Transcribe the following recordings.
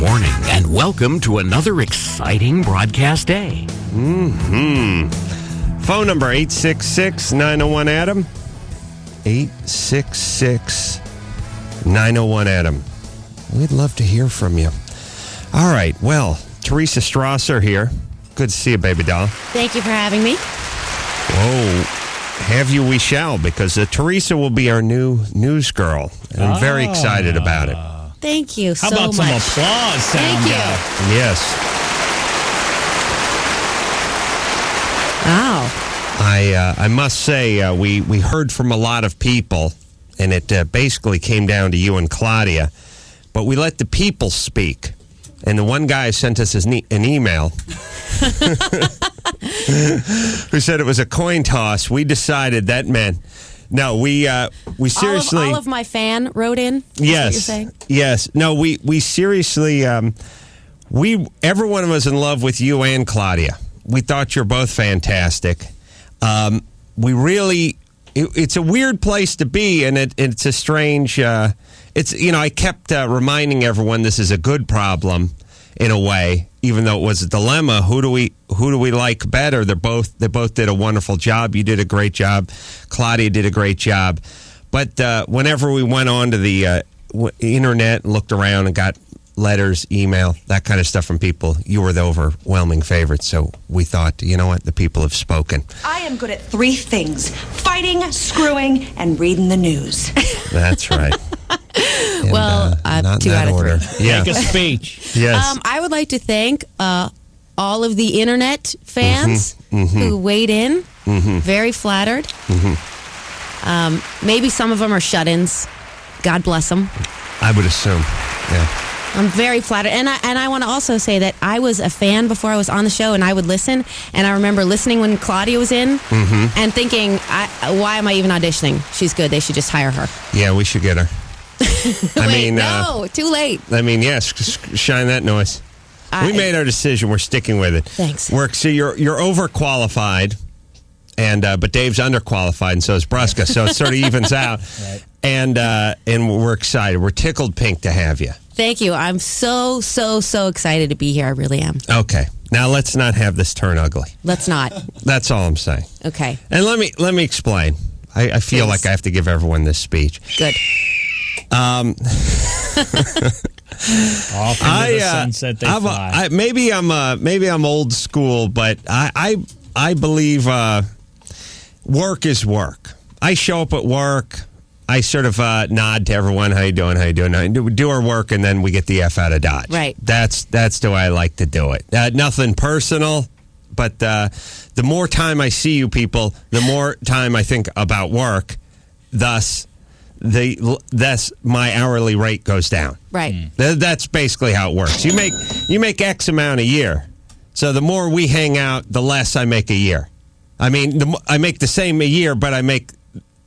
morning, and welcome to another exciting broadcast day. Phone number 866-901-ADAM. 866-901-ADAM. We'd love to hear from you. All right, well, Teresa Strasser here. Good to see you, baby doll. Thank you for having me. Whoa. Have you, we shall, because Teresa will be our new news girl. And I'm very excited about it. Thank you so much. How about some applause sound? Thank you. Yes. Wow. I must say, we heard from a lot of people, and it basically came down to you and Claudia, but we let the people speak. And the one guy sent us an email who said it was a coin toss. We decided that meant... No, we seriously... All of my fan wrote in? Yes. What you're saying? Yes. No, we seriously... everyone was in love with you and Claudia. We thought you're both fantastic. We really... It's a weird place to be, and it's a strange... I kept reminding everyone this is a good problem in a way, even though it was a dilemma. Who do we like better? They both did a wonderful job. You did a great job. Claudia did a great job. But whenever we went on to the internet and looked around and got letters, email, that kind of stuff from people, you were the overwhelming favorite. So we thought, you know what? The people have spoken. I am good at three things: fighting, screwing, and reading the news. That's right. And, not 2 out of 3. Yeah. Make a speech. Yes. I would like to thank all of the internet fans who weighed in. Very flattered. Maybe some of them are shut-ins. God bless them. I would assume. Yeah. I'm very flattered. And I want to also say that I was a fan before I was on the show, and I would listen. And I remember listening when Claudia was in and thinking, why am I even auditioning? She's good. They should just hire her. Yeah, we should get her. No, too late. I mean, yes, shine that noise. We made our decision. We're sticking with it. Thanks. So you're overqualified, and but Dave's underqualified, and so is Brusca. So it sort of evens out. Right. And we're excited. We're tickled pink to have you. Thank you. I'm so excited to be here. I really am. Okay. Now let's not have this turn ugly. Let's not. That's all I'm saying. Okay. And let me explain. I feel like I have to give everyone this speech. Good. Off into the sunset they fly. Maybe I'm old school, but I believe work is work. I show up at work. I sort of nod to everyone. How you doing? How you doing? I do our work, and then we get the F out of Dodge. Right. That's the way I like to do it. Nothing personal, but the more time I see you people, the more time I think about work. Thus my hourly rate goes down. Right. That's basically how it works. You make X amount a year. So the more we hang out, the less I make a year. I mean, I make the same a year, but I make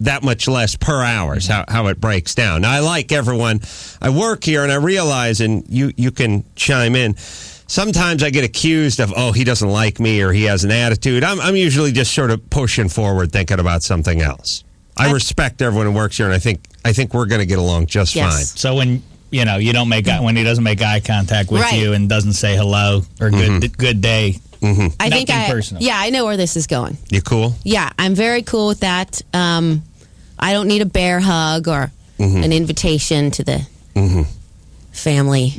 that much less per hour is how it breaks down. Now, I like everyone. I work here, and I realize, and you can chime in, sometimes I get accused of, he doesn't like me or he has an attitude. I'm usually just sort of pushing forward, thinking about something else. I respect everyone who works here, and I think we're going to get along just fine. So when you don't when he doesn't make eye contact with you and doesn't say hello or good day, I think personal. Yeah, I know where this is going. You cool? Yeah, I'm very cool with that. I don't need a bear hug or an invitation to the family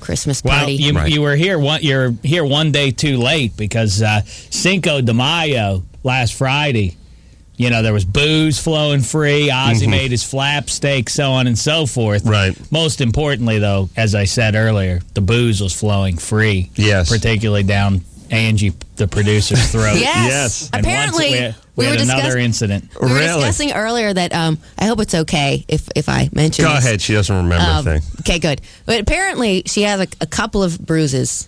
Christmas party. Well, you were here. You're here one day too late because Cinco de Mayo last Friday. There was booze flowing free. Ozzy made his flap steak, so on and so forth. Right. Most importantly, though, as I said earlier, the booze was flowing free. Yes. Particularly down Angie, the producer's throat. Yes. And apparently, we had another incident. We were discussing earlier that I hope it's okay if I mention Go this. ahead. She doesn't remember a thing. Okay, good. But apparently, she has a couple of bruises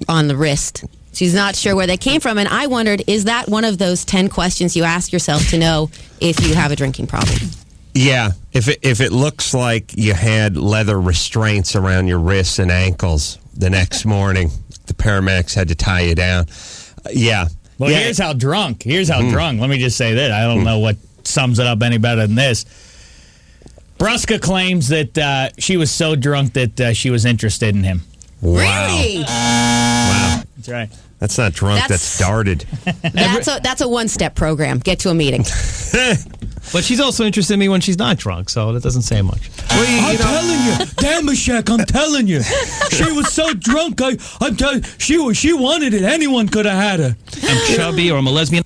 on the wrist. She's not sure where they came from, and I wondered, is that one of those 10 questions you ask yourself to know if you have a drinking problem? Yeah. If it looks like you had leather restraints around your wrists and ankles the next morning, the paramedics had to tie you down. Yeah. Well, here's how drunk. Let me just say that. I don't know what sums it up any better than this. Brusca claims that she was so drunk that she was interested in him. Really? Wow. That's right. That's not drunk. That's started. That's a one-step program. Get to a meeting. But she's also interested in me when she's not drunk, so that doesn't say much. I'm telling you, Damashek, I'm telling you, she was so drunk. I'm telling you, she wanted it. Anyone could have had her. I'm chubby or I'm a lesbian.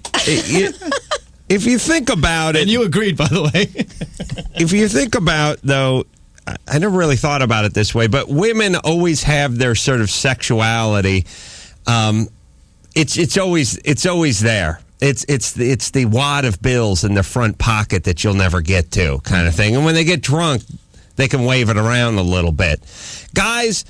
If you think about it, And you agreed, by the way. if you think about, though, I never really thought about it this way, but women always have their sort of sexuality. It's always there. It's the wad of bills in their front pocket that you'll never get to, kind of thing. And when they get drunk, they can wave it around a little bit. Guys,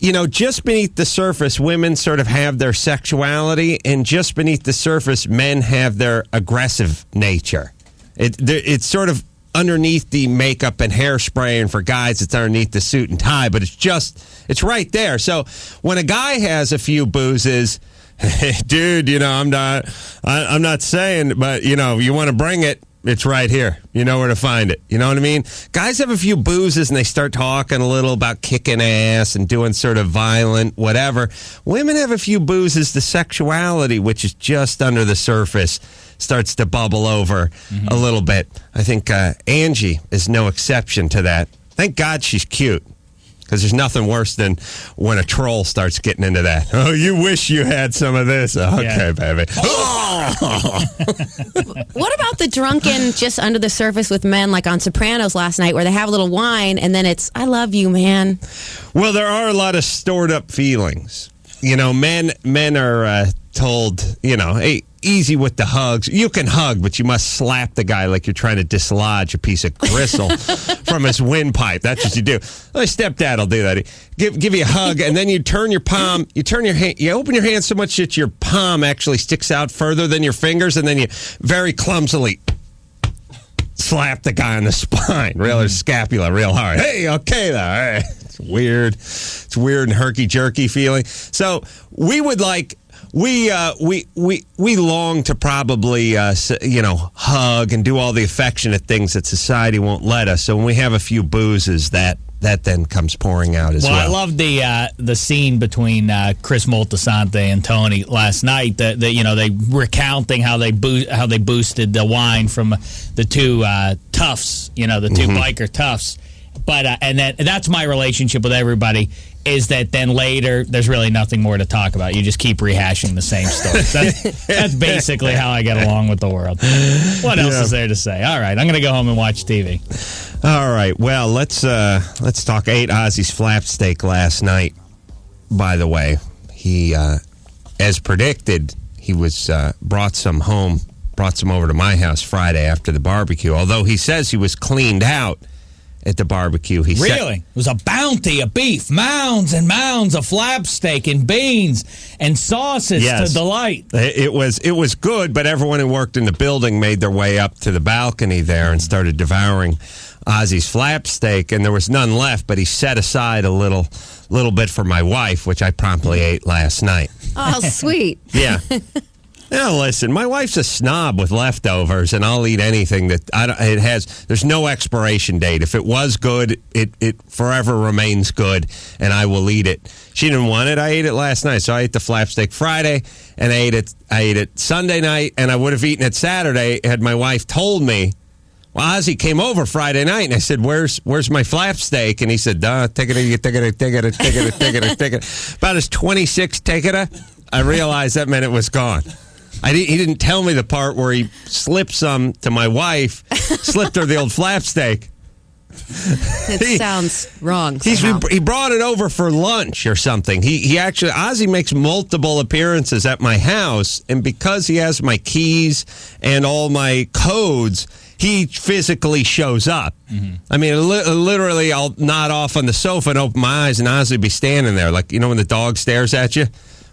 just beneath the surface, women sort of have their sexuality, and just beneath the surface, men have their aggressive nature. It's sort of underneath the makeup and hairspray, and for guys, it's underneath the suit and tie, but it's right there. So when a guy has a few boozes, dude, I'm not saying, but you want to bring it, it's right here. You know where to find it. You know what I mean? Guys have a few boozes and they start talking a little about kicking ass and doing sort of violent whatever. Women have a few boozes. The sexuality, which is just under the surface, starts to bubble over a little bit. I think Angie is no exception to that. Thank God she's cute. Because there's nothing worse than when a troll starts getting into that. Oh, you wish you had some of this. Okay, baby. What about the drunken, just under the surface with men, like on Sopranos last night, where they have a little wine and then it's, I love you, man. Well, there are a lot of stored up feelings. Men are told, hey, easy with the hugs. You can hug, but you must slap the guy like you're trying to dislodge a piece of gristle from his windpipe. That's what you do. My stepdad will do that. Give you a hug, and then you turn your palm, you open your hand so much that your palm actually sticks out further than your fingers, and then you very clumsily slap the guy on the spine, or scapula, real hard. Hey, okay, though. All right. It's weird. It's weird and herky-jerky feeling. So we would like... We long to probably hug and do all the affectionate things that society won't let us. So when we have a few boozes, that then comes pouring out as well. Well, I love the scene between Chris Moltisanti and Tony last night. They recounting how they boosted the wine from the two toughs, the two biker toughs. But and that's my relationship with everybody. Is that then later there's really nothing more to talk about. You just keep rehashing the same story. That's basically how I get along with the world. What else is there to say? All right, I'm going to go home and watch TV. All right, well, let's talk. I ate Ozzy's flap steak last night, by the way. He, as predicted, he was brought some over to my house Friday after the barbecue, although he says he was cleaned out at the barbecue. It was a bounty of beef, mounds and mounds of flap steak and beans and sauces to delight. It was good, but everyone who worked in the building made their way up to the balcony there and started devouring Ozzy's flap steak, and there was none left, but he set aside a little bit for my wife, which I promptly ate last night. Oh, sweet. Yeah. Now, listen, my wife's a snob with leftovers, and I'll eat anything that there's no expiration date. If it was good, it forever remains good, and I will eat it. She didn't want it. I ate it last night, so I ate the flap steak Friday, and I ate it Sunday night, and I would have eaten it Saturday had my wife told me. Well, Ozzy came over Friday night, and I said, "Where's my flap steak?" And he said, "Take it." About his 26 take it, I realized that meant it was gone. He didn't tell me the part where he slipped some to my wife, slipped her the old flap steak. It sounds wrong. He brought it over for lunch or something. Ozzy makes multiple appearances at my house, and because he has my keys and all my codes, he physically shows up. Mm-hmm. I mean, literally, I'll nod off on the sofa and open my eyes, and Ozzy would be standing there, like when the dog stares at you.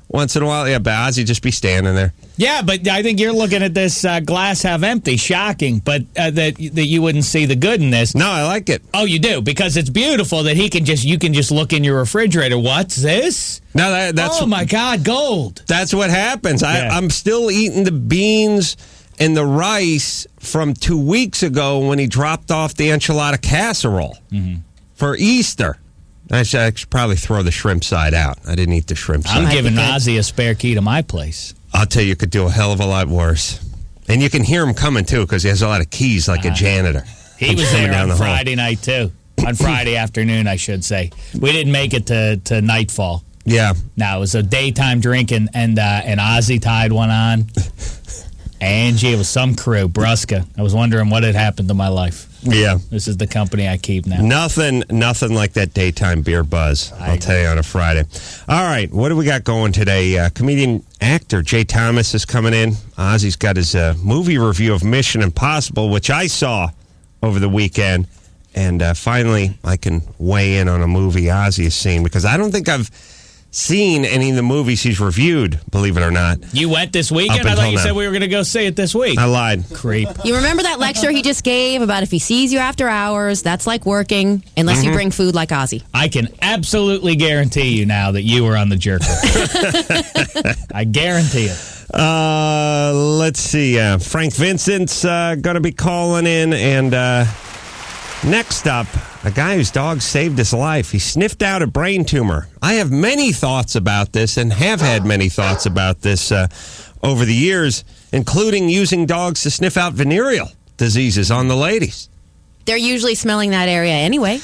Once in a while, but Ozzy just be standing there. Yeah, but I think you're looking at this glass half empty. Shocking, but that you wouldn't see the good in this. No, I like it. Oh, you do, because it's beautiful that you can just look in your refrigerator. What's this? No, that's oh my God, gold. That's what happens. Yeah. I'm still eating the beans and the rice from 2 weeks ago when he dropped off the enchilada casserole for Easter. I should probably throw the shrimp side out. I didn't eat the shrimp side. I'm giving Ozzy a spare key to my place. I'll tell you could do a hell of a lot worse. And you can hear him coming, too, because he has a lot of keys like a janitor. He was there on Friday night, too. On Friday afternoon, I should say. We didn't make it to nightfall. Yeah. No, it was a daytime drink, and Ozzy tied one on. Angie, it was some crew, Brusca. I was wondering what had happened to my life. Yeah. This is the company I keep now. Nothing like that daytime beer buzz, I'll tell you, on a Friday. All right, what do we got going today? Comedian actor Jay Thomas is coming in. Ozzy's got his movie review of Mission Impossible, which I saw over the weekend. And finally, I can weigh in on a movie Ozzy has seen, because I don't think I've seen any of the movies he's reviewed, believe it or not. You went this weekend? I thought you said we were going to go see it this week. I lied. Creep. You remember that lecture he just gave about if he sees you after hours, that's like working, unless you bring food like Ozzy. I can absolutely guarantee you now that you were on the jerker. I guarantee it. Let's see. Frank Vincent's going to be calling in, and next up, a guy whose dog saved his life. He sniffed out a brain tumor. I have many thoughts about this and have had many thoughts about this over the years, including using dogs to sniff out venereal diseases on the ladies. They're usually smelling that area anyway.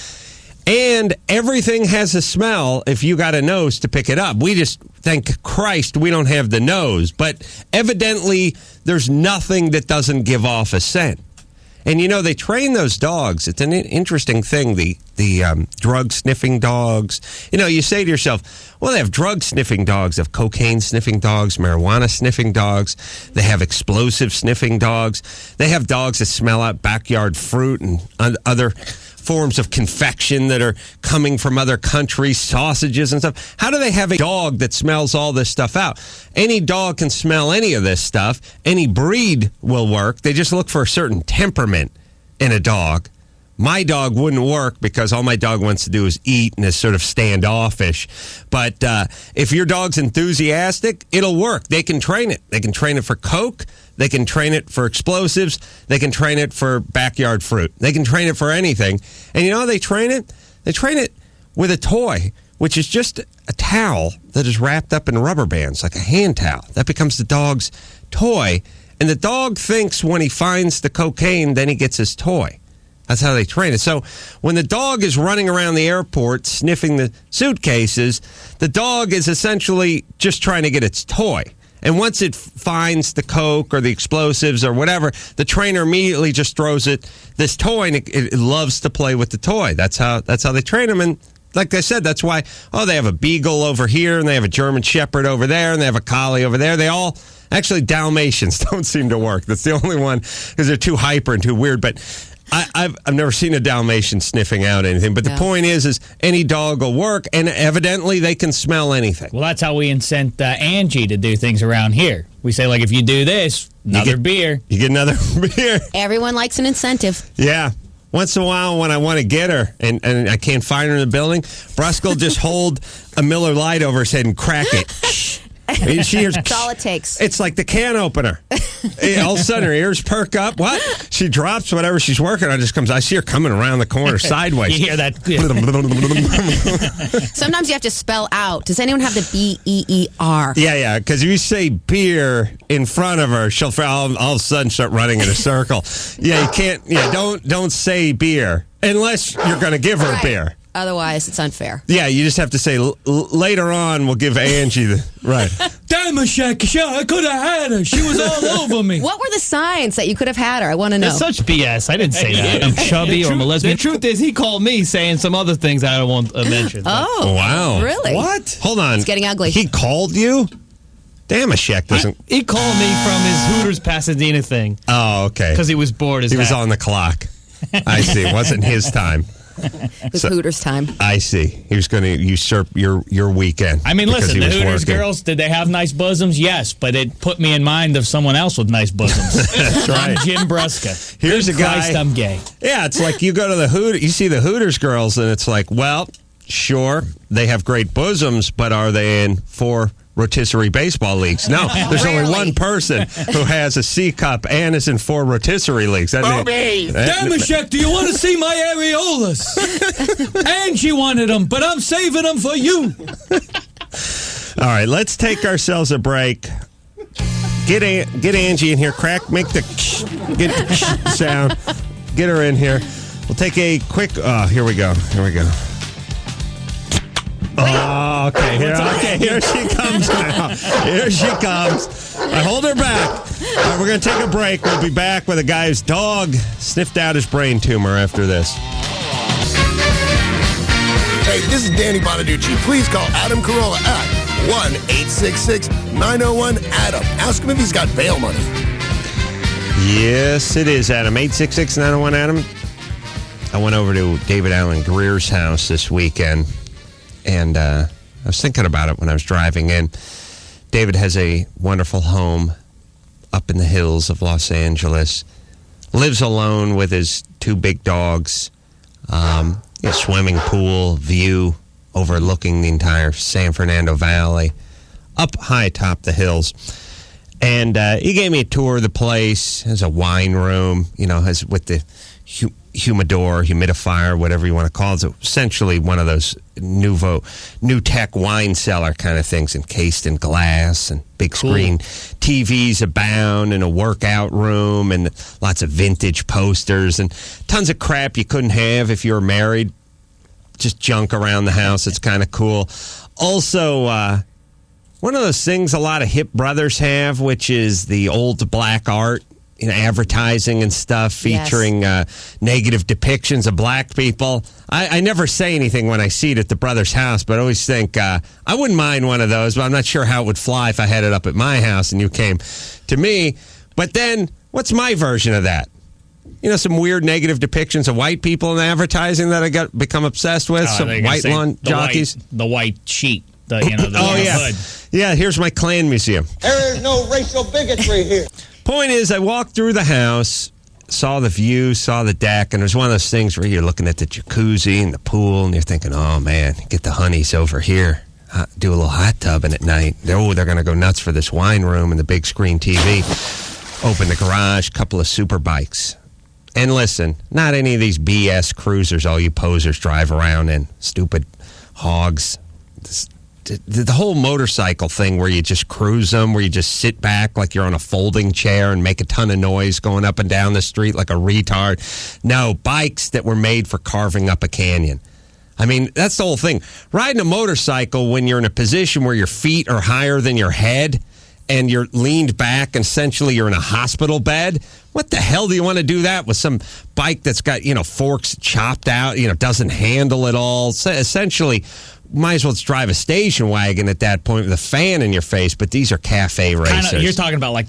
And everything has a smell if you got a nose to pick it up. We just, thank Christ, we don't have the nose. But evidently, there's nothing that doesn't give off a scent. And, you know, they train those dogs. It's an interesting thing, the drug-sniffing dogs. You know, you say to yourself, well, they have drug-sniffing dogs. They have cocaine-sniffing dogs, marijuana-sniffing dogs. They have explosive-sniffing dogs. They have dogs that smell out backyard fruit and other forms of confection that are coming from other countries, sausages and stuff. How do they have a dog that smells all this stuff out? Any dog can smell any of this stuff. Any breed will work. They just look for a certain temperament in a dog. My dog wouldn't work because all my dog wants to do is eat and is sort of standoffish. But if your dog's enthusiastic, it'll work. They can train it. They can train it for coke. They can train it for explosives. They can train it for backyard fruit. They can train it for anything. And you know how they train it? They train it with a toy, which is just a towel that is wrapped up in rubber bands, like a hand towel. That becomes the dog's toy. And the dog thinks when he finds the cocaine, then he gets his toy. That's how they train it. So when the dog is running around the airport sniffing the suitcases, the dog is essentially just trying to get its toy. And once it finds the coke or the explosives or whatever, the trainer immediately just throws it this toy, and it loves to play with the toy. That's how they train them. And like I said, that's why, they have a beagle over here, and they have a German Shepherd over there, and they have a collie over there. They all, actually, Dalmatians don't seem to work. That's the only one, because they're too hyper and too weird. But I've never seen a Dalmatian sniffing out anything. But the point is any dog will work, and evidently they can smell anything. Well, that's how we incent Angie to do things around here. We say, like, if you do this, another beer. You get another beer. Everyone likes an incentive. Yeah. Once in a while, when I want to get her and I can't find her in the building, Brusca will just hold a Miller Lite over his head and crack it. She hears, that's all it takes. It's like the can opener. All of a sudden, her ears perk up. What? She drops whatever she's working on. I see her coming around the corner sideways. You hear that? Sometimes you have to spell out. Does anyone have the B-E-E-R? Yeah, because if you say beer in front of her, she'll all of a sudden start running in a circle. Yeah, you can't. Yeah, don't say beer unless you're going to give her a beer. Otherwise, it's unfair. Yeah, you just have to say, later on, we'll give Angie the... Right. Damn it, Shaq. I could have had her. She was all over me. What were the signs that you could have had her? I want to know. That's such BS. I didn't say that. I'm chubby or I'm a lesbian. The truth is, he called me saying some other things I don't want to mention. Oh. Wow. Really? What? Hold on. It's getting ugly. He called you? Damn, a Shaq doesn't... He called me from his Hooters Pasadena thing. Oh, okay. Because he was bored as He was on the clock. I see. It wasn't his time. It was Hooters time. I see. He was going to usurp your weekend. I mean, listen, the Hooters girls, did they have nice bosoms? Yes, but it put me in mind of someone else with nice bosoms. That's right. I'm Jim Brusca. Here's a guy. Christ, I'm gay. Yeah, it's like you go to the Hooters, you see the Hooters girls, and it's like, well, sure, they have great bosoms, but are they in 4 rotisserie baseball leagues. No, there's only Rarely. one person who has a C cup and is in 4 rotisserie leagues. Damashek, do you want to see my areolas? Angie wanted them, but I'm saving them for you. All right, let's take ourselves a break. Get Angie in here. Make the sound. Get her in here. We'll take a quick. Here we go. Oh, okay. Here she comes now. Here she comes. I hold her back. All right, we're going to take a break. We'll be back with a guy whose dog sniffed out his brain tumor after this. Hey, this is Danny Bonaducci. Please call Adam Carolla at 1-866-901-ADAM. Ask him if he's got bail money. Yes, it is, Adam. 866-901-ADAM. I went over to David Allen Greer's house this weekend, and I was thinking about it when I was driving in. David has a wonderful home up in the hills of Los Angeles. Lives alone with his 2 big dogs. A swimming pool, view overlooking the entire San Fernando Valley, up high atop the hills. And he gave me a tour of the place. Has a wine room, has with the humidor, humidifier, whatever you want to call it. It's essentially one of those new tech wine cellar kind of things, encased in glass, and big screen TVs abound, and a workout room, and lots of vintage posters, and tons of crap you couldn't have if you were married. Just junk around the house. It's kind of cool. Also, one of those things a lot of hip brothers have, which is the old black art, advertising and stuff featuring negative depictions of black people. I never say anything when I see it at the brother's house, but I always think I wouldn't mind one of those, but I'm not sure how it would fly if I had it up at my house and you came to me. But then, what's my version of that? Some weird negative depictions of white people in advertising that I become obsessed with. Some white lawn jockeys. The white sheet. Hood. Yeah, here's my Klan museum. There is no racial bigotry here. Point is, I walked through the house, saw the view, saw the deck, and there's one of those things where you're looking at the jacuzzi and the pool, and you're thinking, oh, man, get the honeys over here. Do a little hot tubbing at night. They're going to go nuts for this wine room and the big screen TV. Open the garage, couple of super bikes. And listen, not any of these BS cruisers all you posers drive around in. Stupid hogs. The whole motorcycle thing where you just cruise them, where you just sit back like you're on a folding chair and make a ton of noise going up and down the street like a retard. No, bikes that were made for carving up a canyon. I mean, that's the whole thing. Riding a motorcycle when you're in a position where your feet are higher than your head and you're leaned back, and essentially you're in a hospital bed. What the hell do you want to do that with some bike that's got, forks chopped out, doesn't handle it all? So essentially, might as well just drive a station wagon at that point with a fan in your face, but these are cafe racers. You're talking about like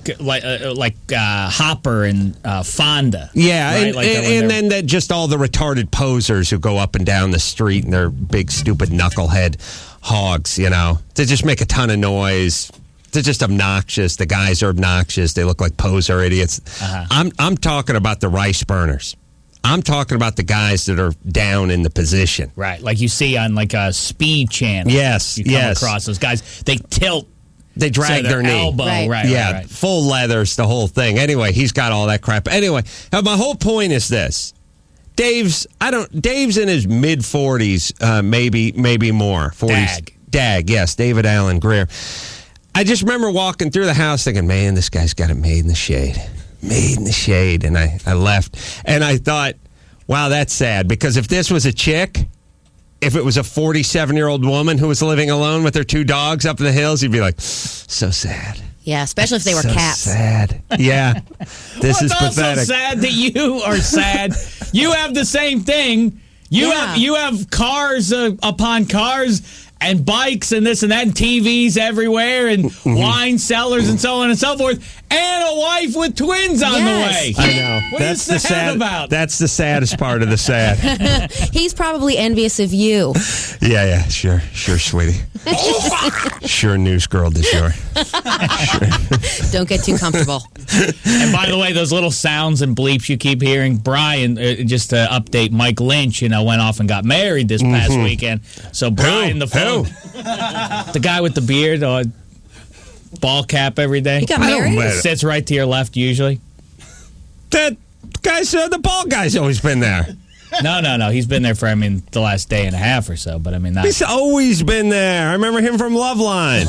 Hopper and Fonda. Yeah, right? and then just all the retarded posers who go up and down the street in their big, stupid knucklehead hogs, They just make a ton of noise. They're just obnoxious. The guys are obnoxious. They look like poser idiots. I'm talking about the rice burners. I'm talking about the guys that are down in the position. Right, like you see on like a speed channel. Yes, you come across those guys. They tilt. They drag their knee. Elbow. Right. Right. Full leathers, the whole thing. Anyway, he's got all that crap. Anyway, my whole point is this. Dave's in his mid 40s, maybe more. 40s. Dag, yes, David Allen Greer. I just remember walking through the house thinking, man, this guy's got it made in the shade. Made in the shade. And I left. And I thought, wow, that's sad. Because if this was a chick, if it was a 47-year-old woman who was living alone with her 2 dogs up in the hills, you'd be like, so sad. Yeah, especially if they were so cats. Sad. Yeah. This is pathetic. Also sad that you are sad. You have the same thing. You have cars upon cars and bikes and this and that, and TVs everywhere, and wine cellars and so on and so forth, and a wife with twins on the way. I know. What that's are you sad about? That's the saddest part of the sad. He's probably envious of you. Yeah, sure, sweetie. Sure, news girl du jour. Sure. Don't get too comfortable. And by the way, those little sounds and bleeps you keep hearing, Brian, just to update, Mike Lynch, went off and got married this past weekend. So Brian, the guy with the beard, ball cap every day? He got married? Sits right to your left usually. That guy said the ball guy's always been there. No. He's been there for, the last day and a half or so. But, He's always been there. I remember him from Loveline.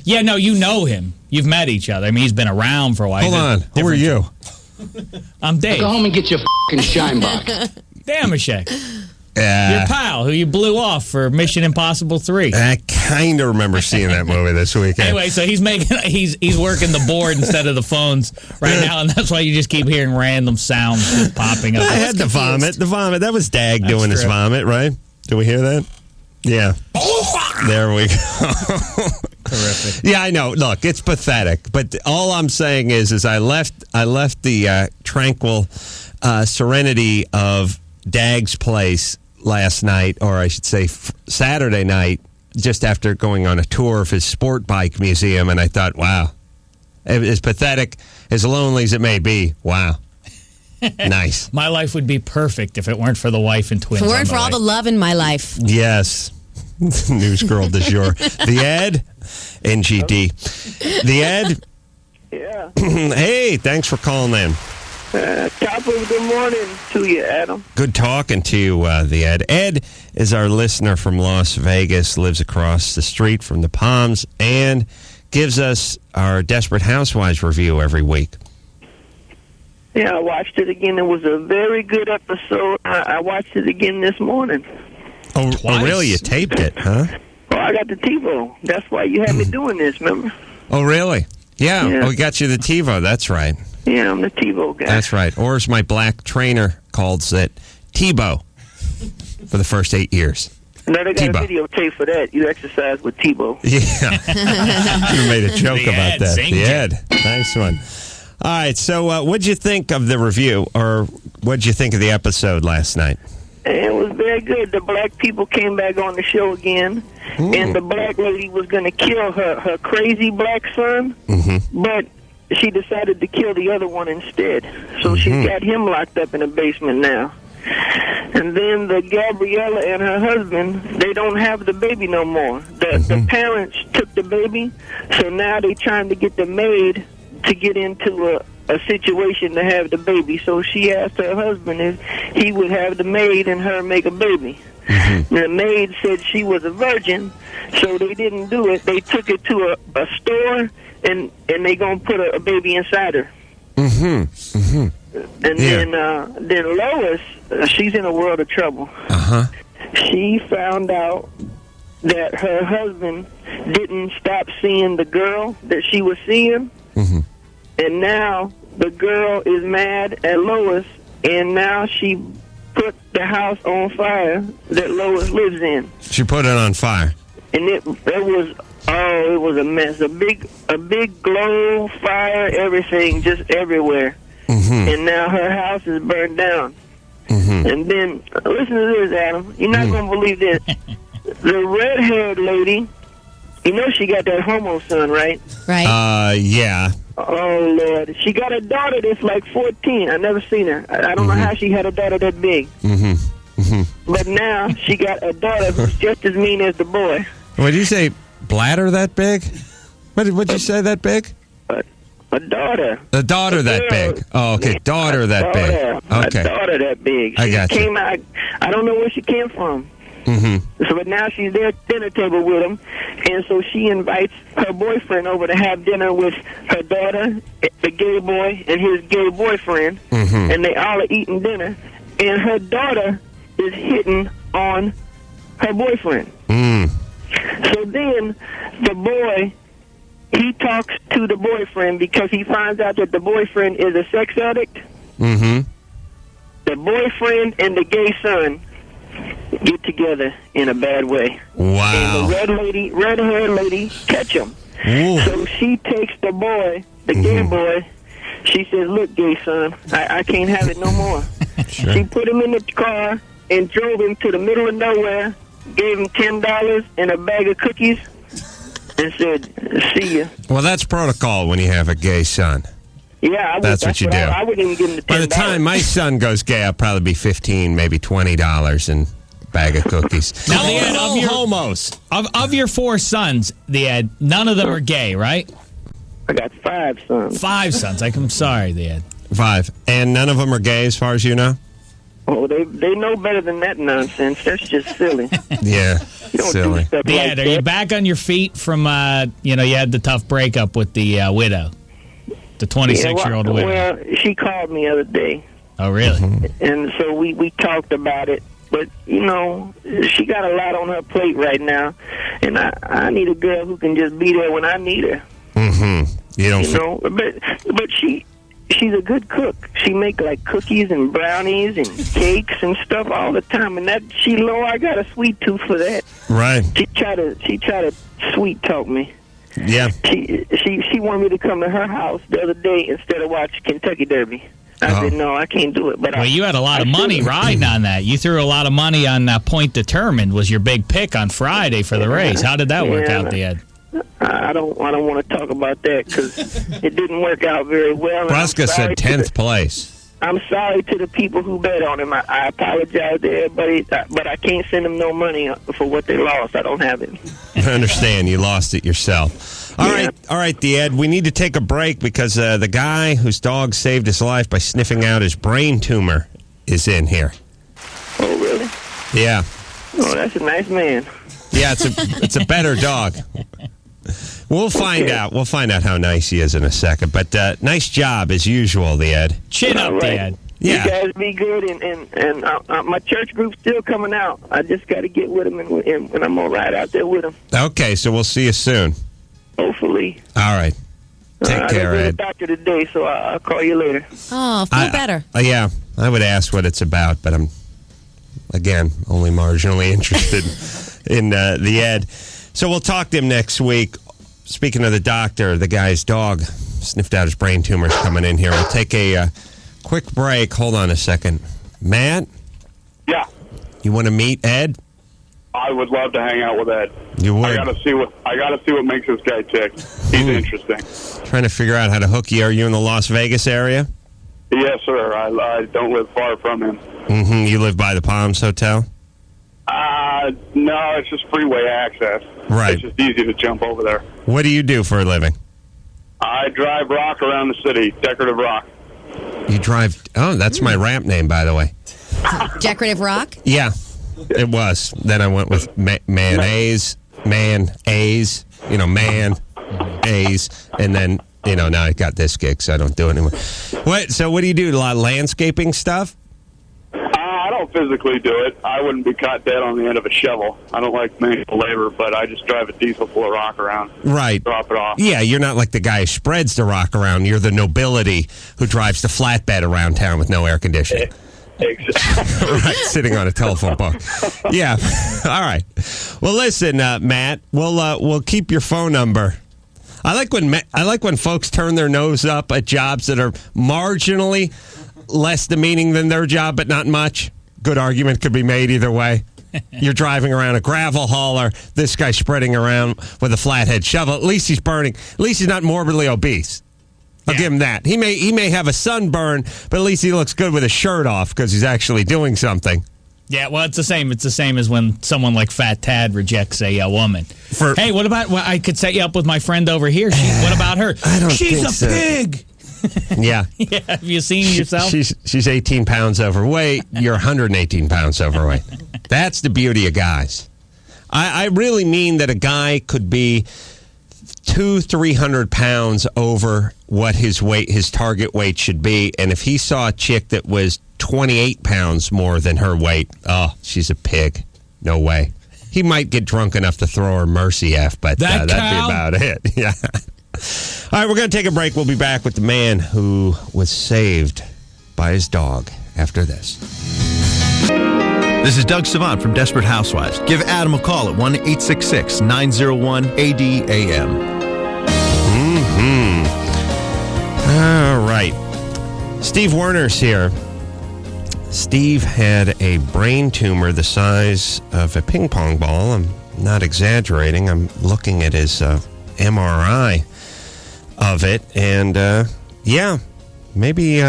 Yeah, no, you know him. You've met each other. He's been around for a while. Hold on. Who are you? I'm Dave. Go home and get your f***ing shine box. Damashek. Your pal, who you blew off for Mission Impossible 3. I kind of remember seeing that movie this weekend. Anyway, so he's working the board instead of the phones right now, and that's why you just keep hearing random sounds just popping up. I had the vomit. The vomit. That was Dag doing his vomit, right? Did we hear that? Yeah. There we go. Terrific. Yeah, I know. Look, it's pathetic. But all I'm saying is I left the tranquil serenity of Dag's place last night, or I should say Saturday night, just after going on a tour of his sport bike museum, and I thought, wow, as pathetic, as lonely as it may be, wow. Nice. My life would be perfect if it weren't for the wife and twins. If it weren't for all the love in my life. Yes. News girl du jour. The Ed, NGD. The Ed. Yeah. Hey, thanks for calling in. Top of the morning to you, Adam. Good talking to you, the Ed. Ed is our listener from Las Vegas, lives across the street from the Palms, and gives us our Desperate Housewives review every week. Yeah, I watched it again. It was a very good episode. I watched it again this morning. Oh, really? You taped it, huh? Oh, I got the TiVo. That's why you had me doing this, remember? Oh, really? Yeah. Oh, we got you the TiVo. That's right. Yeah, I'm the TiVo guy. That's right. Or as my black trainer calls it, Tebow, for the first 8 years. No, they got a videotape for that. You exercise with Tebow. Yeah. You made a joke about that. The Ed. Nice one. All right, so what'd you think of the review, or what'd you think of the episode last night? It was very good. The black people came back on the show again, and the black lady was going to kill her crazy black son, but she decided to kill the other one instead. So she's got him locked up in a basement now. And then the Gabriella and her husband, they don't have the baby no more. The parents took the baby, so now they're trying to get the maid to get into a situation to have the baby. So she asked her husband if he would have the maid and her make a baby. The maid said she was a virgin, so they didn't do it. They took it to a store, and they gonna put a baby inside her. And then Lois, she's in a world of trouble. She found out that her husband didn't stop seeing the girl that she was seeing, and now the girl is mad at Lois, and now she put the house on fire that Lois lives in. She put it on fire. And it was a mess. A big glow, fire, everything, just everywhere. And now her house is burned down. And then, listen to this, Adam. You're not going to believe this. The red-haired lady, you know she got that homo son, right? Right. Yeah. Oh, Lord. She got a daughter that's like 14. I've never seen her. I don't know how she had a daughter that big. But now she got a daughter who's just as mean as the boy. What did you say? Bladder that big? What did you say, that big? A daughter. A daughter that big. Oh, okay. Daughter that big. Okay. A daughter that big. I got you. Came out. I don't know where she came from. So, but now she's there at dinner table with him, and so she invites her boyfriend over to have dinner with her daughter, the gay boy, and his gay boyfriend, and they all are eating dinner, and her daughter is hitting on her boyfriend. So then the boy, he talks to the boyfriend because he finds out that the boyfriend is a sex addict. The boyfriend and the gay son get together in a bad way. Wow. And the red-haired lady catch him. So she takes the boy, the gay boy, she says, look, gay son, I can't have it no more. She put him in the car and drove him to the middle of nowhere, gave him $10 and a bag of cookies, and said, see ya. Well, that's protocol when you have a gay son. Yeah, that's what you do. I wouldn't even give him the $10. By the time my son goes gay, I'll probably be $15, maybe $20, and bag of cookies. Now, the Ed, No homos. Of your 4 sons, the Ed, none of them are gay, right? I got 5 sons. 5 sons. I'm sorry, the Ed. 5. And none of them are gay as far as you know? Oh, they know better than that nonsense. That's just silly. Yeah, You don't silly. do stuff The like Ed, are that. you back on your feet from, you had the tough breakup with the widow? The 26-year-old widow. Well, she called me the other day. Oh, really? And so we talked about it. But, she got a lot on her plate right now. And I need a girl who can just be there when I need her. Mm-hmm. You don't But she's a good cook. She make like cookies and brownies and cakes and stuff all the time. And I got a sweet tooth for that. Right. She try to sweet talk me. Yeah. She wanted me to come to her house the other day instead of watch Kentucky Derby. I said, no, I can't do it. But Well, you had a lot of money riding on that. You threw a lot of money on Point Determined was your big pick on Friday for the race. How did that work out, the Ed? I don't want to talk about that because it didn't work out very well. Braska said 10th place. I'm sorry to the people who bet on him. I apologize to everybody, but I can't send them no money for what they lost. I don't have it. I understand. You lost it yourself. All right, the Ed. We need to take a break because the guy whose dog saved his life by sniffing out his brain tumor is in here. Oh, really? Yeah. Oh, that's a nice man. Yeah, it's a better dog. We'll find out. We'll find out how nice he is in a second. But nice job as usual, the Ed. Chin up, All right. the Ed. Yeah. You guys be good, and my church group's still coming out. I just got to get with them, and I'm going to ride out there with them. Okay, so we'll see you soon. Hopefully. All right. Take care, I go to the Ed. doctor today, so I'll call you later. Oh, feel better. Yeah, I would ask what it's about, but I'm, again, only marginally interested in the Ed. So we'll talk to him next week. Speaking of the doctor, the guy's dog sniffed out his brain tumors coming in here. We'll take a quick break. Hold on a second. Matt? Yeah. You want to meet Ed? I would love to hang out with Ed. You would? I got to see what makes this guy tick. He's interesting. Trying to figure out how to hook you. Are you in the Las Vegas area? Yes, sir. I don't live far from him. Mm-hmm. You live by the Palms Hotel? No, it's just freeway access. Right. It's just easy to jump over there. What do you do for a living? I drive rock around the city, decorative rock. You drive... Oh, that's my ramp name, by the way. Decorative rock? Yeah, it was. Then I went with mayonnaise, man-aise, man-aise, and then, now I got this gig, so I don't do it anymore. So what do you do? A lot of landscaping stuff? I don't physically do it. I wouldn't be caught dead on the end of a shovel. I don't like manual labor, but I just drive a diesel full of rock around. Right. Drop it off. Yeah, you're not like the guy who spreads the rock around. You're the nobility who drives the flatbed around town with no air conditioning. Exactly. Right, sitting on a telephone pole. Yeah. All right. Well, listen, Matt. We'll keep your phone number. I like when folks turn their nose up at jobs that are marginally less demeaning than their job, but not much. Good argument could be made either way. You're driving around a gravel hauler. This guy's spreading around with a flathead shovel. At least he's burning. At least he's not morbidly obese. I'll give him that. He may have a sunburn, but at least he looks good with his shirt off because he's actually doing something. Yeah, well, it's the same. It's the same as when someone like Fat Tad rejects a woman. Hey, what about? Well, I could set you up with my friend over here. What about her? I don't She's think a so. pig. Yeah. Yeah. Have you seen yourself? She's 18 pounds overweight. You're 118 pounds overweight. That's the beauty of guys. I really mean that a guy could be 200-300 pounds over what his target weight should be, and if he saw a chick that was 28 pounds more than her weight, oh, she's a pig. No way. He might get drunk enough to throw her Mercy F, but that'd be about it. Yeah. All right, we're going to take a break. We'll be back with the man who was saved by his dog after this. This is Doug Savant from Desperate Housewives. Give Adam a call at 1-866-901-ADAM. All right. Steve Werner's here. Steve had a brain tumor the size of a ping pong ball. I'm not exaggerating. I'm looking at his MRI of it. And, maybe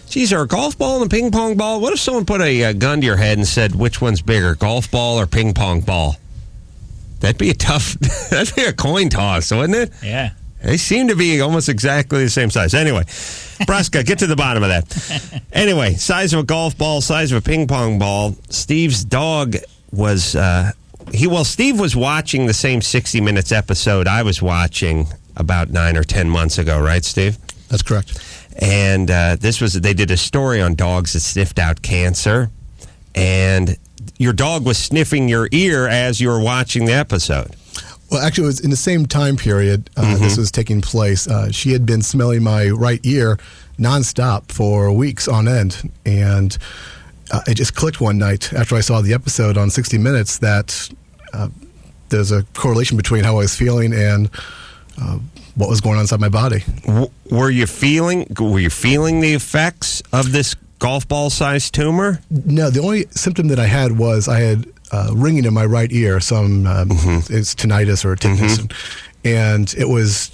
Geez, are a golf ball and a ping pong ball? What if someone put a gun to your head and said, which one's bigger, golf ball or ping pong ball? That'd be that'd be a coin toss, wouldn't it? Yeah. They seem to be almost exactly the same size. Anyway, Braska, get to the bottom of that. Anyway, size of a golf ball, size of a ping pong ball. Steve's dog was, Steve was watching the same 60 Minutes episode I was watching about 9 or 10 months ago, right, Steve? That's correct. And they did a story on dogs that sniffed out cancer. And your dog was sniffing your ear as you were watching the episode. Well, actually, it was in the same time period this was taking place. She had been smelling my right ear nonstop for weeks on end. And it just clicked one night after I saw the episode on 60 Minutes that there's a correlation between how I was feeling and what was going on inside my body. Were you feeling the effects of this golf ball sized tumor? No, the only symptom that I had was I had ringing in my right ear. It's tinnitus or tinnitus, and it was.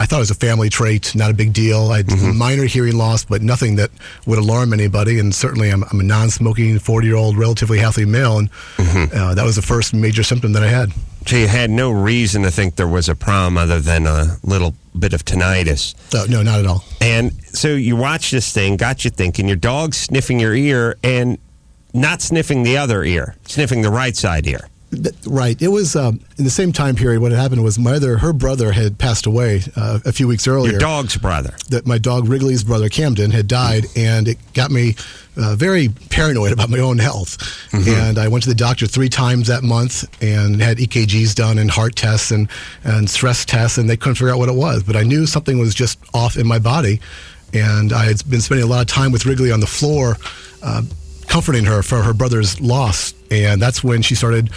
I thought it was a family trait, not a big deal. I had minor hearing loss, but nothing that would alarm anybody. And certainly, I'm a non-smoking, 40-year-old, relatively healthy male, and that was the first major symptom that I had. So you had no reason to think there was a problem other than a little bit of tinnitus? No, not at all. And so you watch this thing, got you thinking, your dog's sniffing your ear and not sniffing the other ear, sniffing the right side ear. Right. It was in the same time period. What had happened was her brother had passed away a few weeks earlier. Your dog's brother. My dog Wrigley's brother, Camden, had died, and it got me very paranoid about my own health. And I went to the doctor 3 times that month and had EKGs done and heart tests and stress tests, and they couldn't figure out what it was. But I knew something was just off in my body, and I had been spending a lot of time with Wrigley on the floor comforting her for her brother's loss, and that's when she started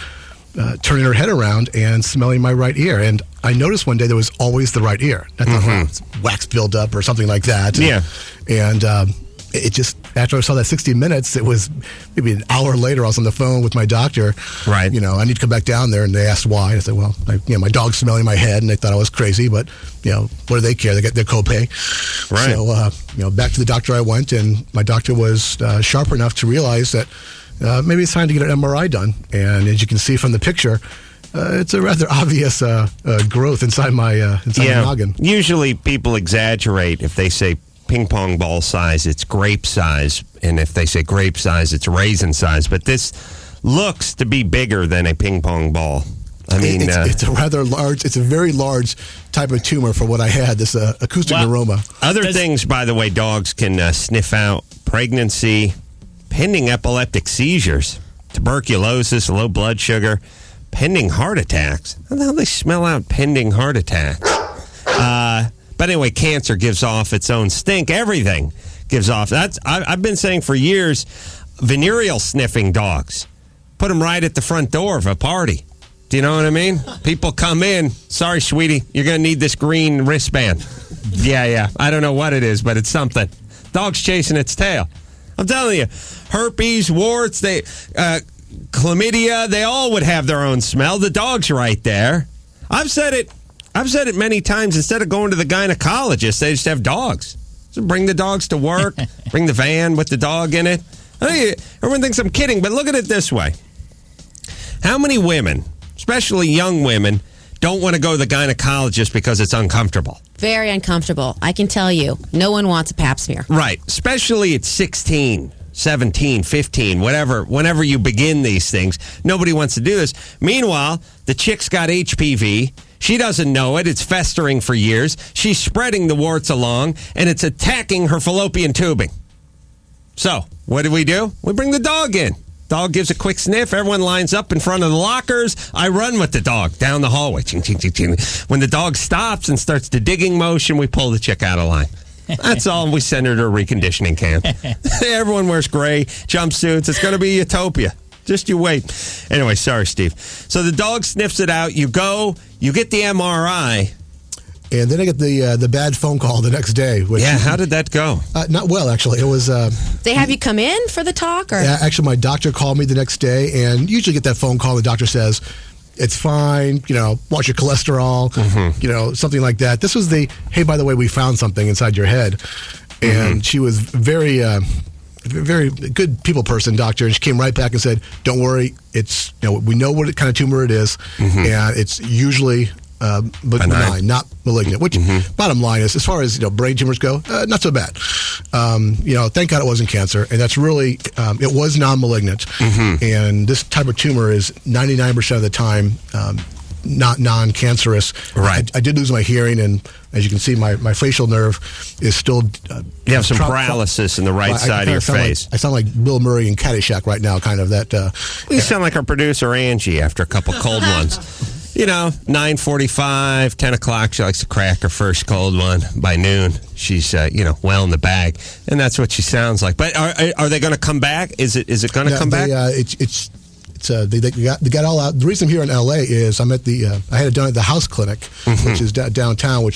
turning her head around and smelling my right ear. And I noticed one day there was always the right ear. I thought, it's wax build up or something like that. And it just, after I saw that 60 Minutes, it was maybe an hour later, I was on the phone with my doctor. Right. I need to come back down there. And they asked why. I said, well, my dog's smelling my head, and they thought I was crazy, but, what do they care? They get their copay. Right. So, back to the doctor I went, and my doctor was sharp enough to realize that maybe it's time to get an MRI done. And as you can see from the picture, it's a rather obvious growth inside my noggin. Usually people exaggerate. If they say ping pong ball size, it's grape size. And if they say grape size, it's raisin size. But this looks to be bigger than a ping pong ball. I mean, it's a rather large, it's a very large type of tumor for what I had, this acoustic neuroma. Other things, by the way, dogs can sniff out: pregnancy, pending epileptic seizures, tuberculosis, low blood sugar, pending heart attacks. How the hell do they smell out pending heart attacks? But anyway, cancer gives off its own stink. Everything gives off. I've been saying for years, venereal sniffing dogs. Put them right at the front door of a party. Do you know what I mean? People come in. Sorry, sweetie, you're going to need this green wristband. Yeah. I don't know what it is, but it's something. Dog's chasing its tail. I'm telling you, herpes, warts, chlamydia, they all would have their own smell. The dog's right there. I've said it many times. Instead of going to the gynecologist, they just have dogs. So bring the dogs to work, bring the van with the dog in it. Everyone thinks I'm kidding, but look at it this way. How many women, especially young women, don't want to go to the gynecologist because it's uncomfortable? Very uncomfortable. I can tell you. No one wants a pap smear. Right. Especially at 16, 17, 15, whatever. Whenever you begin these things, nobody wants to do this. Meanwhile, the chick's got HPV. She doesn't know it. It's festering for years. She's spreading the warts along, and it's attacking her fallopian tubing. So, what do? We bring the dog in. Dog gives a quick sniff. Everyone lines up in front of the lockers. I run with the dog down the hallway. Ching, ching, ching, ching. When the dog stops and starts the digging motion, we pull the chick out of line. That's all. We send her to a reconditioning camp. Everyone wears gray jumpsuits. It's going to be utopia. Just you wait. Anyway, sorry, Steve. So the dog sniffs it out. You go. You get the MRI. And then I get the bad phone call the next day. How did that go? Not well, actually. It was. They have you come in for the talk, or? Yeah, actually, my doctor called me the next day, and usually get that phone call. The doctor says, "It's fine. Watch your cholesterol. Something like that." This was hey, by the way, we found something inside your head, and she was very good people person, doctor, and she came right back and said, "Don't worry, it's we know what kind of tumor it is, and it's usually benign, not malignant." Which, bottom line is, as far as brain tumors go, not so bad. Thank God it wasn't cancer, and that's really it was non-malignant, and this type of tumor is 99% of the time not non-cancerous. Right. I did lose my hearing, and as you can see, my facial nerve is still. You have some paralysis in the right side of your face. I sound like Bill Murray in Caddyshack right now, kind of that. You sound like our producer Angie after a couple cold ones. 9:45, 10 o'clock, she likes to crack her first cold one. By noon, she's, well in the bag. And that's what she sounds like. But are they going to come back? Is it going to come back? They got all out. The reason I'm here in L.A. is I'm at I had it done at the House Clinic, which is downtown,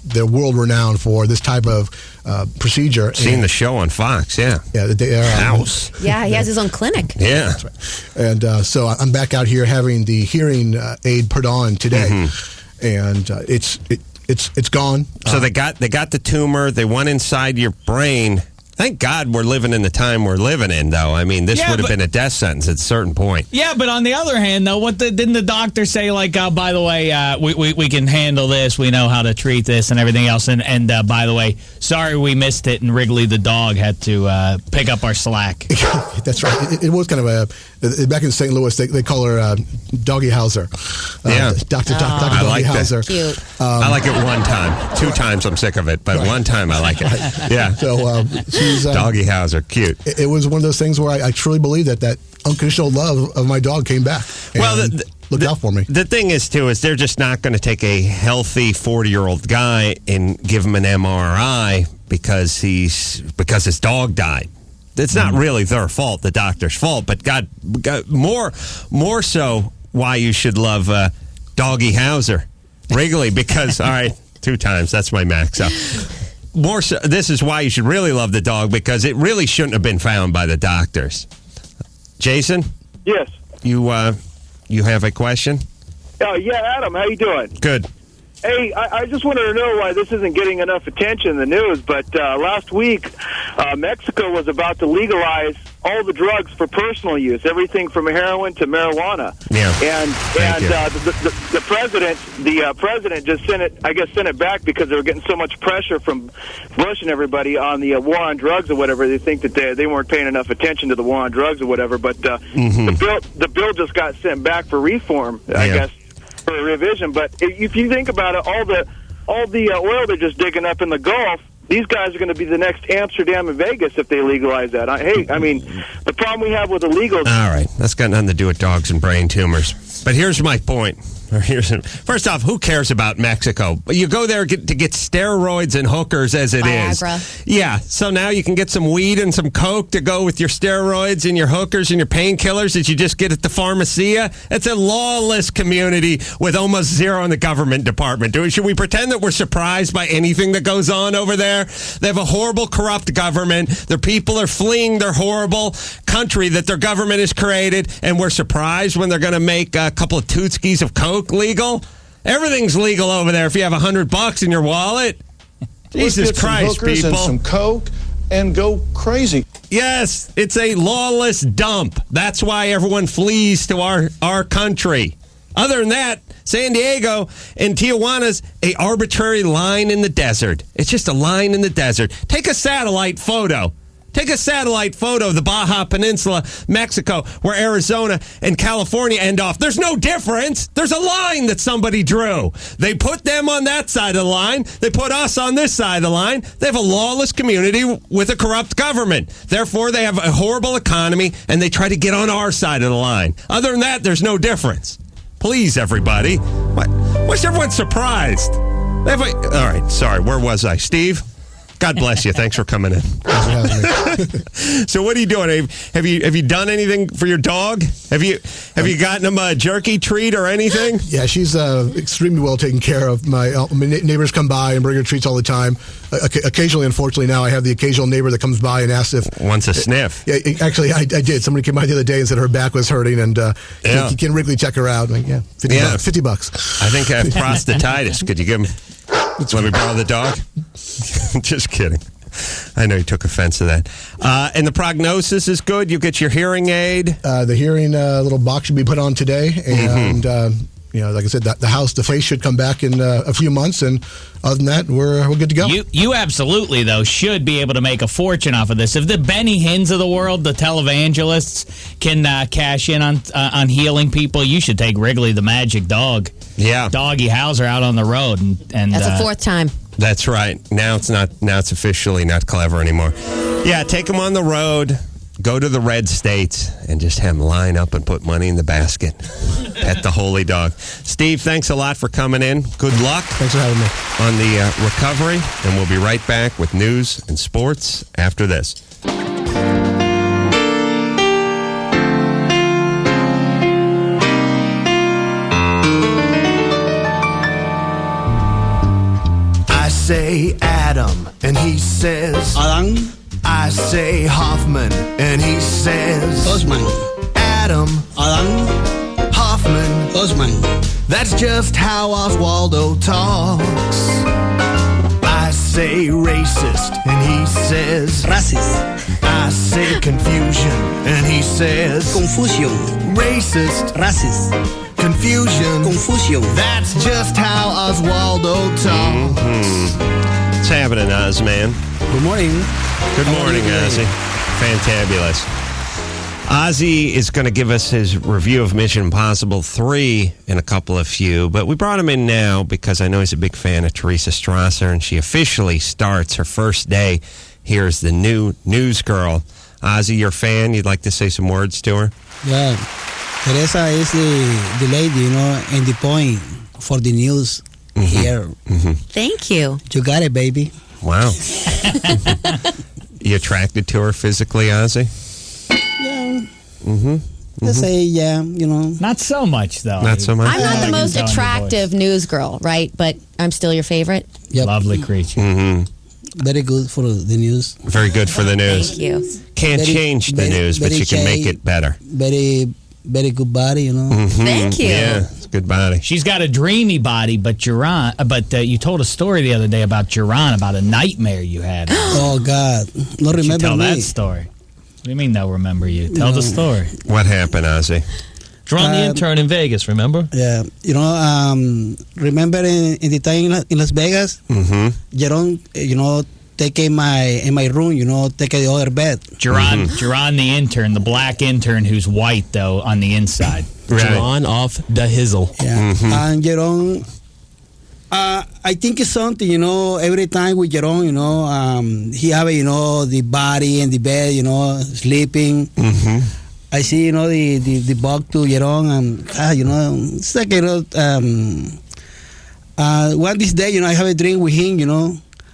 they're world renowned for this type of procedure. Seen the show on Fox, yeah. Yeah, House. Yeah, he has his own clinic. Yeah. That's right. And so I'm back out here having the hearing aid put on today, and it's gone. So they got the tumor. They went inside your brain. Thank God we're living in the time we're living in, though. I mean, this would have been a death sentence at a certain point. Yeah, but on the other hand, though, didn't the doctor say, like, by the way, we can handle this, we know how to treat this and everything else, and by the way, sorry we missed it, and Wrigley the dog had to pick up our slack. That's right. It was kind of back in St. Louis, they call her Doggy Hauser. Yeah. Dr. I Doggy like Hauser. Cute. I like it one time. 2 times I'm sick of it, but one time I like it. Yeah. So she's... Doggy Hauser, cute. It was one of those things where I truly believe that unconditional love of my dog came back. Well, looked out for me. The thing is, too, is they're just not going to take a healthy 40-year-old guy and give him an MRI because his dog died. It's not really their fault, the doctor's fault, but God more so why you should love Doggy Hauser, Wrigley, because, all right, 2 times, that's my max out. More so, this is why you should really love the dog, because it really shouldn't have been found by the doctors. Jason? Yes. You have a question? Yeah, Adam, how you doing? Good. Hey, I just wanted to know why this isn't getting enough attention in the news, but last week, Mexico was about to legalize all the drugs for personal use, everything from heroin to marijuana. Yeah. And the president just sent it back because they were getting so much pressure from Bush and everybody on the war on drugs or whatever. They think that they weren't paying enough attention to the war on drugs or whatever. But the bill just got sent back for reform, I guess, for a revision. But if you think about it, all the oil they're just digging up in the Gulf, these guys are going to be the next Amsterdam and Vegas if they legalize that. The problem we have with illegals... All right, that's got nothing to do with dogs and brain tumors. But here's my point. First off, who cares about Mexico? You go there to get steroids and hookers as it Viagra. is. Yeah, so now you can get some weed and some coke to go with your steroids and your hookers and your painkillers that you just get at the pharmacia. It's a lawless community with almost zero in the government department. Should we pretend that we're surprised by anything that goes on over there? They have a horrible, corrupt government. Their people are fleeing their horrible country that their government has created, and we're surprised when they're going to make a couple of tootskis of coke legal. Everything's legal over there if you have $100 in your wallet. Jesus Christ, people. And some coke and go crazy. Yes, it's a lawless dump. That's why everyone flees to our country. Other than that, San Diego and Tijuana's a arbitrary line in the desert. It's just a line in the desert. Take a satellite photo. Take a satellite photo of the Baja Peninsula, Mexico, where Arizona and California end off. There's no difference. There's a line that somebody drew. They put them on that side of the line. They put us on this side of the line. They have a lawless community with a corrupt government. Therefore, they have a horrible economy, and they try to get on our side of the line. Other than that, there's no difference. Please, everybody. Why's everyone surprised? All right, sorry. Where was I? Steve? God bless you. Thanks for coming in. So what are you doing? Have you done anything for your dog? Have you gotten him a jerky treat or anything? Yeah, she's extremely well taken care of. My neighbors come by and bring her treats all the time. Occasionally, unfortunately, now I have the occasional neighbor that comes by and asks if... Wants a sniff. Yeah, actually, I did. Somebody came by the other day and said her back was hurting, and can Wrigley check her out? I'm like, yeah, $50. I think I have prostatitis. Could you give him... Let me borrow the dog? Just kidding. I know you took offense to that. And the prognosis is good. You get your hearing aid. The hearing little box should be put on today, and like I said, the face should come back in a few months, and other than that, we're good to go. You absolutely though should be able to make a fortune off of this. If the Benny Hinns of the world, the televangelists, can cash in on healing people, you should take Wrigley the Magic Dog. Yeah, Doggy Howser out on the road, and that's the fourth time. That's right. Now it's not. Now it's officially not clever anymore. Yeah, take them on the road. Go to the red states and just have them line up and put money in the basket. Pet the holy dog. Steve, thanks a lot for coming in. Good luck. Thanks for having me. On the recovery, and we'll be right back with news and sports after this. I say Adam, and he says Adam. I say Hoffman, and he says Osman. Adam, Hoffman, Osman. That's just how Oswaldo talks. I say racist, and he says racist. I say confusion, and he says confusion. Racist, racist. Confusion, confusion. That's just how Oswaldo talks. Mm-hmm. What's happening, Oz, man? Good morning. Good morning, Ozzy. Fantabulous. Ozzy is going to give us his review of Mission Impossible 3 in a couple of few, but we brought him in now because I know he's a big fan of Teresa Strasser, and she officially starts her first day here as the new news girl. Ozzy, you're a fan. You'd like to say some words to her? Yeah. Teresa is the lady, and the point for the news here. Mm-hmm. Thank you. You got it, baby. Wow. You attracted to her physically, Ozzy? Yeah. Mm-hmm. Let's say, yeah, Not so much, though. Not so much? I'm not the most attractive news girl, right? But I'm still your favorite. Yep. Lovely creature. Mm-hmm. Very good for the news. Very good for the news. Thank you. Can't change the news, but you can make it better. Very, very good body, Mm-hmm. Thank you. Yeah, it's a good body. She's got a dreamy body, but you told a story the other day about Duran, about a nightmare you had. Oh, God. Don't remember tell me. that story. What do you mean they'll remember you? Tell the story. What happened, Ozzy? Duran, the intern in Vegas, remember? Yeah. Remember in the time in Las Vegas? Mm-hmm. Jerome, take in my room, take the other bed. Duran, the intern, the black intern who's white, though, on the inside. Right. Duran off the hizzle. Yeah. And Jerome, I think it's something, every time with Jerome, he have, the body and the bed, sleeping. Mm-hmm. I see, the bug to Jerome, and, it's like, one this day, I have a drink with him,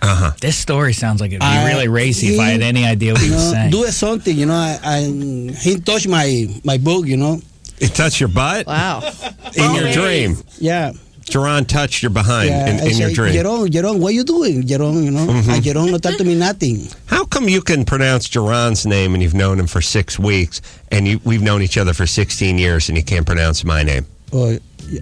Uh-huh. This story sounds like it'd be really racy if I had any idea what he was saying. Do something, he touched my book, He touched your butt? Wow. In your dream? Yeah. Duran touched your behind in your dream. Jerome, what are you doing? Jerome, and Jerome not talk to me nothing. How come you can pronounce Duran's name and you've known him for 6 weeks, and we've known each other for 16 years, and you can't pronounce my name? Oh,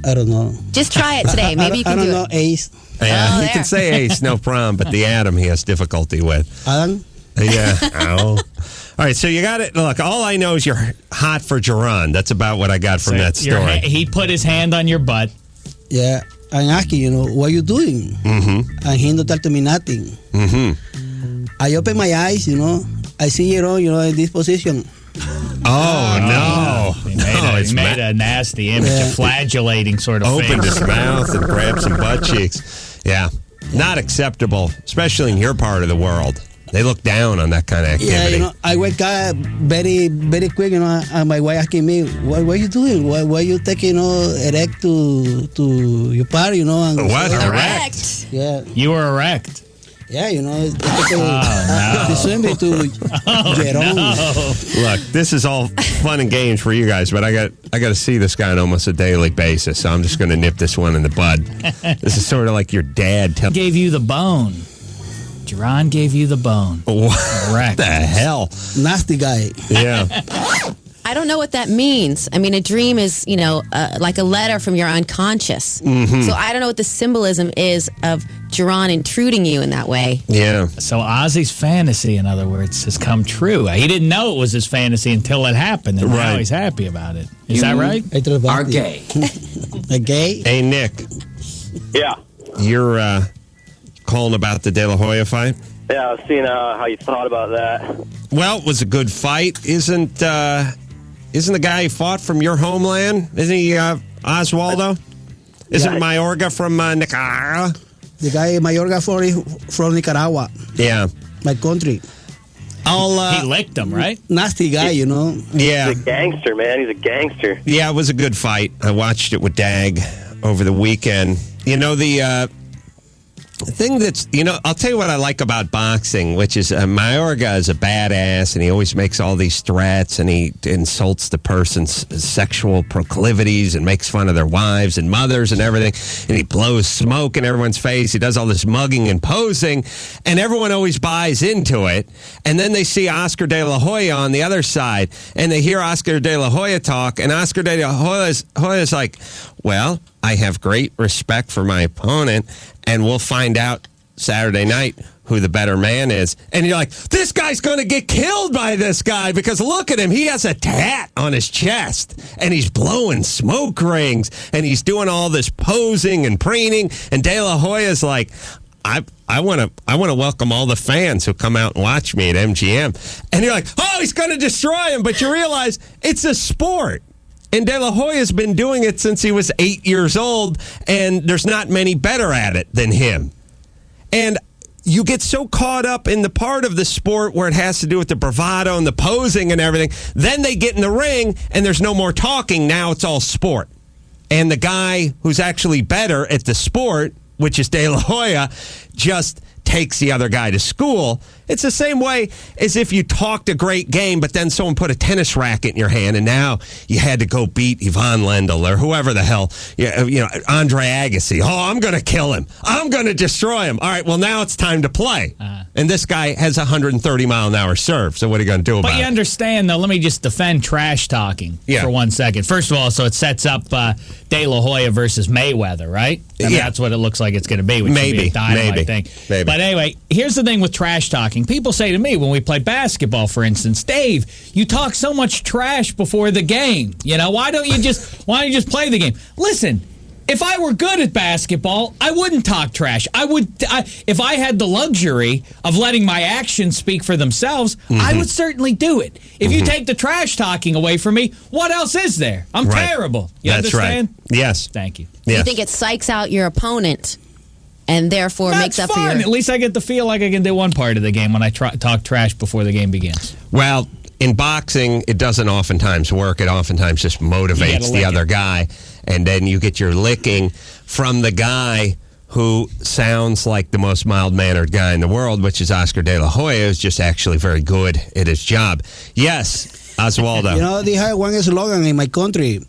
I don't know. Just try it today. Maybe you can do it. I don't know, Ace. Yeah, he can say Ace, no problem, but the Adam he has difficulty with. Adam? Yeah. Ow. All right, so you got it. Look, all I know is you're hot for Duran. That's about what I got from that story. He put his hand on your butt. Yeah, I'm asking, what are you doing? Mm-hmm. And he don't talk to me nothing. Mm-hmm. I open my eyes, I see Jerome, in this position. Oh, no. He made a nasty image, a flagellating sort of Opened face. his mouth and grabbed some butt cheeks. Yeah. Not acceptable, especially in your part of the world. They look down on that kind of activity. Yeah, I wake up very, very quick, and my wife asking me, what are you doing? Why are you taking, erect to your party, And what? So, Erect? Yeah. You were erect. Yeah, the swim to Jerome. No. Look, this is all fun and games for you guys, but I got to see this guy on almost a daily basis, so I'm just going to nip this one in the bud. This is sort of like your dad gave you the bone. Duran gave you the bone. What Erect. the hell? Nasty guy. Yeah. I I don't know what that means. I mean, a dream is, like a letter from your unconscious. Mm-hmm. So I don't know what the symbolism is of Jerron intruding you in that way. Yeah. So Ozzy's fantasy, in other words, has come true. He didn't know it was his fantasy until it happened, and now he's happy about it. Is that right? Are gay. A gay? Hey, Nick. Yeah. You're calling about the De La Hoya fight? Yeah, I was seeing how you thought about that. Well, it was a good fight. Isn't the guy who fought from your homeland? Isn't he Oswaldo? Isn't Mayorga from Nicaragua? The guy Mayorga from Nicaragua. Yeah. My country. He licked him, right? Nasty guy, Yeah. He's a gangster, man. He's a gangster. Yeah, it was a good fight. I watched it with Dag over the weekend. The thing that's, I'll tell you what I like about boxing, which is Mayorga is a badass, and he always makes all these threats, and he insults the person's sexual proclivities and makes fun of their wives and mothers and everything, and he blows smoke in everyone's face. He does all this mugging and posing, and everyone always buys into it. And then they see Oscar De La Hoya on the other side, and they hear Oscar De La Hoya talk, and Oscar De La Hoya's like, well, I have great respect for my opponent, and we'll find out Saturday night who the better man is. And you're like, this guy's going to get killed by this guy because look at him. He has a tat on his chest, and he's blowing smoke rings, and he's doing all this posing and preening. And De La Hoya's like, I want to welcome all the fans who come out and watch me at MGM. And you're like, oh, he's going to destroy him. But you realize it's a sport. And De La Hoya's been doing it since he was 8 years old, and there's not many better at it than him. And you get so caught up in the part of the sport where it has to do with the bravado and the posing and everything. Then they get in the ring, and there's no more talking. Now it's all sport. And the guy who's actually better at the sport, which is De La Hoya, just takes the other guy to school. It's the same way as if you talked a great game, but then someone put a tennis racket in your hand, and now you had to go beat Ivan Lendl or whoever the hell, Andre Agassi. Oh, I'm going to kill him. I'm going to destroy him. All right, well, now it's time to play. And this guy has 130-mile-an-hour serve, so what are you going to do about it? But you understand, though, let me just defend trash talking for 1 second. First of all, so it sets up De La Hoya versus Mayweather, right? I mean, that's what it looks like it's going to be. Which Maybe. Be a dynamite thing. Maybe. But anyway, here's the thing with trash talking. People say to me when we play basketball, for instance, Dave, you talk so much trash before the game. Why don't you just play the game? Listen, if I were good at basketball, I wouldn't talk trash. If I had the luxury of letting my actions speak for themselves, I would certainly do it. If you take the trash talking away from me, what else is there? I'm terrible. You understand? Right. Yes. Thank you. Yes. You think it psychs out your opponent and therefore makes up for your... At least I get to feel like I can do one part of the game when I talk trash before the game begins. Well, in boxing, it doesn't oftentimes work. It oftentimes just motivates the other guy. And then you get your licking from the guy who sounds like the most mild-mannered guy in the world, which is Oscar De La Hoya, who's just actually very good at his job. Yes, Oswaldo. They have one slogan in my country.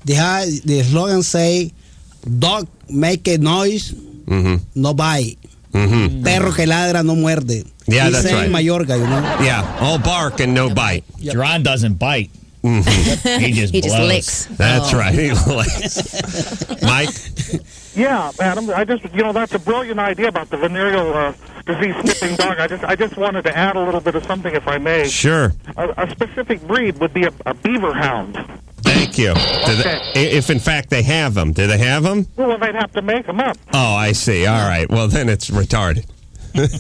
The slogan say, dog make a noise, no bite. Perro que ladra no muerde. Yeah, that's right. Mallorca, Yeah, all bark and no bite. Jerron doesn't bite. He just licks. That's right. He licks. Mike? Yeah, Adam. I just, that's a brilliant idea about the venereal disease sniffing dog. I just wanted to add a little bit of something, if I may. Sure. A specific breed would be a beaver hound. Thank you. If in fact they have them, do they have them? Well, they'd have to make them up. Oh, I see. All right. Well, then it's retarded. With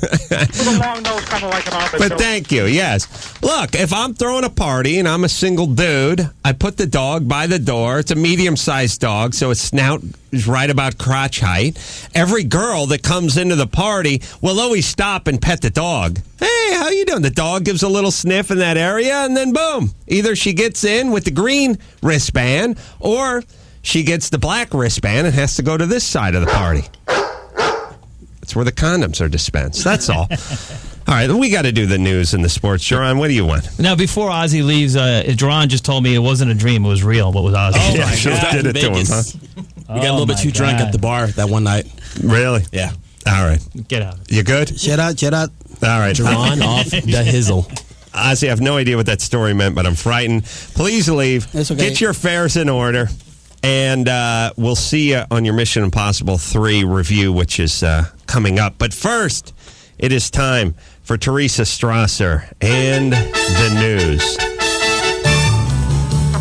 a long nose, kind of like an office. But thank you. Yes. Look, if I'm throwing a party and I'm a single dude, I put the dog by the door. It's a medium-sized dog, so its snout is right about crotch height. Every girl that comes into the party will always stop and pet the dog. Hey, how you doing? The dog gives a little sniff in that area, and then boom. Either she gets in with the green wristband, or she gets the black wristband and has to go to this side of the party. It's where the condoms are dispensed. That's all. All right, we got to do the news and the sports. Jerron, what do you want? Now, before Ozzy leaves, Jerron just told me it wasn't a dream, it was real. What was Ozzy? Oh, yeah, sure did it to him, huh? We got a little bit too drunk at the bar that one night. Really? Yeah. All right. Get out. You good? Shut out. All right. Jerron off the hizzle. Ozzy, I have no idea what that story meant, but I'm frightened. Please leave. It's okay. Get your affairs in order. And we'll see you on your Mission Impossible 3 review, which is coming up. But first, it is time for Teresa Strasser and the news.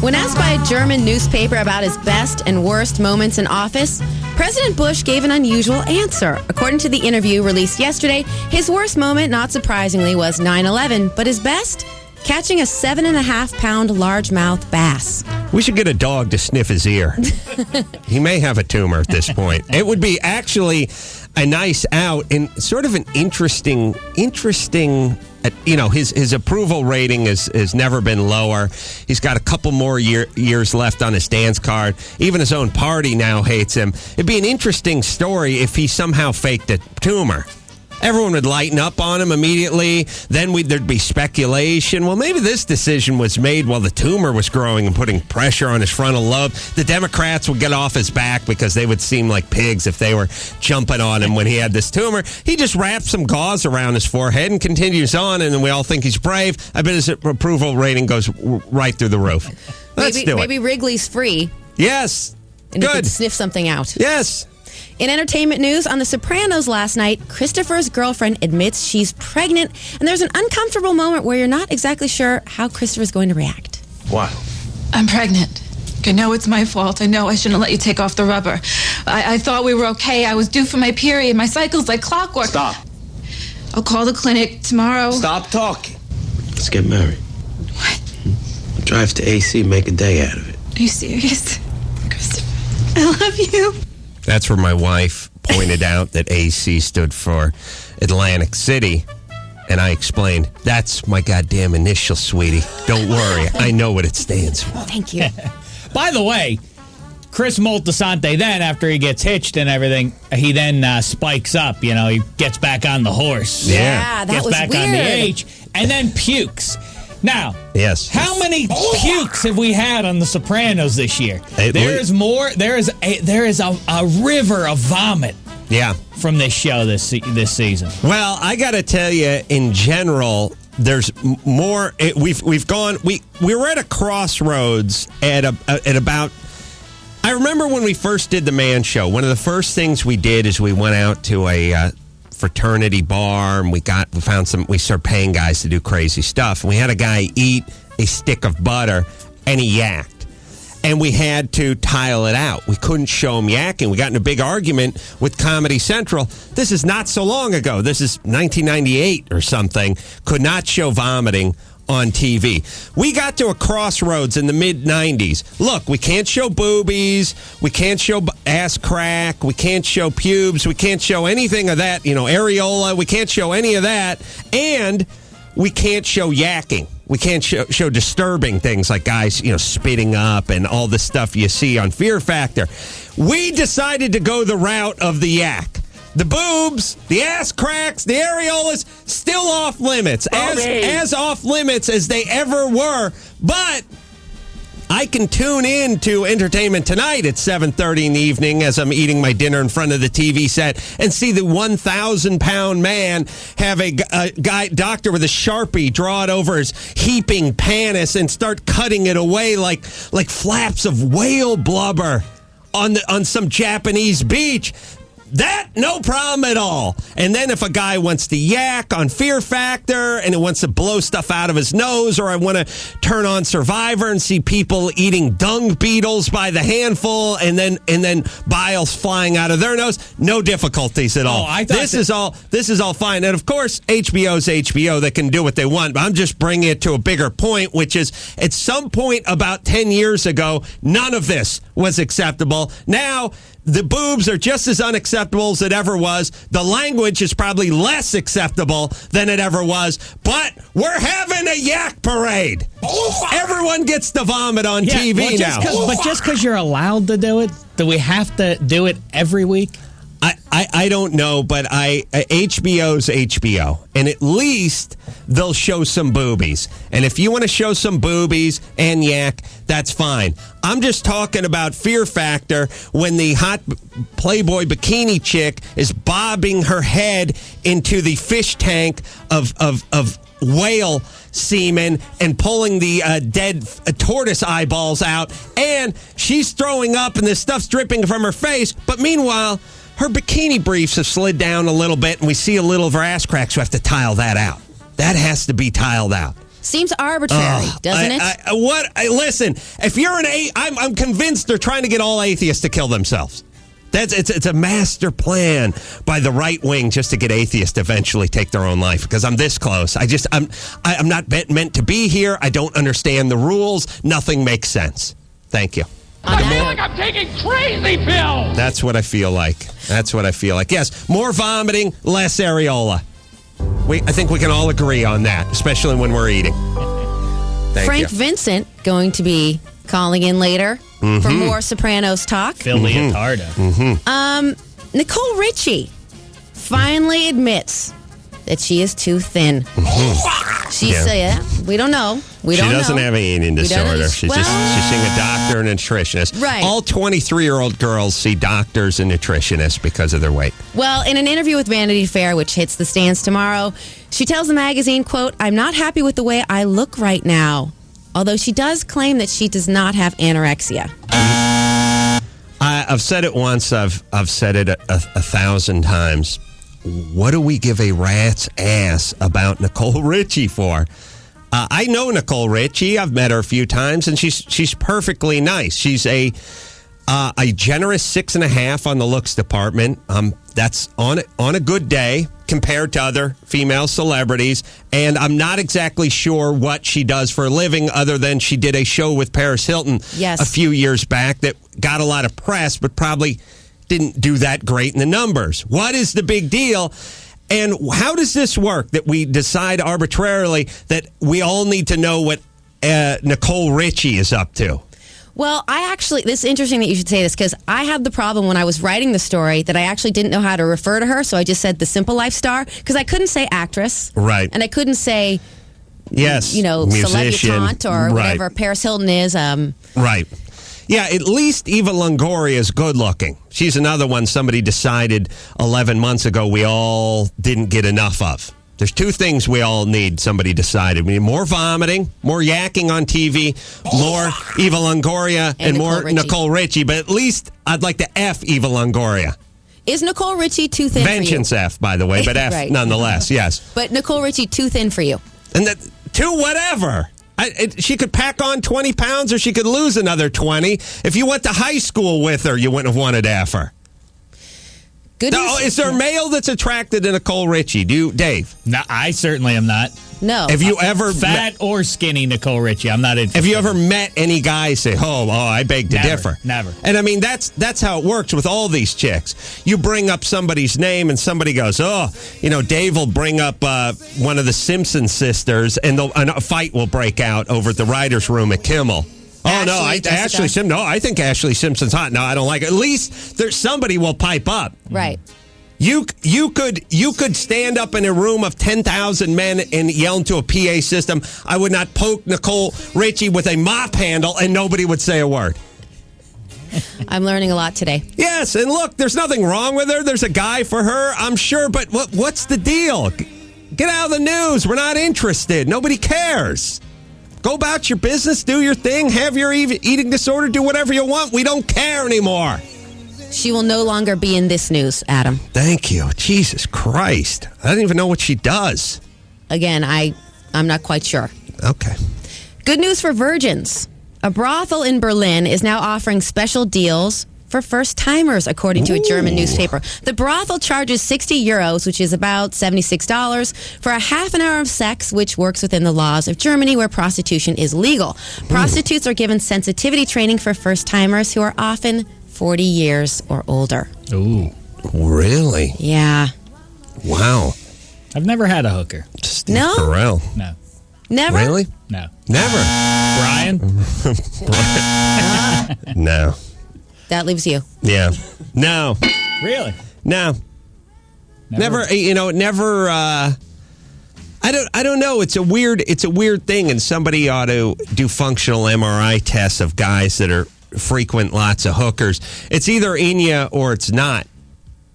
When asked by a German newspaper about his best and worst moments in office, President Bush gave an unusual answer. According to the interview released yesterday, his worst moment, not surprisingly, was 9/11, but his best? Catching a 7.5-pound largemouth bass. We should get a dog to sniff his ear. He may have a tumor at this point. It would be actually a nice out and sort of an interesting. His approval rating has never been lower. He's got a couple more years left on his dance card. Even his own party now hates him. It'd be an interesting story if he somehow faked a tumor. Everyone would lighten up on him immediately. Then there'd be speculation. Well, maybe this decision was made while the tumor was growing and putting pressure on his frontal lobe. The Democrats would get off his back because they would seem like pigs if they were jumping on him when he had this tumor. He just wraps some gauze around his forehead and continues on, and then we all think he's brave. I bet his approval rating goes right through the roof. Let's do it. Maybe Wrigley's free. Yes. And Good. he could sniff something out. Yes. In entertainment news, on The Sopranos last night, Christopher's girlfriend admits she's pregnant, and there's an uncomfortable moment where you're not exactly sure how Christopher's going to react. What? I'm pregnant. I know it's my fault. I know I shouldn't let you take off the rubber. I thought we were okay. I was due for my period. My cycle's like clockwork. Stop. I'll call the clinic tomorrow. Stop talking. Let's get married. What? We'll drive to AC, make a day out of it. Are you serious? Christopher, I love you. That's where my wife pointed out that AC stood for Atlantic City. And I explained, that's my goddamn initial, sweetie. Don't worry. I know what it stands for. Thank you. By the way, Chris Moltisanti then, after he gets hitched and everything, he then spikes up. You know, he gets back on the horse. Yeah, that gets was back weird. on the H, and then pukes. Now, yes. How many pukes have we had on The Sopranos this year? There is more. There is a river of vomit. Yeah, from this show this season. Well, I got to tell you, in general, there's more. We've gone. We were at a crossroads at about. I remember when we first did the Man Show. One of the first things we did is we went out to a fraternity bar, and we started paying guys to do crazy stuff. And we had a guy eat a stick of butter, and he yacked. And we had to tile it out. We couldn't show him yakking. We got in a big argument with Comedy Central. This is not so long ago. This is 1998 or something. Could not show vomiting on TV. We got to a crossroads in the mid-90s. Look, we can't show boobies. We can't show ass crack. We can't show pubes. We can't show anything of that. Areola. We can't show any of that. And we can't show yakking. We can't show disturbing things like guys, spitting up and all the stuff you see on Fear Factor. We decided to go the route of the yak. The boobs, the ass cracks, the areolas, still off limits. As off limits as they ever were. But I can tune in to Entertainment Tonight at 7:30 in the evening as I'm eating my dinner in front of the TV set and see the 1,000-pound man have a doctor with a Sharpie draw it over his heaping panis and start cutting it away like flaps of whale blubber on some Japanese beach. That, no problem at all. And then if a guy wants to yak on Fear Factor and he wants to blow stuff out of his nose, or I want to turn on Survivor and see people eating dung beetles by the handful and then biles flying out of their nose, no difficulties at all. This is all fine. And of course, HBO's HBO. They can do what they want. But I'm just bringing it to a bigger point, which is at some point about 10 years ago, none of this was acceptable. Now, the boobs are just as unacceptable as it ever was. The language is probably less acceptable than it ever was. But we're having a yak parade. Everyone gets to vomit on TV now. But just because you're allowed to do it, do we have to do it every week? I don't know, but HBO's HBO, and at least they'll show some boobies. And if you want to show some boobies and yak, that's fine. I'm just talking about Fear Factor when the hot Playboy bikini chick is bobbing her head into the fish tank of whale semen and pulling the dead tortoise eyeballs out, and she's throwing up and this stuff's dripping from her face. But meanwhile, her bikini briefs have slid down a little bit, and we see a little of her ass crack, so we have to tile that out. That has to be tiled out. Seems arbitrary, doesn't it? Listen, if you're I'm convinced they're trying to get all atheists to kill themselves. It's a master plan by the right wing just to get atheists to eventually take their own life, because I'm this close. I'm not meant to be here. I don't understand the rules. Nothing makes sense. Thank you. I feel like I'm taking crazy pills. That's what I feel like. Yes, more vomiting, less areola. I think we can all agree on that, especially when we're eating. Frank Vincent going to be calling in later for more Sopranos talk. Phil Leotardo. Nicole Richie finally admits that she is too thin. She said, we don't know. She doesn't have an eating disorder. She's seeing a doctor and a nutritionist. Right. All 23-year-old girls see doctors and nutritionists because of their weight. Well, in an interview with Vanity Fair, which hits the stands tomorrow, she tells the magazine, quote, "I'm not happy with the way I look right now." Although she does claim that she does not have anorexia. I've said it once. I've said it a 1,000 times. What do we give a rat's ass about Nicole Richie for? I know Nicole Richie. I've met her a few times, and she's perfectly nice. She's a generous 6.5 on the looks department. That's on a good day compared to other female celebrities. And I'm not exactly sure what she does for a living, other than she did a show with Perez Hilton a few years back that got a lot of press, but probably didn't do that great in the numbers. What is the big deal? And how does this work, that we decide arbitrarily that we all need to know what Nicole Richie is up to? Well, this is interesting that you should say this, because I had the problem when I was writing the story that I actually didn't know how to refer to her, so I just said the Simple Life star, because I couldn't say actress. Right. And I couldn't say, musician, celebutante or whatever Paris Hilton is. Right. Yeah, at least Eva Longoria is good looking. She's another one somebody decided 11 months ago we all didn't get enough of. There's two things we all need, somebody decided. We need more vomiting, more yakking on TV, more Eva Longoria, and more Nicole Richie. But at least I'd like to F Eva Longoria. Is Nicole Richie too thin Vengeance for you? F, by the way, but F right. nonetheless, yes. But Nicole Richie too thin for you? And whatever. She could pack on 20 pounds, or she could lose another 20. If you went to high school with her, you wouldn't have wanted to F her. Is there a male that's attracted to Nicole Richie? Dave? No, I certainly am not. No. Have you ever fat or skinny Nicole Richie? I'm not interested. Have you ever met any guy say, I beg to differ? Never. And I mean, that's how it works with all these chicks. You bring up somebody's name and somebody goes, Dave will bring up one of the Simpson sisters, and a fight will break out over at the writer's room at Kimmel. I think Ashley Simpson's hot. No, I don't like it. At least somebody will pipe up. Right. You could stand up in a room of 10,000 men and yell into a PA system, "I would not poke Nicole Richie with a mop handle," and nobody would say a word. I'm learning a lot today. Yes, and look, there's nothing wrong with her. There's a guy for her, I'm sure, but what's the deal? Get out of the news. We're not interested. Nobody cares. Go about your business, do your thing, have your eating disorder, do whatever you want. We don't care anymore. She will no longer be in this news, Adam. Thank you. Jesus Christ. I don't even know what she does. Again, I'm not quite sure. Okay. Good news for virgins. A brothel in Berlin is now offering special deals for first-timers, according to a German newspaper. The brothel charges €60, which is about $76, for a half an hour of sex, which works within the laws of Germany, where prostitution is legal. Prostitutes are given sensitivity training for first-timers who are often 40 years or older. Ooh. Really? Yeah. Wow. I've never had a hooker. No? Carell. No. Never? Really? No. Never. Brian? No. That leaves you. Yeah. No. Really? No. Never. Never. I don't know. It's a weird thing, and somebody ought to do functional MRI tests of guys that are frequent lots of hookers. It's either in you or it's not.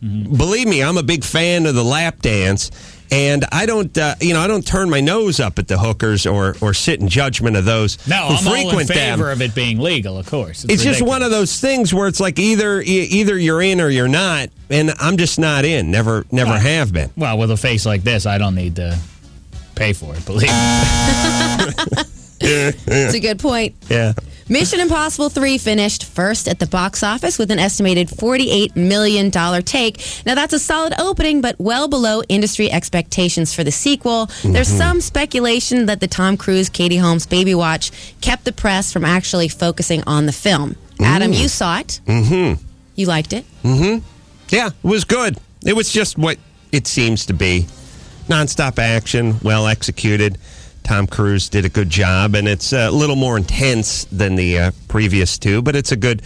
Mm-hmm. Believe me, I'm a big fan of the lap dance, And I don't, I don't turn my nose up at the hookers or sit in judgment of those No, who I'm all in frequent favor them. of it being legal, of course. It's just one of those things where it's like either you're in or you're not, and I'm just not in. Never have been. Well, with a face like this, I don't need to pay for it, believe me. That's a good point. Yeah. Mission Impossible 3 finished first at the box office with an estimated $48 million take. Now, that's a solid opening, but well below industry expectations for the sequel. There's some speculation that the Tom Cruise, Katie Holmes baby watch kept the press from actually focusing on the film. Adam, you saw it. Mm-hmm. You liked it. Mm-hmm. Yeah, it was good. It was just what it seems to be. Nonstop action, well executed. Tom Cruise did a good job, and it's a little more intense than the previous two, but it's a good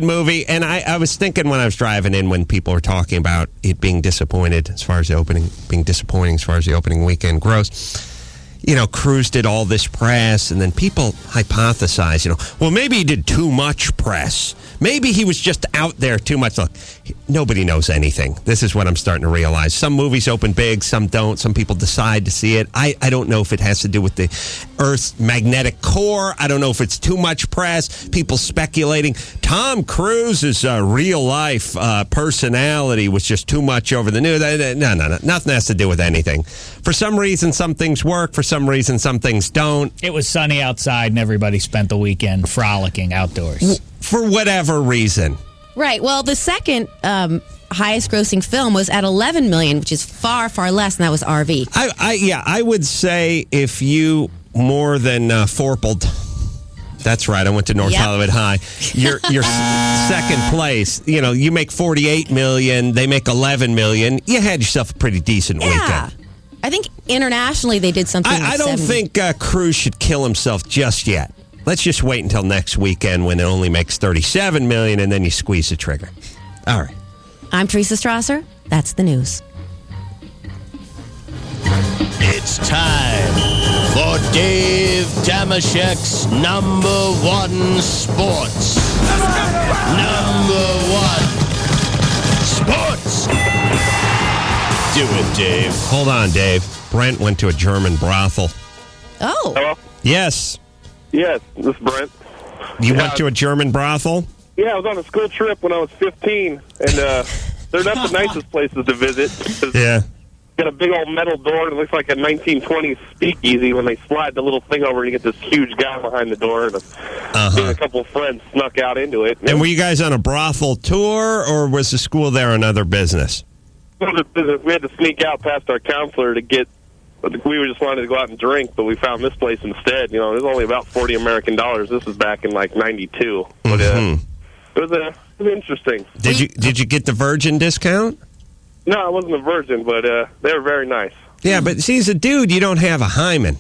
movie. And I was thinking when I was driving in, when people were talking about it being disappointing as far as the opening weekend gross. Cruise did all this press, and then people hypothesize, well, maybe he did too much press. Maybe he was just out there too much. Look, nobody knows anything. This is what I'm starting to realize. Some movies open big, some don't. Some people decide to see it. I don't know if it has to do with the Earth's magnetic core. I don't know if it's too much press. People speculating. Tom Cruise's real-life personality was just too much over the news. No. Nothing has to do with anything. For some reason, some things work. For some reason, some things don't. It was sunny outside, and everybody spent the weekend frolicking outdoors. For whatever reason. Right. Well, the second highest grossing film was at $11 million, which is far, far less, and that was RV. I would say if you more than forpled. That's right. I went to North Hollywood High. You're second place. You make $48 million. They make $11 million. You had yourself a pretty decent weekend. I think internationally they did something like I don't 70. think Cruise should kill himself just yet. Let's just wait until next weekend when it only makes $37 million, and then you squeeze the trigger. All right. I'm Teresa Strasser. That's the news. It's time for Dave Damashek's number one sports. Number one sports. Do it, Dave. Hold on, Dave. Brent went to a German brothel. Oh. Hello? Yes. Yes, this is Brent. You went to a German brothel? Yeah, I was on a school trip when I was 15, and they're not the nicest places to visit. Yeah. Got a big old metal door that looks like a 1920s speakeasy. When they slide the little thing over, you get this huge guy behind the door, and a couple of friends snuck out into it. And were you guys on a brothel tour, or was the school there another business? We had to sneak out past our counselor to get. We were just wanted to go out and drink, but we found this place instead. It was only about $40 American. This was back in like '92, but it was interesting. Did you get the virgin discount? No, I wasn't a virgin, but they were very nice. Yeah, but see, as a dude, you don't have a hymen.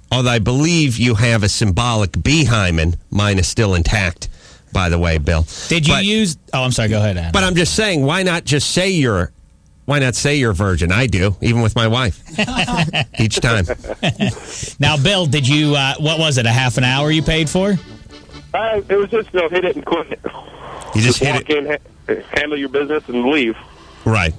Although I believe you have a symbolic B hymen. Mine is still intact, by the way, Bill. Did you use? Oh, I'm sorry. Go ahead, Adam. But I'm just saying, why not say you're a virgin? I do, even with my wife. Each time. Now, Bill, did you? What was it? A half an hour you paid for? It was just hit it and quit it. You just hit walk in, handle your business, and leave. Right.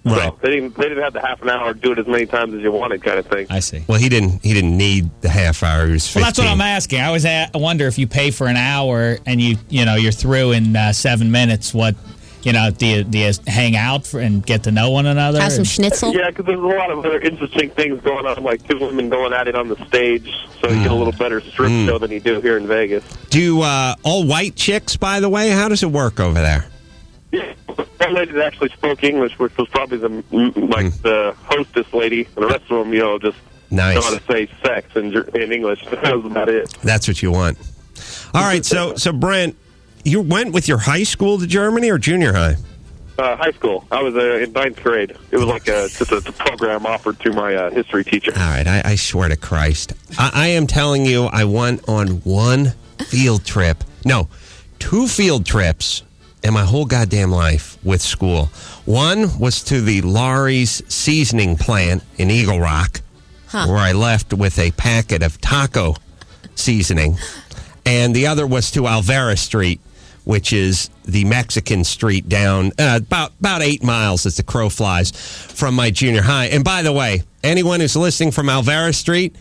Right. So they didn't have the half an hour to do it as many times as you wanted, kind of thing. I see. Well, he didn't need the half hour. He was 15. Well, that's what I'm asking. I always wonder if you pay for an hour and you're through in 7 minutes. What do you hang out and get to know one another? Have some schnitzel. Yeah, because there's a lot of other interesting things going on, like two women going at it on the stage, so you get a little better strip show than you do here in Vegas. Do all white chicks, by the way? How does it work over there? Yeah, one lady that actually spoke English, which was probably the hostess lady, and the rest of them, just nice. know how to say sex in English. That was about it. That's what you want. All right, so Brent, you went with your high school to Germany or junior high? High school. I was in 9th grade. It was like just a program offered through my history teacher. All right, I swear to Christ. I am telling you, I went on one field trip. No, 2 field trips in my whole goddamn life with school. One was to the Laurie's seasoning plant in Eagle Rock, where I left with a packet of taco seasoning. And the other was to Alvera Street, which is the Mexican street down about 8 miles as the crow flies from my junior high. And by the way, anyone who's listening from Alvera Street,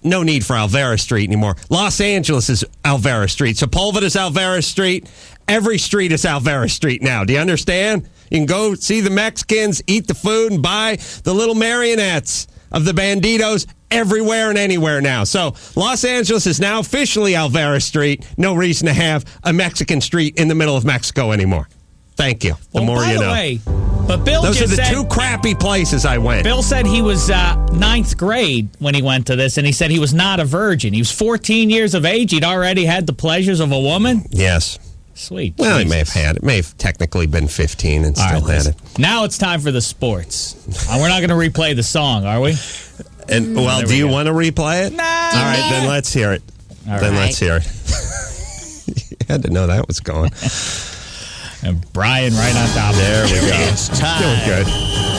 no need for Alvera Street anymore. Los Angeles is Alvera Street. Sepulveda is Alvera Street. Every street is Alvera Street now. Do you understand? You can go see the Mexicans, eat the food, and buy the little marionettes of the banditos everywhere and anywhere now. So Los Angeles is now officially Alvera Street. No reason to have a Mexican street in the middle of Mexico anymore. Thank you. The more you know. By the way, but Bill those just are the said, two crappy places I went. Bill said he was 9th grade when he went to this, and he said he was not a virgin. He was 14 years of age. He'd already had the pleasures of a woman. Yes. Sweet. Well, Jesus. he may have had it. May have technically been 15 and still had it. Now it's time for the sports. We're not going to replay the song, are we? And well, do you want to replay it? Nah. All right, then let's hear it. Let's hear it. You had to know that was going. And Brian right on top. There we go. It's time Doing good.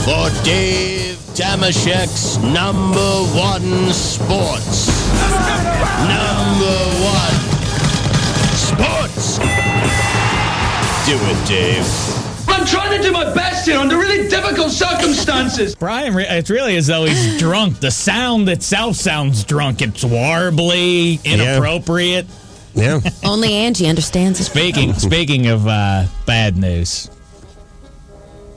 for Dave Damashek's number 1 sports. Number 1 sports. Do it, Dave. I'm trying to do my best here under really difficult circumstances. Brian, it's really as though he's drunk. The sound itself sounds drunk. It's warbly, inappropriate. Yeah. Only Angie understands it. Speaking of bad news,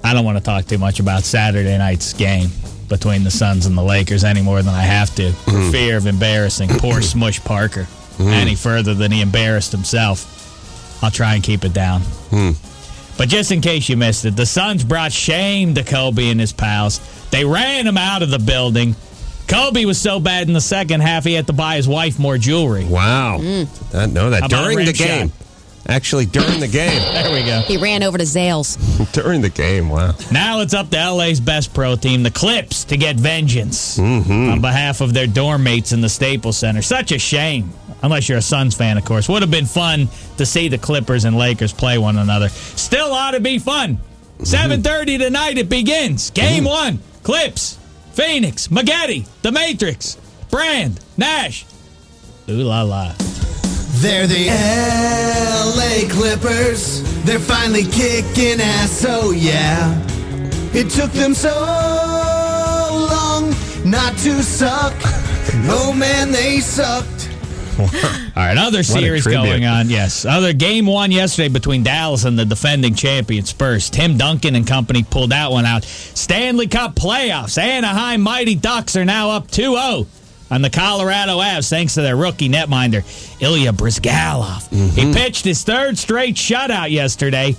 I don't want to talk too much about Saturday night's game between the Suns and the Lakers any more than I have to for fear of embarrassing poor Smush Parker any further than he embarrassed himself. I'll try and keep it down. But just in case you missed it, the Suns brought shame to Kobe and his pals. They ran him out of the building. Kobe was so bad in the second half, he had to buy his wife more jewelry. Wow. Didn't know that. During the game. Actually, during the game. There we go. He ran over to Zales. During the game, wow. Now it's up to LA's best pro team, the Clips, to get vengeance on behalf of their dorm mates in the Staples Center. Such a shame. Unless you're a Suns fan, of course. Would have been fun to see the Clippers and Lakers play one another. Still ought to be fun. 7:30 tonight it begins. Game 1. Clips. Phoenix, Maggette, The Matrix, Brand, Nash. Ooh la la. They're the LA Clippers. They're finally kicking ass, oh yeah. It took them so long not to suck. Oh man, they sucked. All right, other series going on. Yes, other game 1 yesterday between Dallas and the defending champion Spurs. Tim Duncan and company pulled that one out. Stanley Cup playoffs. Anaheim Mighty Ducks are now up 2-0 on the Colorado Avs thanks to their rookie netminder Ilya Brizgalov. He pitched his 3rd straight shutout yesterday.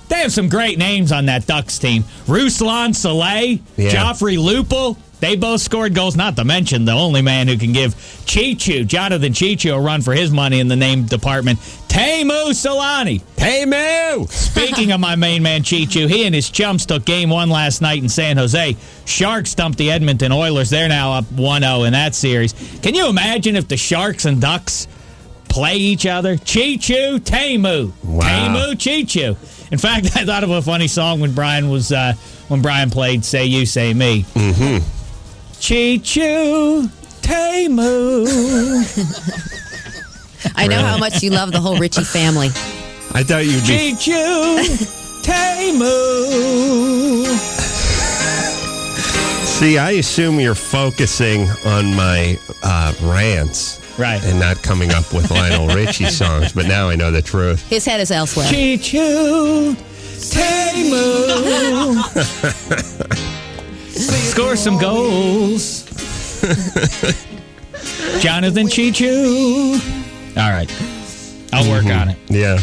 They have some great names on that Ducks team. Ruslan Saleh, Joffrey Lupul. They both scored goals, not to mention the only man who can give Jonathan Chichu, a run for his money in the name department, Teemu Solani. Teemu! Speaking of my main man, Chichu, he and his chums took game 1 last night in San Jose. Sharks stumped the Edmonton Oilers. They're now up 1-0 in that series. Can you imagine if the Sharks and Ducks play each other? Chichu, Teemu. Wow. Teemu, Chichu. In fact, I thought of a funny song when Brian played Say You, Say Me. Chichu, Teemu. I know how much you love the whole Richie family. I thought you'd be... Chichu, Teemu. See, I assume you're focusing on my rants. Right. And not coming up with Lionel Richie songs, but now I know the truth. His head is elsewhere. Chichu, Teemu. Score some goals. Jonathan Chichu. All right. I'll work on it. Yeah,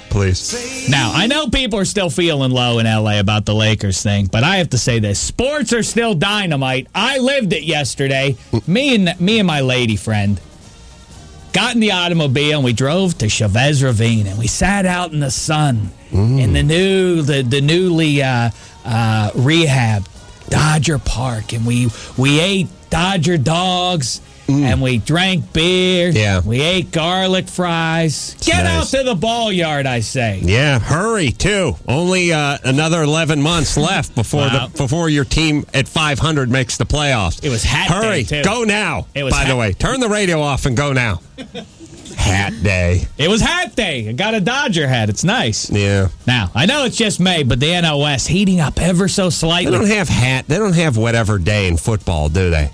please. Now, I know people are still feeling low in L.A. about the Lakers thing, but I have to say this. Sports are still dynamite. I lived it yesterday. Me and my lady friend got in the automobile and we drove to Chavez Ravine and we sat out in the sun in the newly rehab Dodger Park, and we ate Dodger dogs and we drank beer. Yeah. We ate garlic fries. Get out to the ball yard, I say. Yeah, hurry too. Only another 11 months left before your team at 500 makes the playoffs. It was hat hurry, day, too. Go now. It was by the way, turn the radio off and go now. Hat day. It was hat day. I got a Dodger hat. It's nice. Yeah. Now, I know it's just May, but the NL West heating up ever so slightly. They don't have whatever day in football, do they?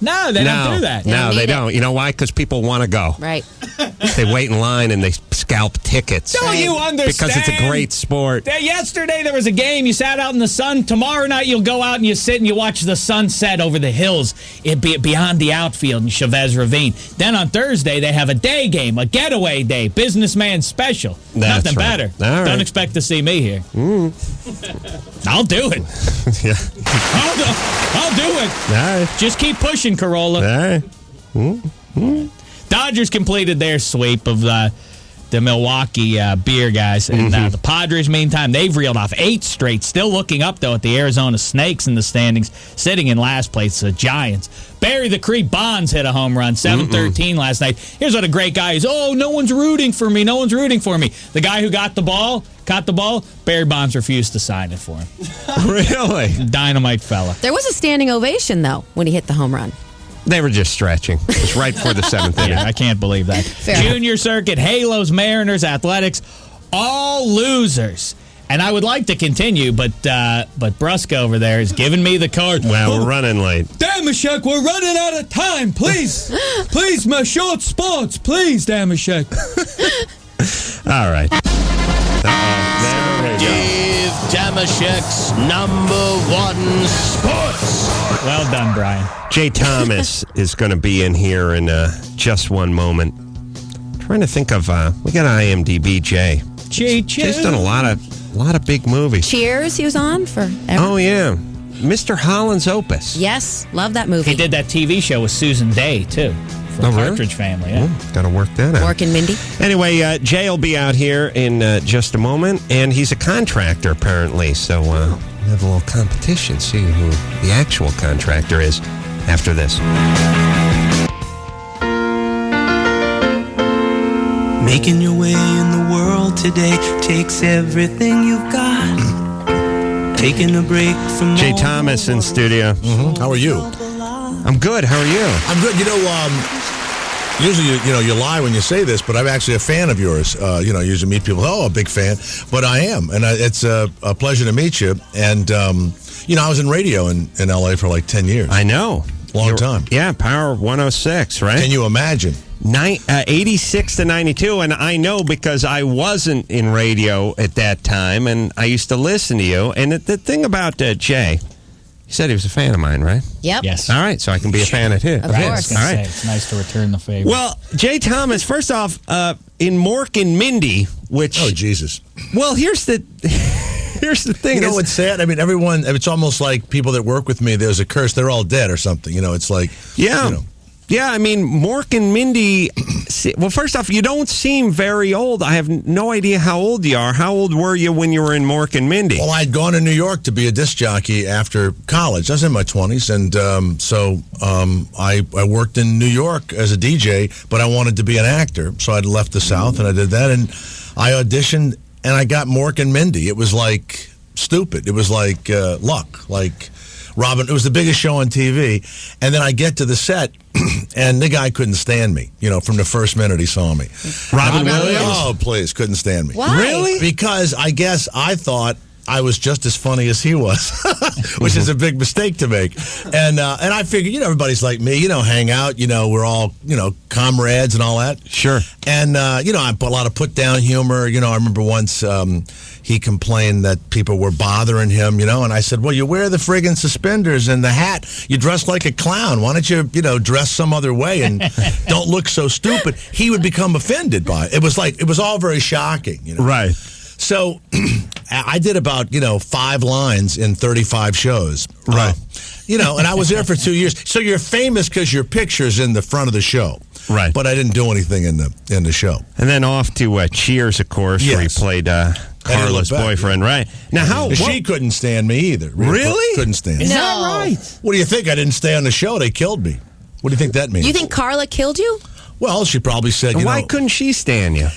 No, they don't do that. No, they don't. You know why? Because people want to go. Right. They wait in line and they scalp tickets. Don't you understand? Because it's a great sport. Yesterday there was a game. You sat out in the sun. Tomorrow night you'll go out and you sit and you watch the sunset over the hills beyond the outfield in Chavez Ravine. Then on Thursday they have a day game, a getaway day, businessman special. That's Nothing right. better. All right. Don't expect to see me here. I'll do it. Yeah. I'll do it. All right. Just keep pushing, Carolla. All right. Dodgers completed their sweep of the Milwaukee beer guys. And the Padres, meantime, they've reeled off 8 straight. Still looking up, though, at the Arizona Snakes in the standings, sitting in last place, the Giants. Barry the Creek Bonds hit a home run, 7-13 last night. Here's what a great guy is. Oh, no one's rooting for me. No one's rooting for me. The guy who caught the ball, Barry Bonds refused to sign it for him. Really? Dynamite fella. There was a standing ovation, though, when he hit the home run. They were just stretching. It was right before the 7th inning. Yeah, I can't believe that. Junior circuit, Halos, Mariners, Athletics, all losers. And I would like to continue, but Brusca over there is giving me the card. Well, we're running late. Damashek, we're running out of time. Please, please, my short sports. Please, Damashek. All right. There we go. Dave Damashek's #1 sports. Well done, Brian. Jay Thomas is going to be in here in just one moment. Trying to think of we got IMDb Jay. Jay's done a lot of big movies. Cheers, he was on forever. Oh yeah, Mr. Holland's Opus. Yes, love that movie. He did that TV show with Susan Day too. From Partridge Family, yeah. Got to work that out. Mork and Mindy. Anyway, Jay will be out here in just a moment, and he's a contractor apparently. So we have a little competition. See who the actual contractor is after this. Making your way in the world today takes everything you've got. Taking a break from Jay Thomas in studio. How are you? I'm good. How are you? I'm good. You know, usually you lie when you say this, but I'm actually a fan of yours. Usually meet people, a big fan, but I am, and it's a pleasure to meet you. And I was in radio in LA for like 10 years. I know, long time. Yeah, Power 106, right? Can you imagine? 86 to 92, and I know because I wasn't in radio at that time, and I used to listen to you. And the thing about Jay. He said he was a fan of mine, right? Yep. Yes. All right, so I can be a fan of his. Of course. All right. It's nice to return the favor. Well, Jay Thomas, first off, in Mork and Mindy, which... Oh, Jesus. Well, here's the thing. You know what's sad? I mean, everyone, it's almost like people that work with me, there's a curse, they're all dead or something. It's like... Yeah. Yeah, I mean, Mork and Mindy... Well, first off, you don't seem very old. I have no idea how old you are. How old were you when you were in Mork and Mindy? Well, I'd gone to New York to be a disc jockey after college. I was in my 20s, and so I worked in New York as a DJ, but I wanted to be an actor, so I'd left the South, and I did that, and I auditioned, and I got Mork and Mindy. It was like stupid. It was like luck, like... Robin, it was the biggest show on TV, and then I get to the set, and the guy couldn't stand me. From the first minute he saw me. Robin Williams? Oh, please, couldn't stand me. Why? Really? Because I guess I thought I was just as funny as he was, which is a big mistake to make. And I figured, everybody's like me, hang out, we're all, comrades and all that. Sure. And, I put a lot of put-down humor. I remember once he complained that people were bothering him, and I said, well, you wear the friggin' suspenders and the hat. You dress like a clown. Why don't you, dress some other way and don't look so stupid? He would become offended by it. It was all very shocking, Right. So I did about, 5 lines in 35 shows. Right. And I was there for 2 years. So you're famous because your picture's in the front of the show. Right. But I didn't do anything in the show. And then off to Cheers, of course, where he played Carla's boyfriend, right? Now, she couldn't stand me either. Really? Couldn't stand me. Is that right? What do you think? I didn't stay on the show. They killed me. What do you think that means? You think Carla killed you? Well, she probably said, why couldn't she stand you?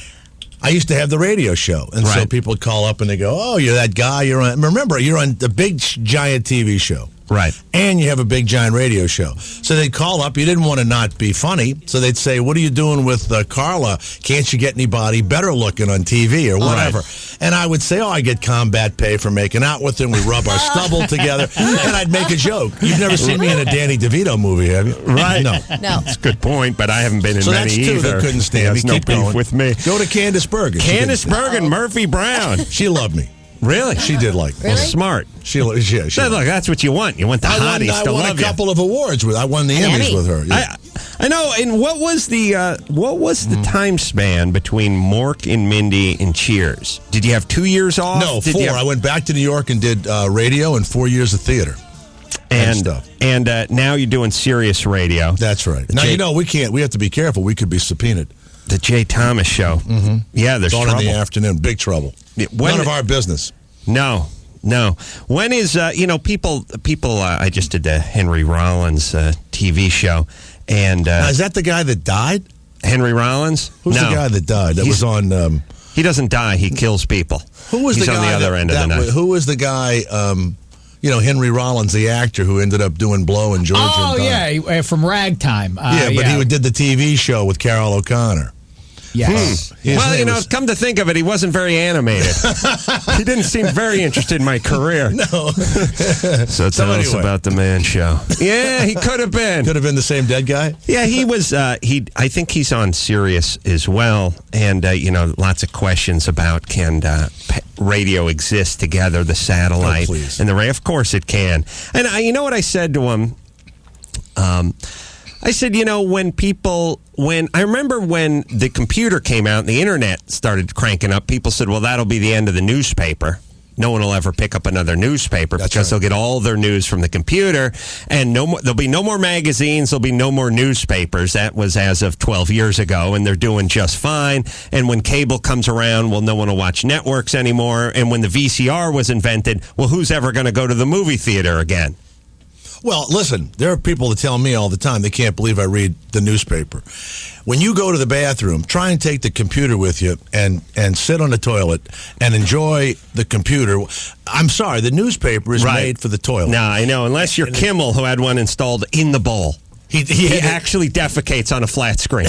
I used to have the radio show, and so people would call up and they go, "Oh, you're that guy. You're on. Remember, you're on the big giant TV show." Right. And you have a big, giant radio show. So they'd call up. You didn't want to not be funny. So they'd say, what are you doing with Carolla? Can't you get anybody better looking on TV or whatever? Right. And I would say, I get combat pay for making out with him. We rub our stubble together. And I'd make a joke. You've never seen me in a Danny DeVito movie, have you? Right. No. That's a good point, but I haven't been in So many that's two either. that couldn't stand me. No Keep beef going. with me. Go to Candace Bergen. Candace Bergen, Murphy Brown. She loved me. Really? She did like me. Well, smart. She Look, that's what you want. You want the hotties I to won love a couple of awards with. I won the Emmys with her. Yeah. I know. And what was the time span between Mork and Mindy and Cheers? Did you have 2 years off? No, 4. I went back to New York and did radio and 4 years of theater. And now you're doing Sirius Radio. That's right. Now, we can't. We have to be careful. We could be subpoenaed. The Jay Thomas Show. Mm-hmm. Yeah, there's on trouble. In the afternoon. Big trouble. None of our business. No. When is, people, I just did the Henry Rollins TV show. And is that the guy that died? Henry Rollins? Who's the guy that died? That was on... he doesn't die. He kills people. Who was He's the guy on the other end of the night. Who was the guy... Henry Rollins, the actor who ended up doing Blow in Georgia. Oh, yeah, from Ragtime. He did the TV show with Carol O'Connor. Yes. Well, come to think of it, he wasn't very animated. He didn't seem very interested in my career. No. So tell us about the Man Show. Yeah, he could have been. Could have been the same dead guy? Yeah, he was. I think he's on Sirius as well. And, lots of questions about can radio exist together, the satellite and the radio. Of course it can. And you know what I said to him? I said, when I remember when the computer came out and the internet started cranking up, people said, well, that'll be the end of the newspaper. No one will ever pick up another newspaper because they'll get all their news from the computer, and there'll be no more magazines, there'll be no more newspapers. That was as of 12 years ago, and they're doing just fine. And when cable comes around, well, no one will watch networks anymore. And when the VCR was invented, well, who's ever going to go to the movie theater again? Well, listen, there are people that tell me all the time they can't believe I read the newspaper. When you go to the bathroom, try and take the computer with you and sit on the toilet and enjoy the computer. I'm sorry, the newspaper is made for the toilet. No, I know, unless you're Kimmel, who had one installed in the bowl. He actually defecates on a flat screen.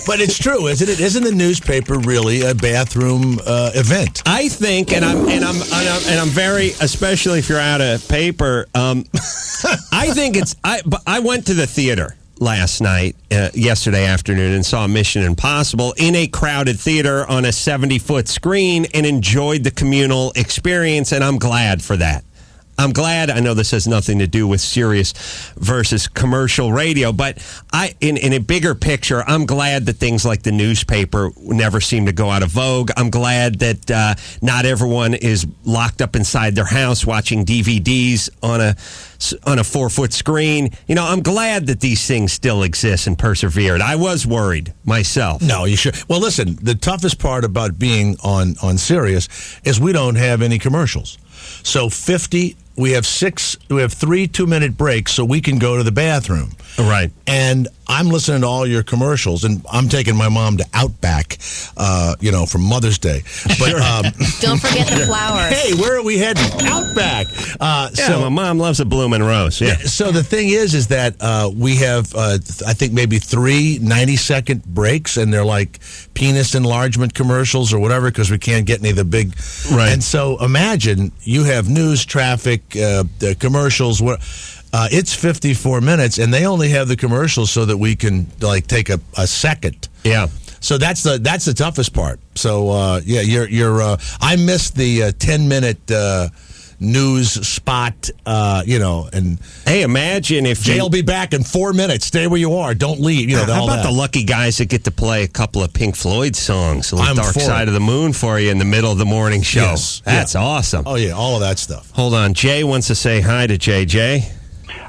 But it's true, isn't it? Isn't the newspaper really a bathroom event? I think, and I'm very, especially if you're out of paper. I think it's. I went to the theater last night, yesterday afternoon, and saw Mission Impossible in a crowded theater on a 70-foot screen, and enjoyed the communal experience. And I'm glad for that. I'm glad. I know this has nothing to do with Sirius versus commercial radio, but in a bigger picture, I'm glad that things like the newspaper never seem to go out of vogue. I'm glad that not everyone is locked up inside their house watching DVDs on a 4-foot screen. I'm glad that these things still exist and persevered. I was worried myself. No, you should. Well, listen, the toughest part about being on Sirius is we don't have any commercials. So we have 3 2-minute breaks so we can go to the bathroom. Right. And I'm listening to all your commercials, and I'm taking my mom to Outback, for Mother's Day. But don't forget the flowers. Hey, where are we heading? Outback. So my mom loves a bloomin' rose. Yeah. So the thing is that we have, I think maybe 3 90-second breaks, and they're like penis enlargement commercials or whatever because we can't get any of the big. Right. And so imagine you have news, traffic, the commercials. It's 54 minutes, and they only have the commercials so that we can take a second. Yeah. So that's the toughest part. So I missed the 10-minute news spot. And hey, imagine if Jay'll be back in 4 minutes. Stay where you are. Don't leave. How about the lucky guys that get to play a couple of Pink Floyd songs, a little I'm Dark for Side it. of the Moon for you in the middle of the morning show? Yes. That's awesome. Oh yeah, all of that stuff. Hold on, Jay wants to say hi to Jay. Jay.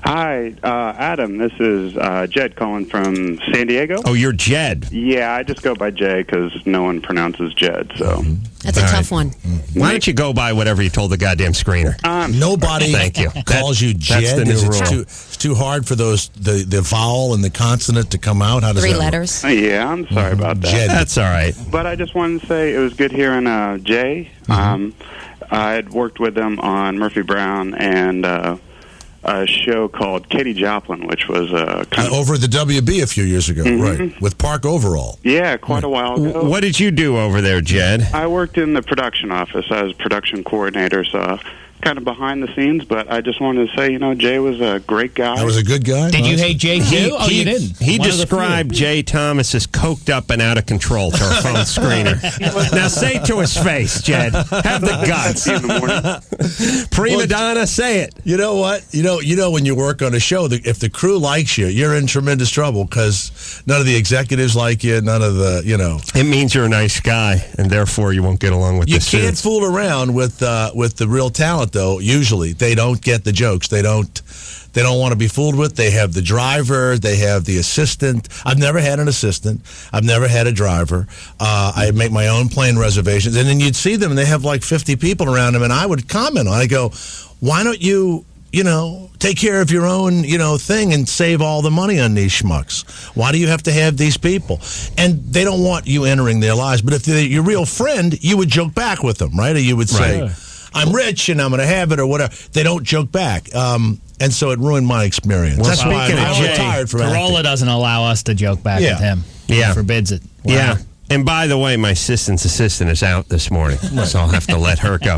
Hi, Adam. This is Jed calling from San Diego. Oh, you're Jed. Yeah, I just go by Jay because no one pronounces Jed. So that's a tough one. Why don't you go by whatever you told the goddamn screener? Nobody Thank you. calls you Jed. That's the new rule. It's too hard for the vowel and the consonant to come out. How does 3 that letters. Yeah, I'm sorry about that. Jed. That's all right. But I just wanted to say it was good hearing Jay. I had worked with him on Murphy Brown and a show called Katie Joplin, which was kind of over at the WB a few years ago, right? With Park Overall. Yeah, quite a while ago. What did you do over there, Jed? I worked in the production office. I was production coordinator, so kind of behind the scenes, but I just wanted to say, Jay was a great guy. I was a good guy. Did you hate Jay too? You didn't. He described Jay Thomas as coked up and out of control to our phone screener. Now say it to his face, Jed. Have the guts. In the morning. Prima donna, say it. You know what? You know when you work on a show, if the crew likes you, you're in tremendous trouble because none of the executives like you. None of the, It means you're a nice guy, and therefore you won't get along with the suits. You can't fool around with the real talent, though. Usually, they don't get the jokes. They don't want to be fooled with. They have the driver. They have the assistant. I've never had an assistant. I've never had a driver. I make my own plane reservations. And then you'd see them, and they have like 50 people around them, and I would comment on it. I go, why don't you, take care of your own, thing and save all the money on these schmucks? Why do you have to have these people? And they don't want you entering their lives. But if they're your real friend, you would joke back with them, right? Or you would say... Right. I'm rich and I'm going to have it or whatever. They don't joke back. And so it ruined my experience. Well, that's why I'm Jay, retired from Carolla acting. doesn't allow us to joke back with him. Yeah. He forbids it. Wow. Yeah. And by the way, my assistant's assistant is out this morning, so I'll have to let her go.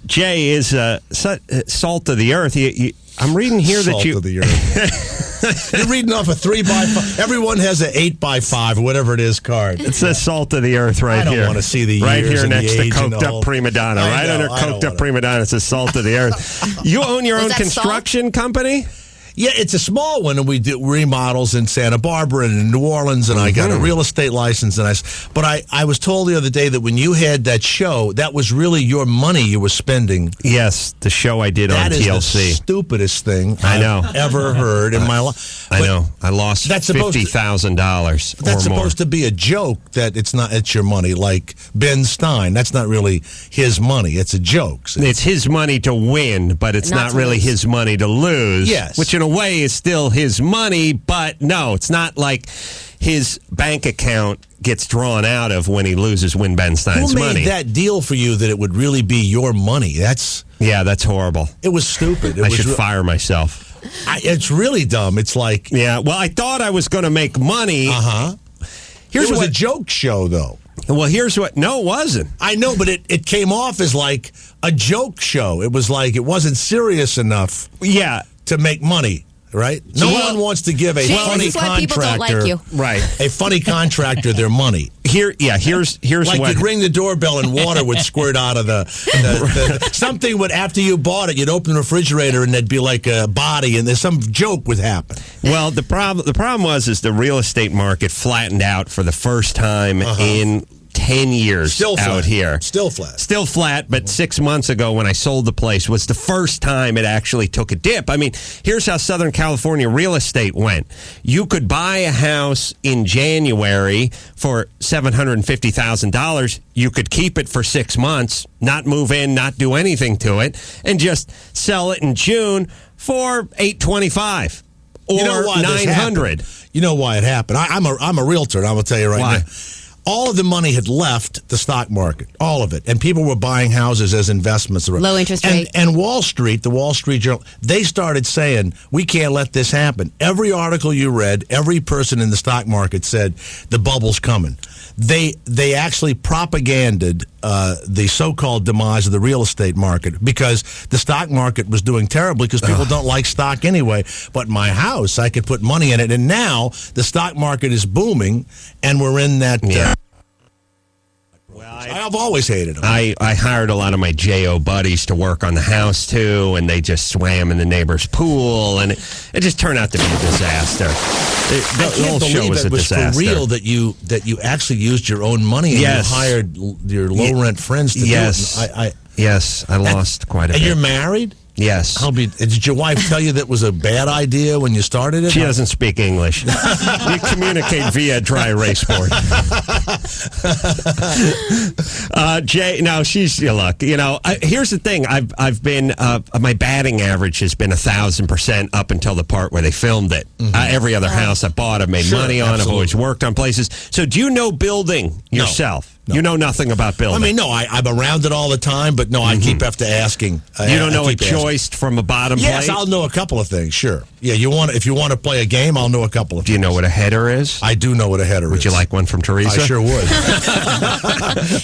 Jay is salt of the earth. I'm reading here that you... Salt of the earth. You're reading off a 3x5. Everyone has an 8x5 or whatever it is card. It says salt of the earth right here. I don't want to see the right years here and next the to age coked up prima donna. Right under coked up prima donna, it says salt of the earth. You own your own construction company? Yeah, it's a small one, and we do remodels in Santa Barbara and in New Orleans, and I got a real estate license. But I was told the other day that when you had that show, that was really your money you were spending. Yes, the show I did on TLC. That is the stupidest thing I've ever heard in my life. I know. I lost $50,000 That's supposed to be a joke that it's your money, like Ben Stein. That's not really his money. It's a joke. It's his money to win, but it's not really his money to lose. Yes. Which in a way is still his money, but no, it's not like his bank account gets drawn out of when he loses Win Ben Stein's money. Who made that deal for you that it would really be your money? That's horrible. It was stupid. I should fire myself. It's really dumb. It's like... Yeah, well, I thought I was going to make money. Uh-huh. It was a joke show, though. Well, here's what... No, it wasn't. I know, but it came off as like a joke show. It was like it wasn't serious enough to make money. Right? No one wants to give a funny contractor, a funny contractor their money. Here's like what you'd ring the doorbell and water would squirt out of the something would after you bought it, you'd open the refrigerator and there'd be like a body and there's some joke would happen. Well, the problem was the real estate market flattened out for the first time in 10 years out here. Still flat. But 6 months ago when I sold the place was the first time it actually took a dip. I mean, here's how Southern California real estate went. You could buy a house in January for $750,000. You could keep it for 6 months, not move in, not do anything to it, and just sell it in June for $825 or $900. You know why it happened? I'm a realtor, and I will tell you right now. All of the money had left the stock market, all of it, and people were buying houses as investments. Low interest rate. And Wall Street, the Wall Street Journal, they started saying, we can't let this happen. Every article you read, every person in the stock market said, the bubble's coming. They actually propaganded the so-called demise of the real estate market because the stock market was doing terribly because people don't like stock anyway. But my house, I could put money in it. And now the stock market is booming, and we're in that... I've always hated them. I hired a lot of my J.O. buddies to work on the house, too, and they just swam in the neighbor's pool, and it just turned out to be a disaster. The whole show was a disaster. For real that you actually used your own money and you hired your low-rent friends to do it. Yes, I lost quite a bit. And you're married? Yes. Did your wife tell you that was a bad idea when you started it? She doesn't speak English. You communicate via dry erase board. Jay, no, look, here's the thing. I've been, my batting average has been 1,000% up until the part where they filmed it. Every other house I bought, I've made money on. Absolutely. I've always worked on places. So do you know building yourself? You know nothing about building. I mean, no, I'm around it all the time, but no, I keep after asking. You don't know a joist from a bottom plate? Yes, I'll know a couple of things, sure. Yeah, if you want to play a game, I'll know a couple of things. Do you know what a header is? I do know what a header is. Would you like one from Teresa? I sure would.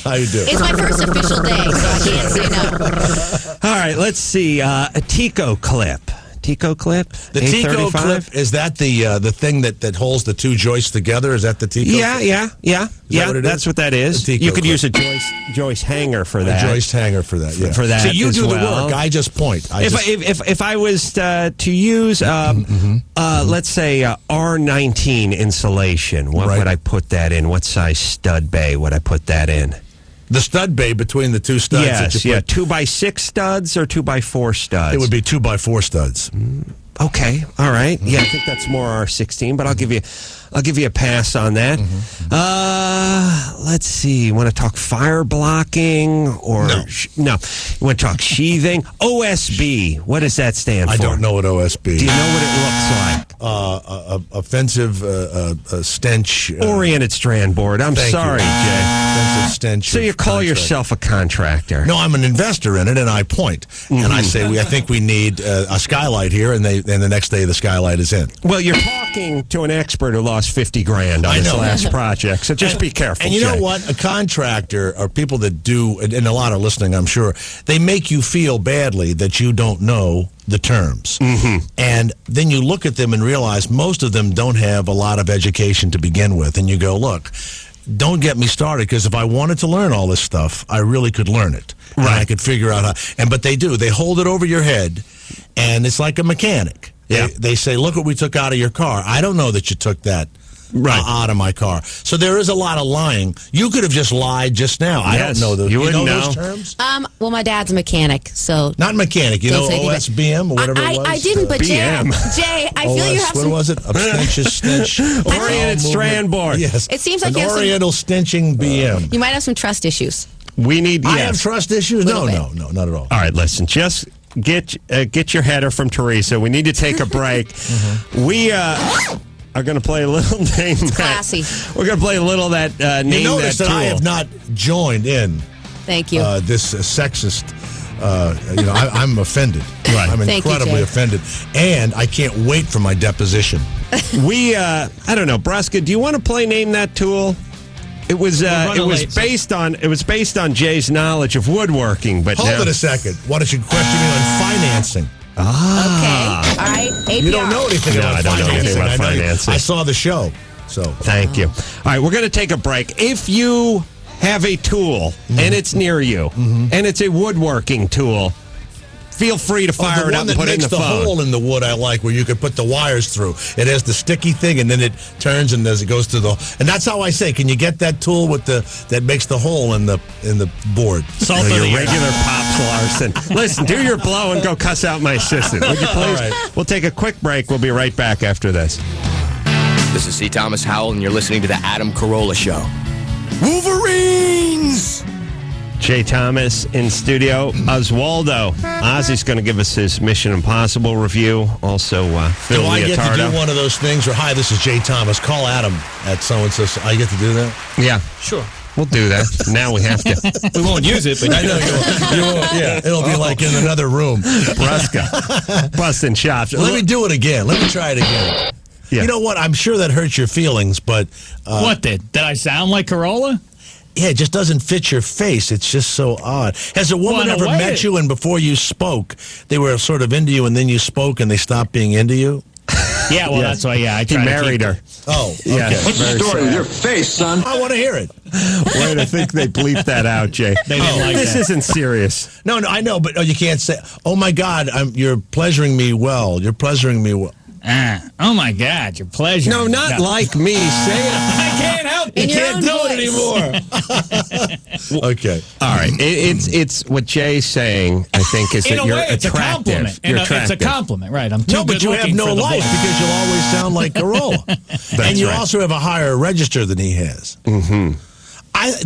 How you doing? It's my first official day, so I can't say no. All right, let's see. A Tico clip. Tico clip? The Tico clip, is that the thing that holds the two joists together? Is that the Tico Yeah. That's what that is. You could clip. use a joist hanger for that. A joist hanger for that, yeah. For that so you as do the well. work. I just point. If I was to use, let's say, R19 insulation, what would I put that in? What size stud bay would I put that in? The stud bay between the two studs. Yes, 2x6 studs or 2x4 studs? It would be 2x4 studs. Okay, all right. Yeah, I think that's more R16, but I'll give you a pass on that. Let's see. You want to talk fire blocking or no? No. You want to talk sheathing? OSB. What does that stand for? I don't know what OSB. Do you know what it looks like? Offensive stench. Oriented strand board. I'm sorry, Jay. Offensive stench. So you call yourself a contractor? No, I'm an investor in it, and I point and I say I think we need a skylight here, and the next day the skylight is in. Well, you're talking to an expert who lost $50,000 on his last project, so just be careful. And you know what? A contractor or people that do, and a lot are listening, I'm sure, they make you feel badly that you don't know the terms. And then you look at them and realize most of them don't have a lot of education to begin with. And you go, look, don't get me started, because if I wanted to learn all this stuff, I really could learn it. Right. And I could figure out how. But they do. They hold it over your head, and it's like a mechanic. Yeah. They say, look what we took out of your car. I don't know that you took that out of my car. So there is a lot of lying. You could have just lied just now. I don't know those. You wouldn't know those terms? Well, my dad's a mechanic, so not mechanic. You know OSBM or whatever it was. I didn't, but Jay, I feel you have what was it? Obstentious stench. Oriented strand board. Yes. It seems like an you have oriental stenching BM. You might have some trust issues. We need. I have trust issues. No, not at all. All right, listen. Just get your header from Teresa. We need to take a break. We are going to play a little name. Classy. We're going to play a little that name. You notice that I have not joined in. Thank you. This sexist. I'm offended. Right. I'm incredibly offended, and I can't wait for my deposition. I don't know, Brusca. Do you want to play Name That Tool? It was based on Jay's knowledge of woodworking, but hold it a second. Why don't you question me on financing? Okay. All right. APR. You don't know anything about financing. I don't know anything about financing. I saw the show. So thank you. All right, we're going to take a break. If you have a tool and it's near you and it's a woodworking tool, feel free to fire it up and put it in the phone. The hole in the wood I like, where you could put the wires through. It has the sticky thing, and then it turns, and as it goes to the, and that's how I say, can you get that tool with that makes the hole in the board? Salt your regular Pops Larson. Listen, do your blow and go cuss out my assistant, would you please? Right. We'll take a quick break. We'll be right back after this. This is C. Thomas Howell, and you're listening to the Adam Carolla Show. Wolverines! Jay Thomas in studio. Oswaldo. Ozzy's going to give us his Mission Impossible review. Also, Phil Do I Leotardo. get to do one of those things? Or, hi, this is Jay Thomas. Call Adam at so-and-so. I get to do that? Yeah. Sure. We'll do that. Now we have to. We won't use it, but I know you won't. Yeah, it'll be like in another room. Brusca. Busting chops. Let me do it again. Let me try it again. Yeah. You know what? I'm sure that hurts your feelings, but... what did? Did I sound like Carolla? Yeah, it just doesn't fit your face. It's just so odd. Has a woman ever met you and before you spoke, they were sort of into you and then you spoke and they stopped being into you? Yeah, well, that's why, I tried he married her. Oh, okay. Yeah, what's the story with your face, son? I want to hear it. Wait, I think they bleeped that out, Jay. They didn't like this that. Isn't serious. No, I know, but you can't say, oh, my God, you're pleasuring me well. You're pleasuring me well. Oh, my God, your pleasure. No, not like me. Say it. I can't help it. You can't do it anymore. Okay. All right. It's what Jay's saying, I think, is that you're it's attractive. It's a compliment, right? I'm too No, but you have no life because you'll always sound like Carolla. And you also have a higher register than he has. Mm-hmm.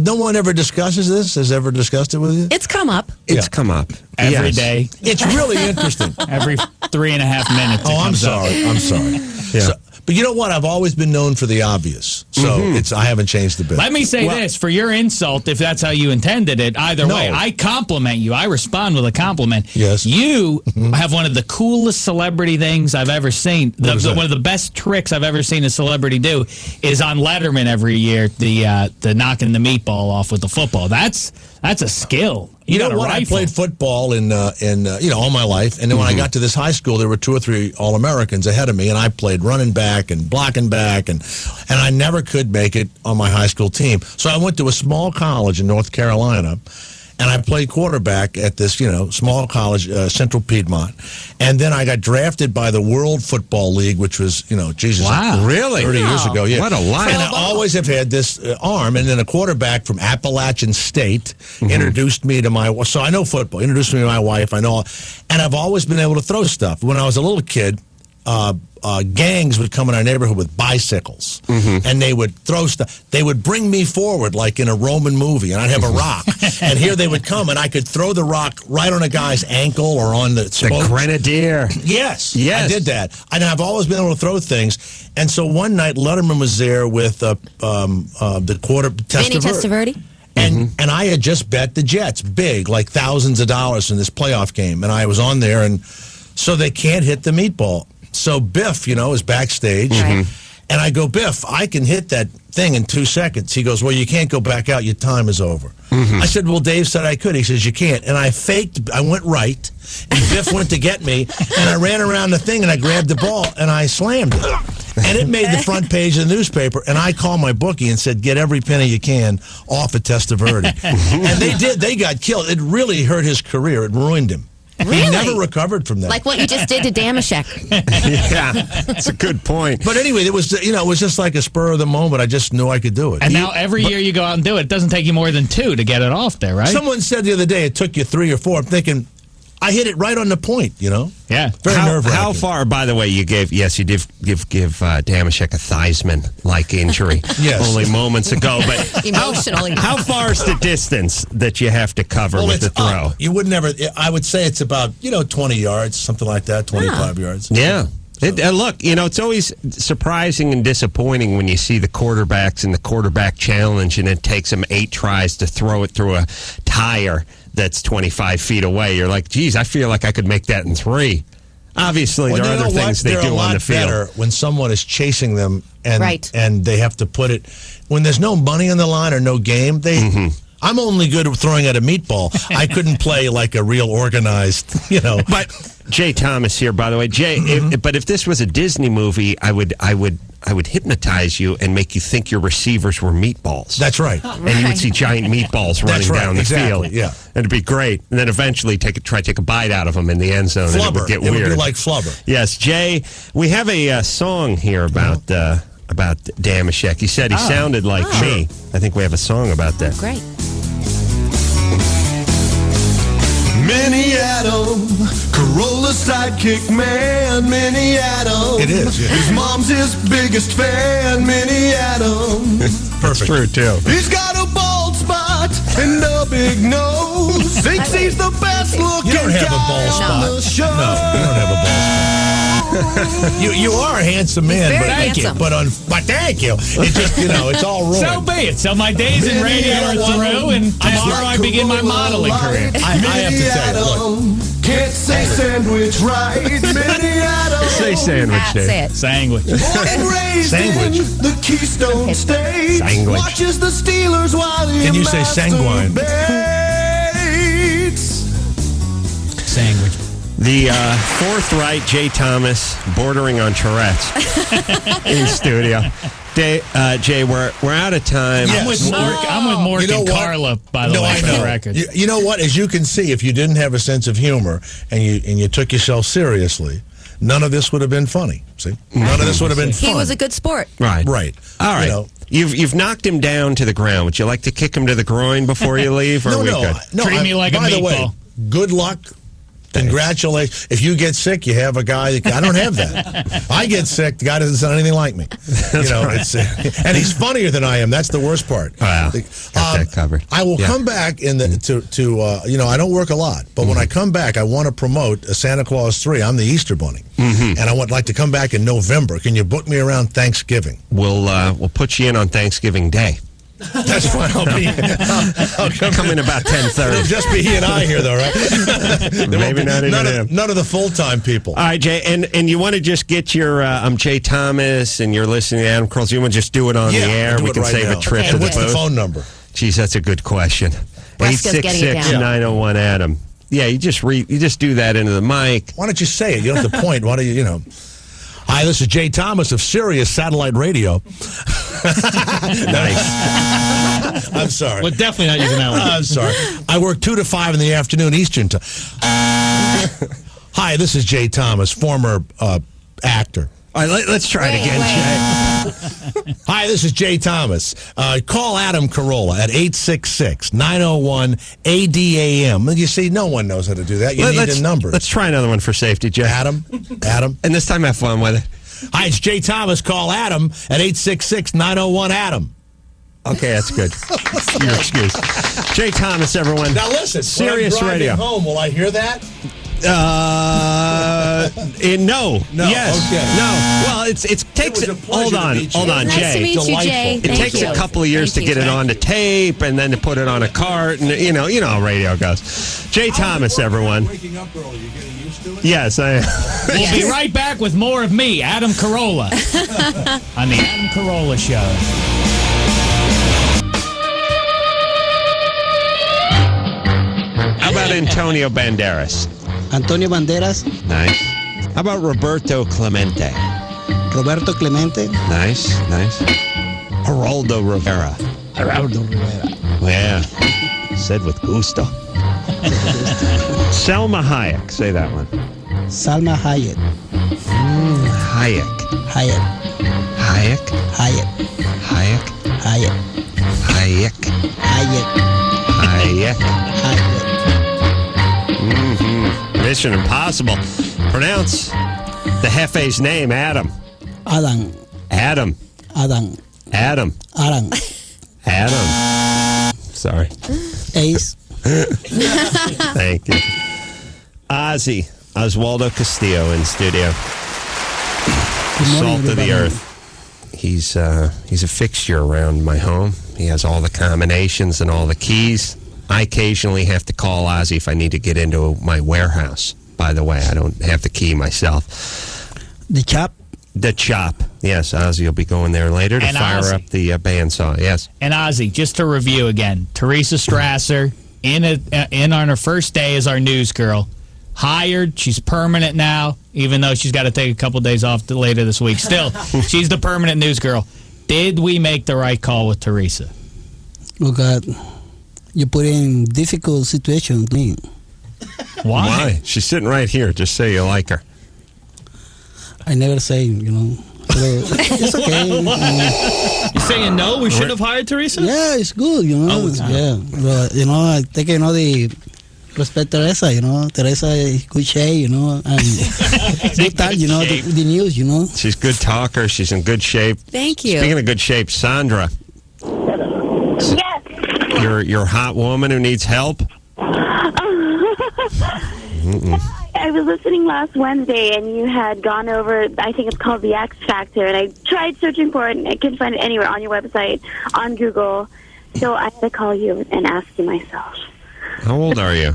No one ever discusses this? Has ever discussed it with you? It's come up. It's come up. Every day. It's really interesting. Every 3.5 minutes. Oh, I'm sorry. I'm sorry. Yeah. But you know what? I've always been known for the obvious. So I haven't changed a bit. Let me say this, for your insult, if that's how you intended it, either way, I compliment you. I respond with a compliment. Yes. You have one of the coolest celebrity things I've ever seen. One of the best tricks I've ever seen a celebrity do is on Letterman every year, the knocking the meatball off with the football. That's a skill. You know what? I played football in all my life, and then when I got to this high school, there were 2 or 3 All-Americans ahead of me, and I played running back and blocking back, and I never could make it on my high school team. So I went to a small college in North Carolina, and I played quarterback at this, small college, Central Piedmont. And then I got drafted by the World Football League, which was, Jesus, really? 30 years ago. Yeah. What a life. And I always have had this arm. And then a quarterback from Appalachian State introduced me to so I know football, introduced me to my wife. I know. And I've always been able to throw stuff. When I was a little kid, gangs would come in our neighborhood with bicycles, and they would throw stuff. They would bring me forward like in a Roman movie, and I'd have a rock. And here they would come, and I could throw the rock right on a guy's ankle or on the grenadier. Yes, I did that. And I've always been able to throw things. And so one night, Letterman was there with the Vinny Testaverde. And I had just bet the Jets big, like thousands of dollars in this playoff game, and I was on there, and so they can't hit the meatball. So Biff, is backstage, and I go, Biff, I can hit that thing in 2 seconds. He goes, well, you can't go back out. Your time is over. I said, well, Dave said I could. He says, you can't. And I went right, and Biff went to get me, and I ran around the thing, and I grabbed the ball, and I slammed it. And it made the front page of the newspaper, and I called my bookie and said, get every penny you can off at Testaverde. And they did. They got killed. It really hurt his career. It ruined him. Really? He never recovered from that. Like what you just did to Damashek. Yeah, that's a good point. But anyway, it was just like a spur of the moment. I just knew I could do it. And now every year you go out and do it. It doesn't take you more than 2 to get it off there, right? Someone said the other day it took you 3 or 4. I'm thinking, I hit it right on the point, Yeah. Very nerve-wracking. How far, by the way, you did give Damashek a Theismann-like injury only moments ago. But emotionally. How far is the distance that you have to cover with the throw? You would never, I would say it's about, 20 yards, something like that, 25 yards. Yeah. Look, it's always surprising and disappointing when you see the quarterbacks in the quarterback challenge and it takes them 8 tries to throw it through a tire that's 25 feet away. You're like, geez, I feel like I could make that in 3. Obviously, there are other things they do on the field. Better when someone is chasing them and they have to put it, when there's no money on the line or no game, I'm only good at throwing at a meatball. I couldn't play like a real organized, But Jay Thomas here, by the way. Jay, if this was a Disney movie, I would hypnotize you and make you think your receivers were meatballs. That's right. And you would see giant meatballs running down the field. Yeah. And it'd be great. And then eventually try to take a bite out of them in the end zone. Flubber. And it would get weird. It would be like flubber. Yes, Jay, we have a song here about Damashek. He said he sounded like me. I think we have a song about that. Great. Minnie Adam, Carolla sidekick man, Minnie Adam. It is, yeah. His mom's his biggest fan, Minnie Adam. Perfect. True, too. He's got a bald spot and a big nose. Thinks he's the best looking You don't have a guy bald on spot. the show. No, you don't have a bald spot. You are a handsome man, very but handsome. thank you. It's just it's all ruined. So be it. So my days in radio are through, and tomorrow I begin my modeling career. I have to tell you, look. Can't say sandwich right, Minnie Adam. Say sandwich, Dave. Say it. Sandwich. Born and raised Sandwich. in the Keystone State. Sandwich. Watches the Steelers while he Can you say sanguine? masturbates. Sandwich. The forthright Jay Thomas, bordering on Tourette's, in studio. Jay, we're out of time. Yes. I'm with Mork and Carla, by the way, for the record. You know what? As you can see, if you didn't have a sense of humor and you took yourself seriously, none of this would have been funny. See, none of this would have been fun. He was a good sport. Right. All right. You've knocked him down to the ground. Would you like to kick him to the groin before you leave? Or No. Treat me like a by the way, meatball. good luck. Congratulations. If you get sick, you have a guy that I don't have that. I get sick, the guy doesn't sound anything like me. It's and he's funnier than I am. That's the worst part. Wow. Got that covered. I will come back I don't work a lot, but when I come back, I want to promote a Santa Claus 3. I'm the Easter Bunny. And I would like to come back in November. Can you book me around Thanksgiving? We'll put you in on Thanksgiving Day. That's fine. I'll come in about 10:30. It'll just be he and I here, though, right? Maybe not even him. None of the full-time people. All right, Jay, and you want to just get your I'm Jay Thomas, and you're listening to Adam Carolla. You want to just do it on the air? We can save a trip to the booth. What's the phone number? Geez, that's a good question. 866-901-ADAM. Yeah, you just do that into the mic. Why don't you say it? You don't have to point. Why do you? Hi, this is Jay Thomas of Sirius Satellite Radio. Nice. I'm sorry. We're definitely not using that one. I'm sorry. I work 2 to 5 in the afternoon Eastern time. Hi, this is Jay Thomas, former actor. All right, let's try it again, Jay. Hi, this is Jay Thomas. Call Adam Carolla at 866-901-ADAM. You see, no one knows how to do that. You need a number. Let's try another one for safety, Jay. Adam. And this time have fun with it. Hi, it's Jay Thomas. Call Adam at 866-901-ADAM. Okay, that's good. Your excuse. Jay Thomas, everyone. Now listen, Sirius Radio. Home, will I hear that? No. Yes. Okay. No. Well, it takes. Hold on, Nice Jay. to meet you, Jay. It takes a couple of years to get it onto tape, and then to put it on a cart, and you know how radio goes. Jay Thomas, everyone. Waking up early, you're getting used to it? Yes, I am. We'll be right back with more of me, Adam Carolla, on the Adam Carolla Show. How about Antonio Banderas? Antonio Banderas. Nice. How about Roberto Clemente? Roberto Clemente. Nice. Geraldo Rivera. Yeah. Said with gusto. Selma Hayek. Say that one. Salma Hayek. Hayek. Hayek. Hayek. Hayek. Hayek. Hayek. Hayek. Hayek. Hayek. Hayek. Mission Impossible. Pronounce the Hefe's name, Adam. Adam. Adam. Adam. Adam. Adam. Adam. Sorry. Ace. Thank you. Ozzy. Oswaldo Castillo in studio. Salt of the earth. He's a fixture around my home. He has all the combinations and all the keys. I occasionally have to call Ozzy if I need to get into my warehouse. By the way, I don't have the key myself. The chop? The chop. Yes, Ozzy will be going there later to fire up the bandsaw. Yes. And Ozzy, just to review again, Teresa Strasser in on her first day as our news girl. Hired. She's permanent now, even though she's got to take a couple days off later this week. Still, she's the permanent news girl. Did we make the right call with Teresa? Oh, God. You put in difficult situation to me. Why? She's sitting right here. Just say you like her. I never say, it's okay. You're saying no? We should have hired Teresa? Yeah, it's good, Yeah. But, I take, the respect Teresa, Teresa is good shape, and good time, the news, She's a good talker. She's in good shape. Thank you. Speaking of good shape, Sandra. Yes. You're a hot woman who needs help? I was listening last Wednesday, and you had gone over, I think it's called the X Factor, and I tried searching for it, and I couldn't find it anywhere on your website, on Google. So I had to call you and ask you myself. How old are you?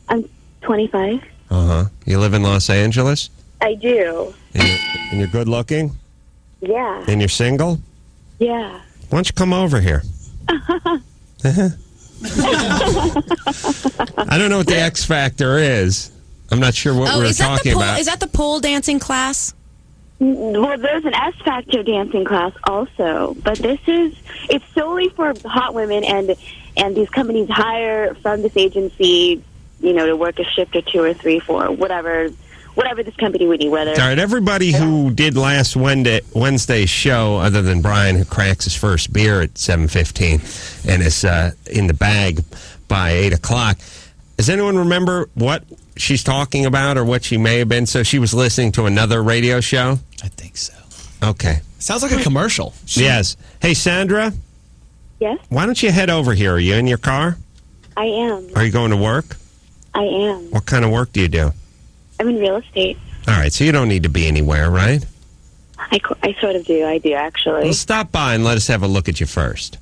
I'm 25. Uh-huh. You live in Los Angeles? I do. And you're good looking? Yeah. And you're single? Yeah. Why don't you come over here? I don't know what the X Factor is. I'm not sure what we're talking about. Is that the pole dancing class? Well, there's an S Factor dancing class also, but it's solely for hot women, and these companies hire from this agency, to work a shift or 2 or 3, 4, whatever this company would need. Whether all right, everybody who did last Wednesday's show, other than Brian, who cracks his first beer at 7:15 and is in the bag by 8 o'clock. Does anyone remember what she's talking about or what she may have been? So she was listening to another radio show? I think so. Okay. Sounds like a commercial. Yes. Hey, Sandra? Yes? Why don't you head over here? Are you in your car? I am. Are you going to work? I am. What kind of work do you do? I'm in real estate. All right, so you don't need to be anywhere, right? I sort of do. I do, actually. Well, stop by and let us have a look at you first.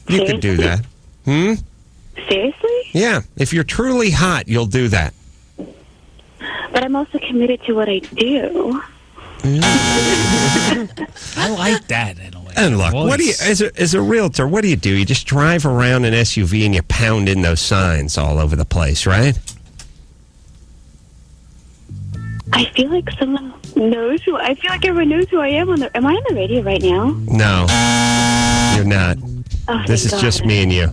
You could do that. Seriously? Yeah. If you're truly hot, you'll do that. But I'm also committed to what I do. I like that in a way. And look, what do you, as a realtor, what do? You just drive around an SUV and you pound in those signs all over the place, right? I feel like someone knows who. I feel like everyone knows who I am. Am I on the radio right now? No, you're not. Oh, this is thank just God. me and you.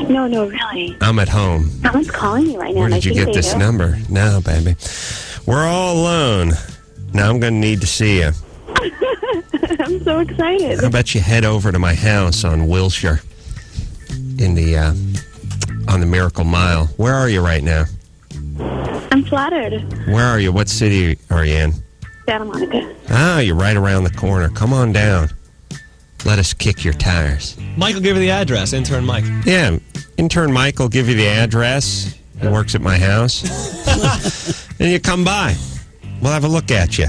No, really. I'm at home. Someone's calling me right now. Where and I did you think get they this know. number? No, baby. We're all alone. Now I'm going to need to see you. I'm so excited. How about you head over to my house on Wilshire in the on the Miracle Mile? Where are you right now? I'm flattered. Where are you? What city are you in? Santa Monica. Ah, you're right around the corner. Come on down. Let us kick your tires. Mike will give you the address. Intern Mike. Yeah, intern Mike will give you the address. He works at my house. And you come by. We'll have a look at you.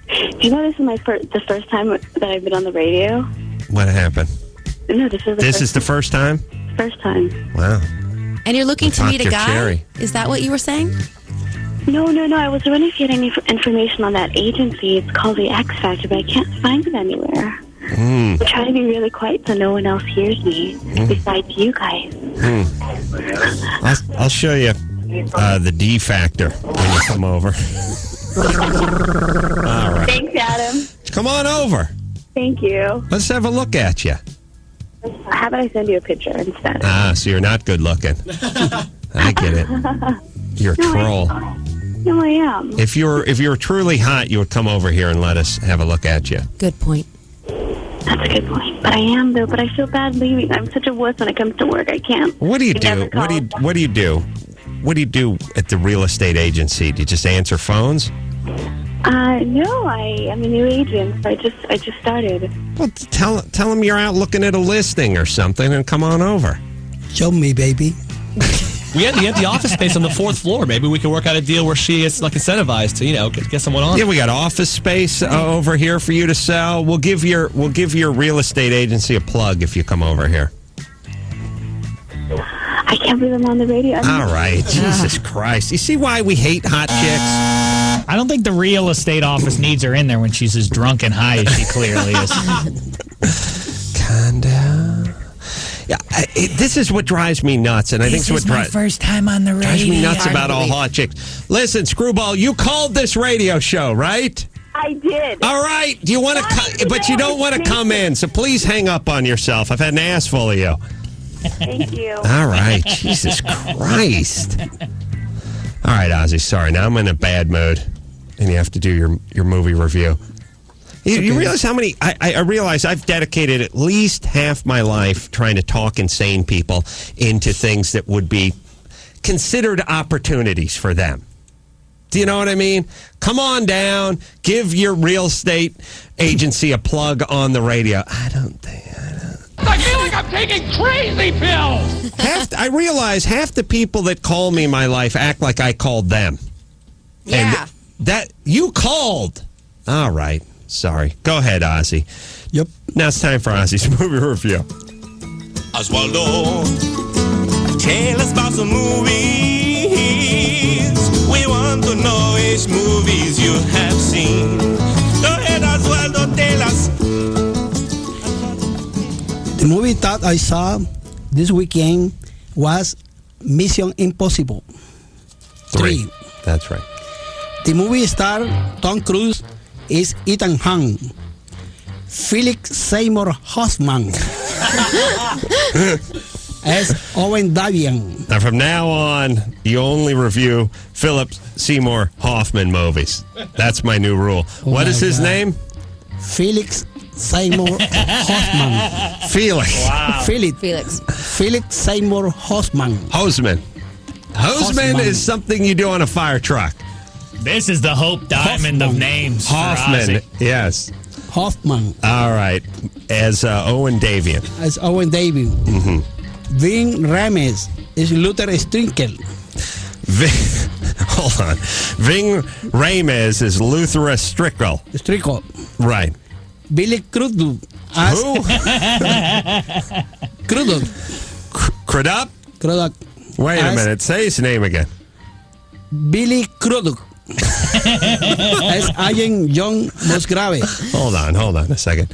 Do you know this is the first time that I've been on the radio? What happened? No, this is the first time? First time. Wow. And you're looking to meet a guy? Cherry. Is that what you were saying? No. I was wondering if you had any information on that agency. It's called the X Factor, but I can't find it anywhere. I'm trying to be really quiet so no one else hears me besides you guys. I'll show you the D Factor when you come over. All right. Thanks, Adam. Come on over. Thank you. Let's have a look at you. How about I send you a picture instead? Ah, so you're not good looking. I get it. You're a troll. No, I am. If you were truly hot, you would come over here and let us have a look at you. Good point. That's a good point. But I am, though. But I feel bad leaving. I'm such a wuss when it comes to work. I can't. What do you do? What do you do? What do you do at the real estate agency? Do you just answer phones? No, I'm a new agent. So I just started. Well, tell them you're out looking at a listing or something and come on over. Show me, baby. We have the office space on the 4th floor. Maybe we can work out a deal where she is like incentivized to, get someone on. Yeah, we got office space over here for you to sell. We'll give your real estate agency a plug if you come over here. I can't believe I'm on the radio. All right, Jesus Christ! You see why we hate hot chicks? I don't think the real estate office needs her in there when she's as drunk and high as she clearly is. Kinda. Yeah, this is what drives me nuts, and I think it's what my first time on the radio. drives me nuts about all hot chicks. Listen, Screwball, you called this radio show, right? I did. All right. Do you want to? But you don't want to come in, so please hang up on yourself. I've had an ass full of you. Thank you. All right. Jesus Christ. All right, Ozzy. Sorry. Now I'm in a bad mood, and you have to do your movie review. You realize how many... I realize I've dedicated at least half my life trying to talk insane people into things that would be considered opportunities for them. Do you know what I mean? Come on down. Give your real estate agency a plug on the radio. I feel like I'm taking crazy pills. I realize half the people that call me in my life act like I called them. Yeah. And that you called. All right. Sorry. Go ahead, Ozzy. Yep. Now it's time for Ozzy's movie review. Oswaldo, tell us about some movies. We want to know which movies you have seen. Go ahead, Oswaldo, tell us. The movie that I saw this weekend was Mission Impossible 3. That's right. The movie star Tom Cruise is Ethan Hunt, Felix Seymour Hoffman as Owen Davian. Now, from now on, you only review Philip Seymour Hoffman movies. That's my new rule. What is his name? Felix Seymour Hoffman. Felix. Wow. Felix Seymour Hoffman. Hosman. Hosman is something you do on a fire truck. This is the Hope Diamond of names. Hoffman. Yes. Hoffman. All right. As Owen Davian. As Owen Davian. Mm-hmm. Vin Rames is Luther Strinkel. Hold on. Ving Rames is Luther Strickle. Right. Billy Crudup. Who? Crudup. Crudup? Crudup. Wait a minute. Say his name again. Billy Crudup. As Agent John Musgrave. Hold on a second.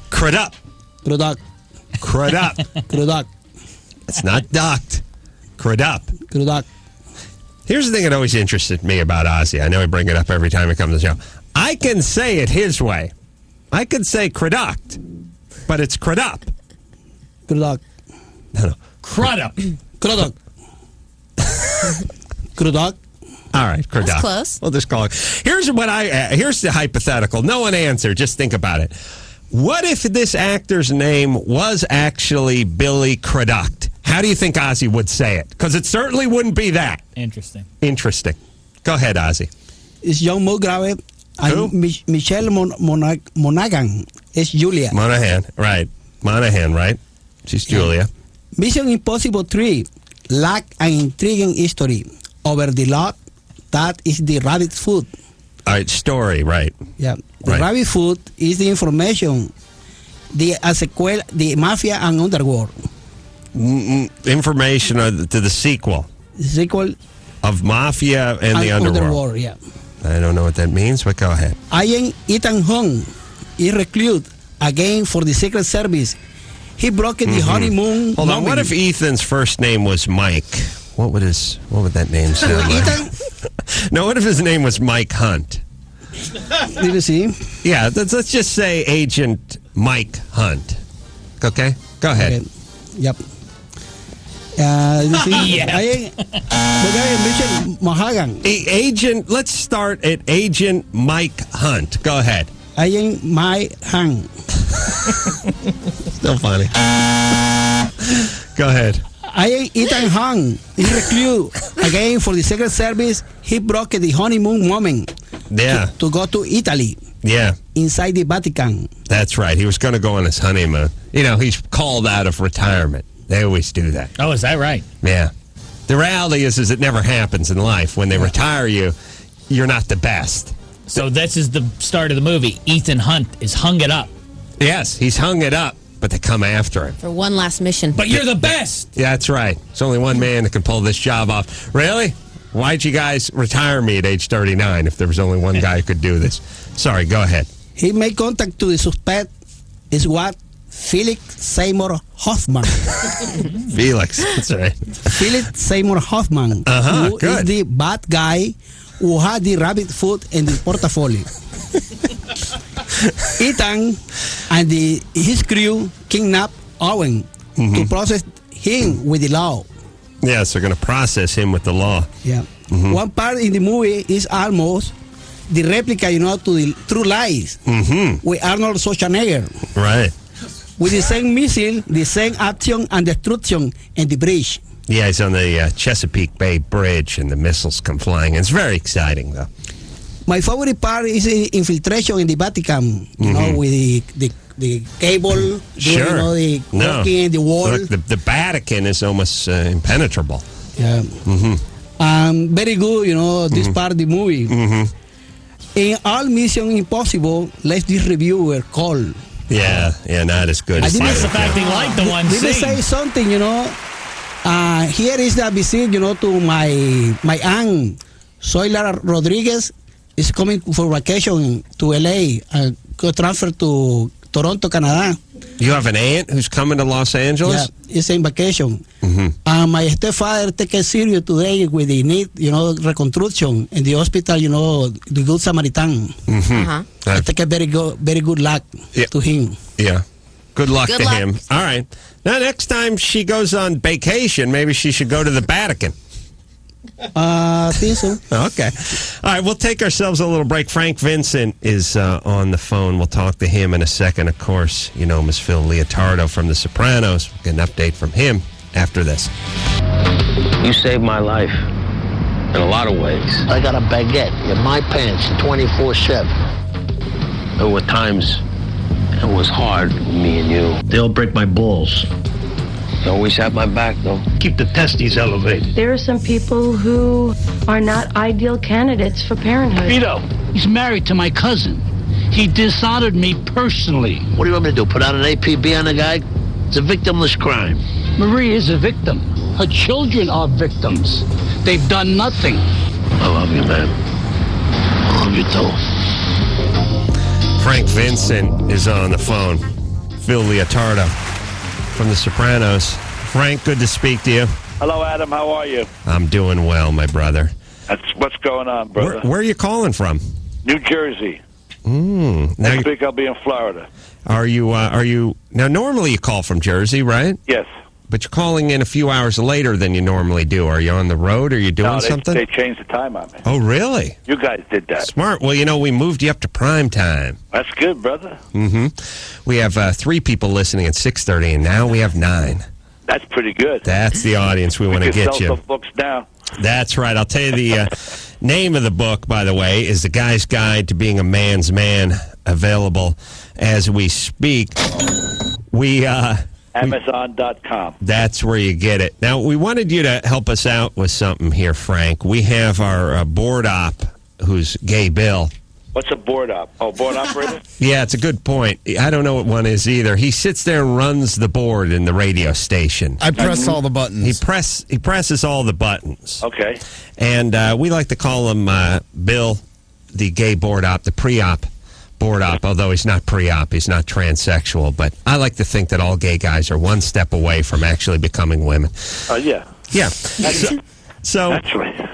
Crudup. Crudup. Crudup. Crudup. It's not ducked. Crudup. Crudup. Here's the thing that always interested me about Ozzy. I know I bring it up every time he comes to the show. I can say it his way. I could say Cruduct, but it's Crudup. Crudup. No. Crudup. Crudup. Crudup. All right, Crudup. That's close. We'll just call it. Here's the hypothetical. No one answered. Just think about it. What if this actor's name was actually Billy Crudup? How do you think Ozzy would say it? Because it certainly wouldn't be that. Interesting. Go ahead, Ozzy. It's John Musgrave and Michelle Monaghan is Julia. Monahan, right. She's Julia. Mission Impossible 3 lack an intriguing history over the lot that is the rabbit food. All right, story, right. Yeah. The rabbit food is the information, the mafia and underworld. Information to the sequel. The sequel of Mafia and the Underworld. Yeah. I don't know what that means, but go ahead. Agent Ethan Hunt is recruited again for the Secret Service. He broke the honeymoon. Hold on. What if Ethan's first name was Mike? What would that name sound like? Ethan? No, what if his name was Mike Hunt? Did you see? Yeah, let's just say Agent Mike Hunt. Okay? Go ahead. Okay. Yep. Agent, let's start at Agent Mike Hunt. Go ahead. Agent Mike Hunt. Still funny. Go ahead. Agent Ethan Hunt is recruited again for the Secret Service. He broke the honeymoon moment. Yeah. To go to Italy. Yeah. Inside the Vatican. That's right. He was going to go on his honeymoon. He's called out of retirement. They always do that. Oh, is that right? Yeah. The reality is it never happens in life. When they retire you, you're not the best. So this is the start of the movie. Ethan Hunt is hung it up. Yes, he's hung it up, but they come after him. For one last mission. But you're the best! Yeah, that's right. There's only one man that can pull this job off. Really? Why'd you guys retire me at age 39 if there was only one guy who could do this? Sorry, go ahead. He made contact to the suspect is what? Felix Seymour Hoffman. Felix, that's right. Felix Seymour Hoffman. Who good. is the bad guy who had the rabbit food in the portfolio. Ethan and his crew kidnapped Owen to process him with the law. Yes, they're going to process him with the law. Yeah. One part in the movie is almost the replica, to the True Lies with Arnold Schwarzenegger. Right. With the same missile, the same action and destruction in the bridge. Yeah, he's on the Chesapeake Bay Bridge, and the missiles come flying. It's very exciting, though. My favorite part is the infiltration in the Vatican, you know, with the cable, the working in the wall. Look, the Vatican is almost impenetrable. Yeah. Very good, this part of the movie. In all Mission Impossible, let this reviewer call. Yeah, not as good as that's the fact they like the one scene. Let me say something, here is the visit, to my aunt, Zoila Rodriguez, is coming for vacation to LA and go transfer to Toronto, Canada. You have an aunt who's coming to Los Angeles? Yeah, it's in vacation. My stepfather take it serious today with the need, reconstruction in the hospital, the Good Samaritan. I take a very good luck to him. Yeah. Good luck to him. All right. Now, next time she goes on vacation, maybe she should go to the Vatican. I think so. Okay. All right, we'll take ourselves a little break. Frank Vincent is on the phone. We'll talk to him in a second. Of course, you know him as Phil Leotardo from The Sopranos. We'll get an update from him after this. You saved my life in a lot of ways. I got a baguette in my pants 24/7. There were times it was hard, me and you. They'll break my balls. You always have my back, though. Keep the testes elevated. There are some people who are not ideal candidates for parenthood. Vito, he's married to my cousin. He dishonored me personally. What do you want me to do, put out an APB on the guy? It's a victimless crime. Marie is a victim. Her children are victims. They've done nothing. I love you, man. I love you, too. Frank Vincent is on the phone. Phil Leotardo from The Sopranos. Frank, good to speak to you. Hello, Adam. How are you? I'm doing well, my brother. That's what's going on, brother. Where are you calling from? New Jersey. Now Next week I'll be in Florida. Are you now? Normally you call from Jersey, right? Yes. But you're calling in a few hours later than you normally do. Are you on the road? Are you doing something? They changed the time on me. Oh, really? You guys did that. Smart. Well, you know, we moved you up to prime time. That's good, brother. Mm-hmm. We have 3 people listening at 6:30, and now we have 9. That's pretty good. That's the audience we want to get sell you. some books now. That's right. I'll tell you the name of the book, by the way, is The Guy's Guide to Being a Man's Man, available as we speak. Amazon.com. That's where you get it. Now, we wanted you to help us out with something here, Frank. We have our board op, who's Gay Bill. What's a board op? Oh, board operator? Yeah, it's a good point. I don't know what one is either. He sits there and runs the board in the radio station. I press all the buttons. He presses all the buttons. Okay. And we like to call him Bill, the gay board op, the pre-op board op, although he's not pre-op, he's not transsexual. But I like to think that all gay guys are one step away from actually becoming women. Yeah. Yeah. So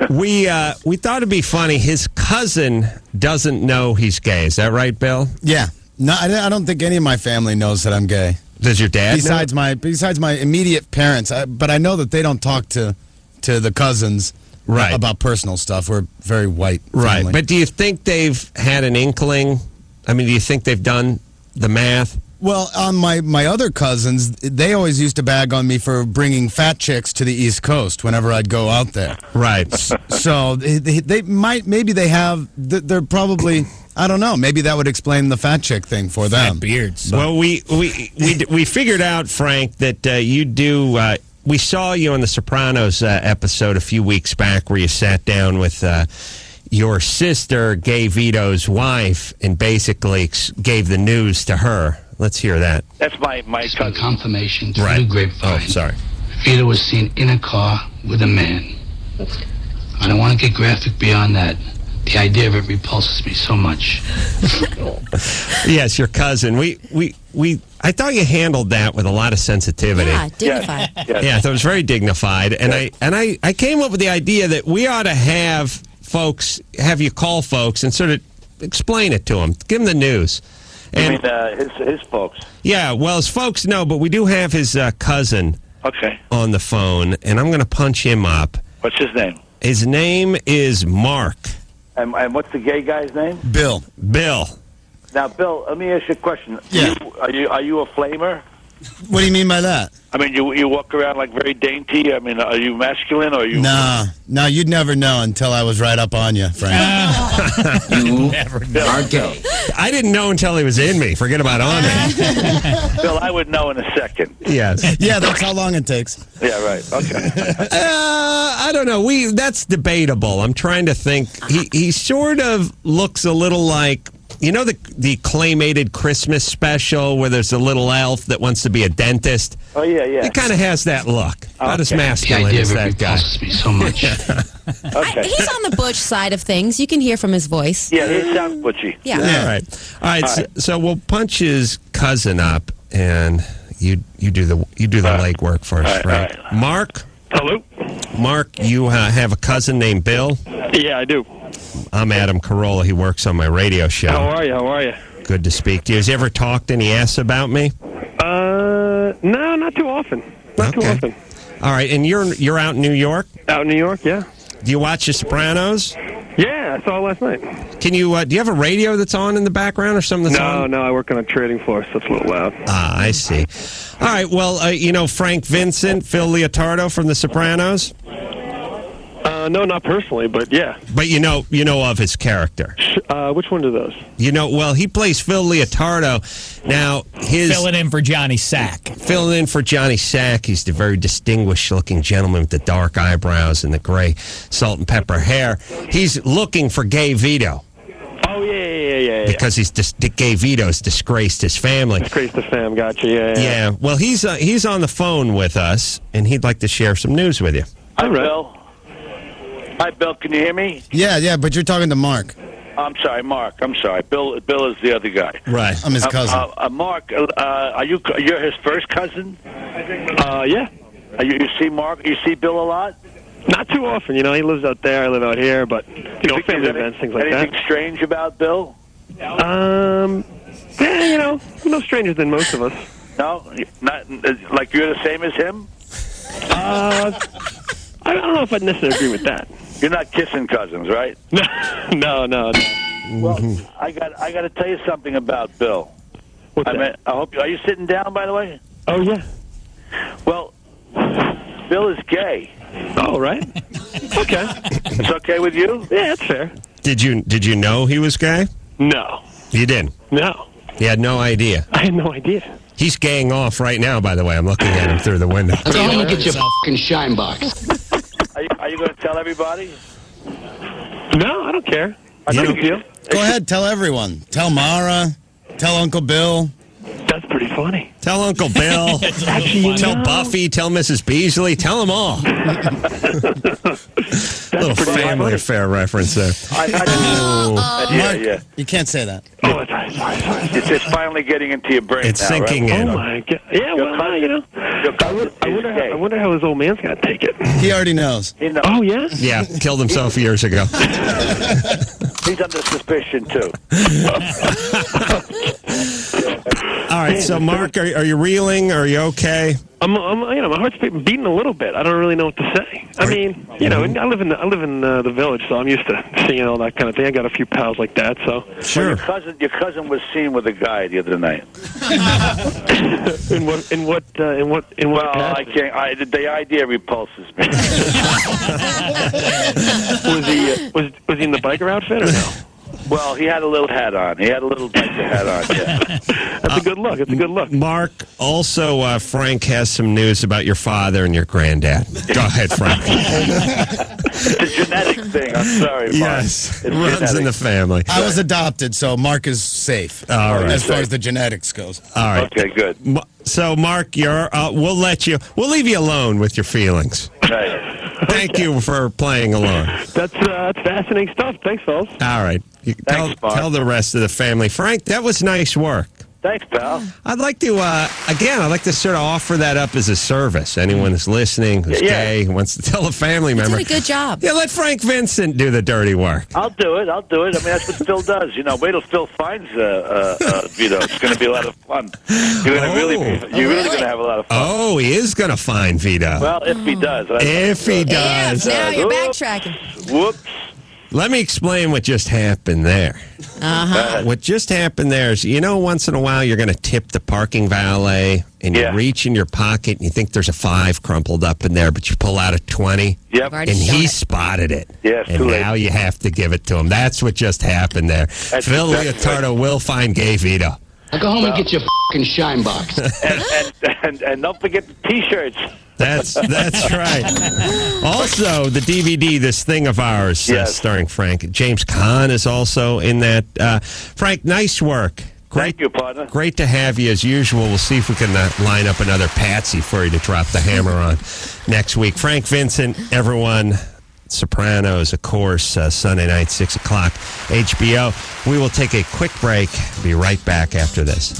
we thought it'd be funny. His cousin doesn't know he's gay. Is that right, Bill? Yeah. No, I don't think any of my family knows that I'm gay. Does your dad? Besides my immediate parents, but I know that they don't talk to the cousins about personal stuff. We're very white family. Right. But do you think they've had an inkling? I mean, do you think they've done the math? Well, on my other cousins, they always used to bag on me for bringing fat chicks to the East Coast whenever I'd go out there. Right. So they might, maybe they have, they're probably, I don't know, maybe that would explain the fat chick thing for them. Fat beards. Well, we figured out, Frank, that you do, we saw you on the Sopranos episode a few weeks back where you sat down with your sister, Gay Vito's wife, and basically gave the news to her. Let's hear that. That's my cousin. Confirmation through Right. the grapevine. Oh, sorry. Vito was seen in a car with a man. I don't want to get graphic beyond that. The idea of it repulses me so much. Yes, your cousin. I thought you handled that with a lot of sensitivity. Yeah, dignified. Yeah, I thought it was very dignified. And I came up with the idea that we ought to have you call folks and sort of explain it to them. Give them the news. You mean his folks? Yeah, well, his folks know, but we do have his cousin on the phone, and I'm going to punch him up. What's his name? His name is Mark. And what's the gay guy's name? Bill. Now, Bill, let me ask you a question. Yeah. Are you a flamer? What do you mean by that? I mean, you walk around like very dainty. I mean, are you masculine or are you? Nah, you'd never know until I was right up on you, Frank. You are gay. I didn't know until he was in me. Forget about on me. Bill, I would know in a second. Yes. Yeah, that's how long it takes. Yeah, right. Okay. I don't know. That's debatable. I'm trying to think. He sort of looks a little like, you know, the claymated Christmas special where there's a little elf that wants to be a dentist? Oh, yeah. He kind of has that look. Not as masculine The idea as of it that guy. repulses me so much. Okay. He's on the butch side of things. You can hear from his voice. Yeah, he sounds butchy. Yeah. All right. So we'll punch his cousin up, and you do the legwork for us, Frank. Right. Mark? Hello? Mark, you have a cousin named Bill? Yeah, I do. I'm Adam Carolla. He works on my radio show. How are you? Good to speak to you. Has he ever talked any ass about me? No, not too often. Not too often. All right, and you're out in New York? Out in New York, yeah. Do you watch The Sopranos? Yeah, I saw it last night. Can you? Do you have a radio that's on in the background or something that's on? No, I work on a trading floor, so it's a little loud. Ah, I see. All right, well, you know Frank Vincent, Phil Leotardo from The Sopranos? No, not personally, but yeah. But you know of his character. Which one are those? You know, well, he plays Phil Leotardo. Now, filling in for Johnny Sack. Filling in for Johnny Sack. He's the very distinguished-looking gentleman with the dark eyebrows and the gray salt and pepper hair. He's looking for Gay Vito. Oh, yeah. Because Gay Vito's disgraced his family. Disgraced the fam, gotcha, yeah. Yeah, well, he's on the phone with us, and he'd like to share some news with you. Hi, Bill. Hi, Bill. Can you hear me? Yeah, but you're talking to Mark. I'm sorry, Mark. I'm sorry. Bill is the other guy. Right. I'm his cousin. Mark, you're his first cousin? Yeah. You see Mark? You see Bill a lot? Not too often. You know, he lives out there. I live out here, but family events, things like that. Anything strange about Bill? Yeah, no strangers than most of us. No, not like you're the same as him. I don't know if I'd necessarily agree with that. You're not kissing cousins, right? No. Well, I got to tell you something about Bill. What's that? I hope. Are you sitting down, by the way? Oh yeah. Well, Bill is gay. Oh, right. Okay. It's okay with you? Yeah, that's fair. Did you know he was gay? No. You didn't? No. You had no idea? I had no idea. He's gaying off right now, by the way. I'm looking at him through the window. Go home and get your fucking shine box. Are you going to tell everybody? No, I don't care. No big deal. Go ahead, tell everyone. Tell Mara. Tell Uncle Bill. That's pretty funny. Tell Uncle Bill. Tell Buffy. Tell Mrs. Beasley. Tell them all. Little family affair reference there. Yeah. You can't say that. Oh, it's right. It's finally getting into your brain. It's now, sinking right? in. Oh my god. Yeah, well, I wonder how his old man's gonna take it. He already knows. He knows. Oh yeah. Yeah, killed himself years ago. He's under suspicion too. All right, so Mark, are you reeling? Are you okay? My heart's beating a little bit. I don't really know what to say. I mean, I live in the village, so I'm used to seeing all that kind of thing. I got a few pals like that, so sure. Well, your cousin was seen with a guy the other night. In what? Well, I can't. The idea repulses me. Was he in the biker outfit or no? Well, he had a little hat on. He had a little biker hat on, yeah. That's a good look. It's a good look. Mark, also, Frank has some news about your father and your granddad. Go ahead, Frank. It's a genetic thing. I'm sorry, Mark. Yes, it runs in the family. I was adopted, so Mark is safe. All right. As far as the genetics goes. All right. Okay, good. So, Mark, we'll leave you alone with your feelings. Right. Thank you for playing along. That's fascinating stuff. Thanks, fellas. All right. Tell the rest of the family. Frank, that was nice work. Thanks, pal. I'd like to, I'd like to sort of offer that up as a service. Anyone who's listening, who's gay, who wants to tell a family member. You did a good job. Yeah, let Frank Vincent do the dirty work. I'll do it. I mean, that's what Phil does. Wait till Phil finds Vito. It's going to be a lot of fun. You're really going to have a lot of fun. Oh, he is going to find Vito. Well, if he does. If he does. Now you're backtracking. Whoops. Let me explain what just happened there. Uh-huh. What just happened there is, once in a while you're going to tip the parking valet and you reach in your pocket and you think there's a 5 crumpled up in there, but you pull out a 20. Yep. And he spotted it. Yes, and now you have to give it to him. That's what just happened there. Phil Leotardo will find Gay Vito. Now go home and get your fucking shine box. and don't forget the T-shirts. That's right. Also, the DVD, This Thing of Ours, starring Frank. James Caan is also in that. Frank, nice work. Great, Thank you, partner. Great to have you as usual. We'll see if we can line up another Patsy for you to drop the hammer on next week. Frank Vincent, everyone. Sopranos, of course, Sunday night, 6 o'clock, HBO. We will take a quick break. Be right back after this.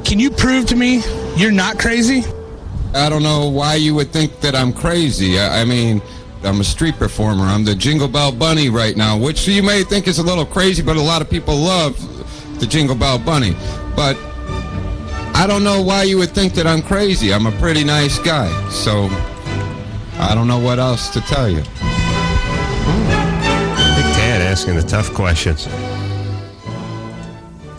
Can you prove to me you're not crazy? I don't know why you would think that I'm crazy. I mean, I'm a street performer. I'm the Jingle Bell Bunny right now, which you may think is a little crazy, but a lot of people love the Jingle Bell Bunny. But I don't know why you would think that I'm crazy. I'm a pretty nice guy. So I don't know what else to tell you. Big Tad asking the tough questions.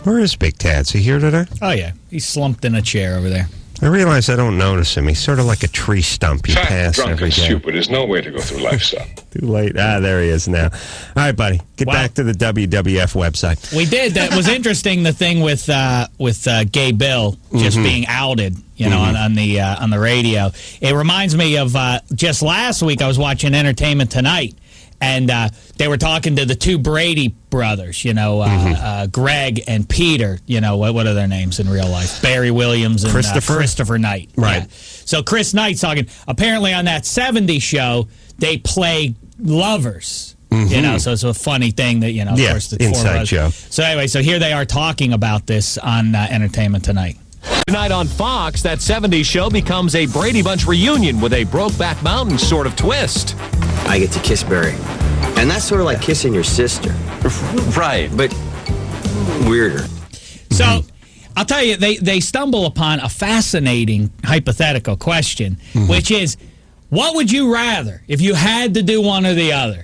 Where is Big Tad? Is he here today? Oh, yeah. He's slumped in a chair over there. I realize I don't notice him. He's sort of like a tree stump you Fat, pass drunk, every and day. stupid is no way to go through life, son. Too late. There he is now. All right, buddy. Get back to the WWF website. We did. That was interesting. The thing with Gay Bill just being outed, on the radio. It reminds me of just last week. I was watching Entertainment Tonight, and they were talking to the two Brady brothers. Greg and Peter. What are their names in real life? Barry Williams and Christopher Knight. Right. Yeah. So Chris Knight's talking. Apparently, on that '70s show, they play lovers. So it's a funny thing that, of course, the inside joke. So anyway, so here they are talking about this on Entertainment Tonight. Tonight on Fox, that 70s show becomes a Brady Bunch reunion with a Brokeback Mountain sort of twist. I get to kiss Barry. And that's sort of like kissing your sister. Right. But weirder. So I'll tell you, they stumble upon a fascinating hypothetical question, which is, what would you rather if you had to do one or the other?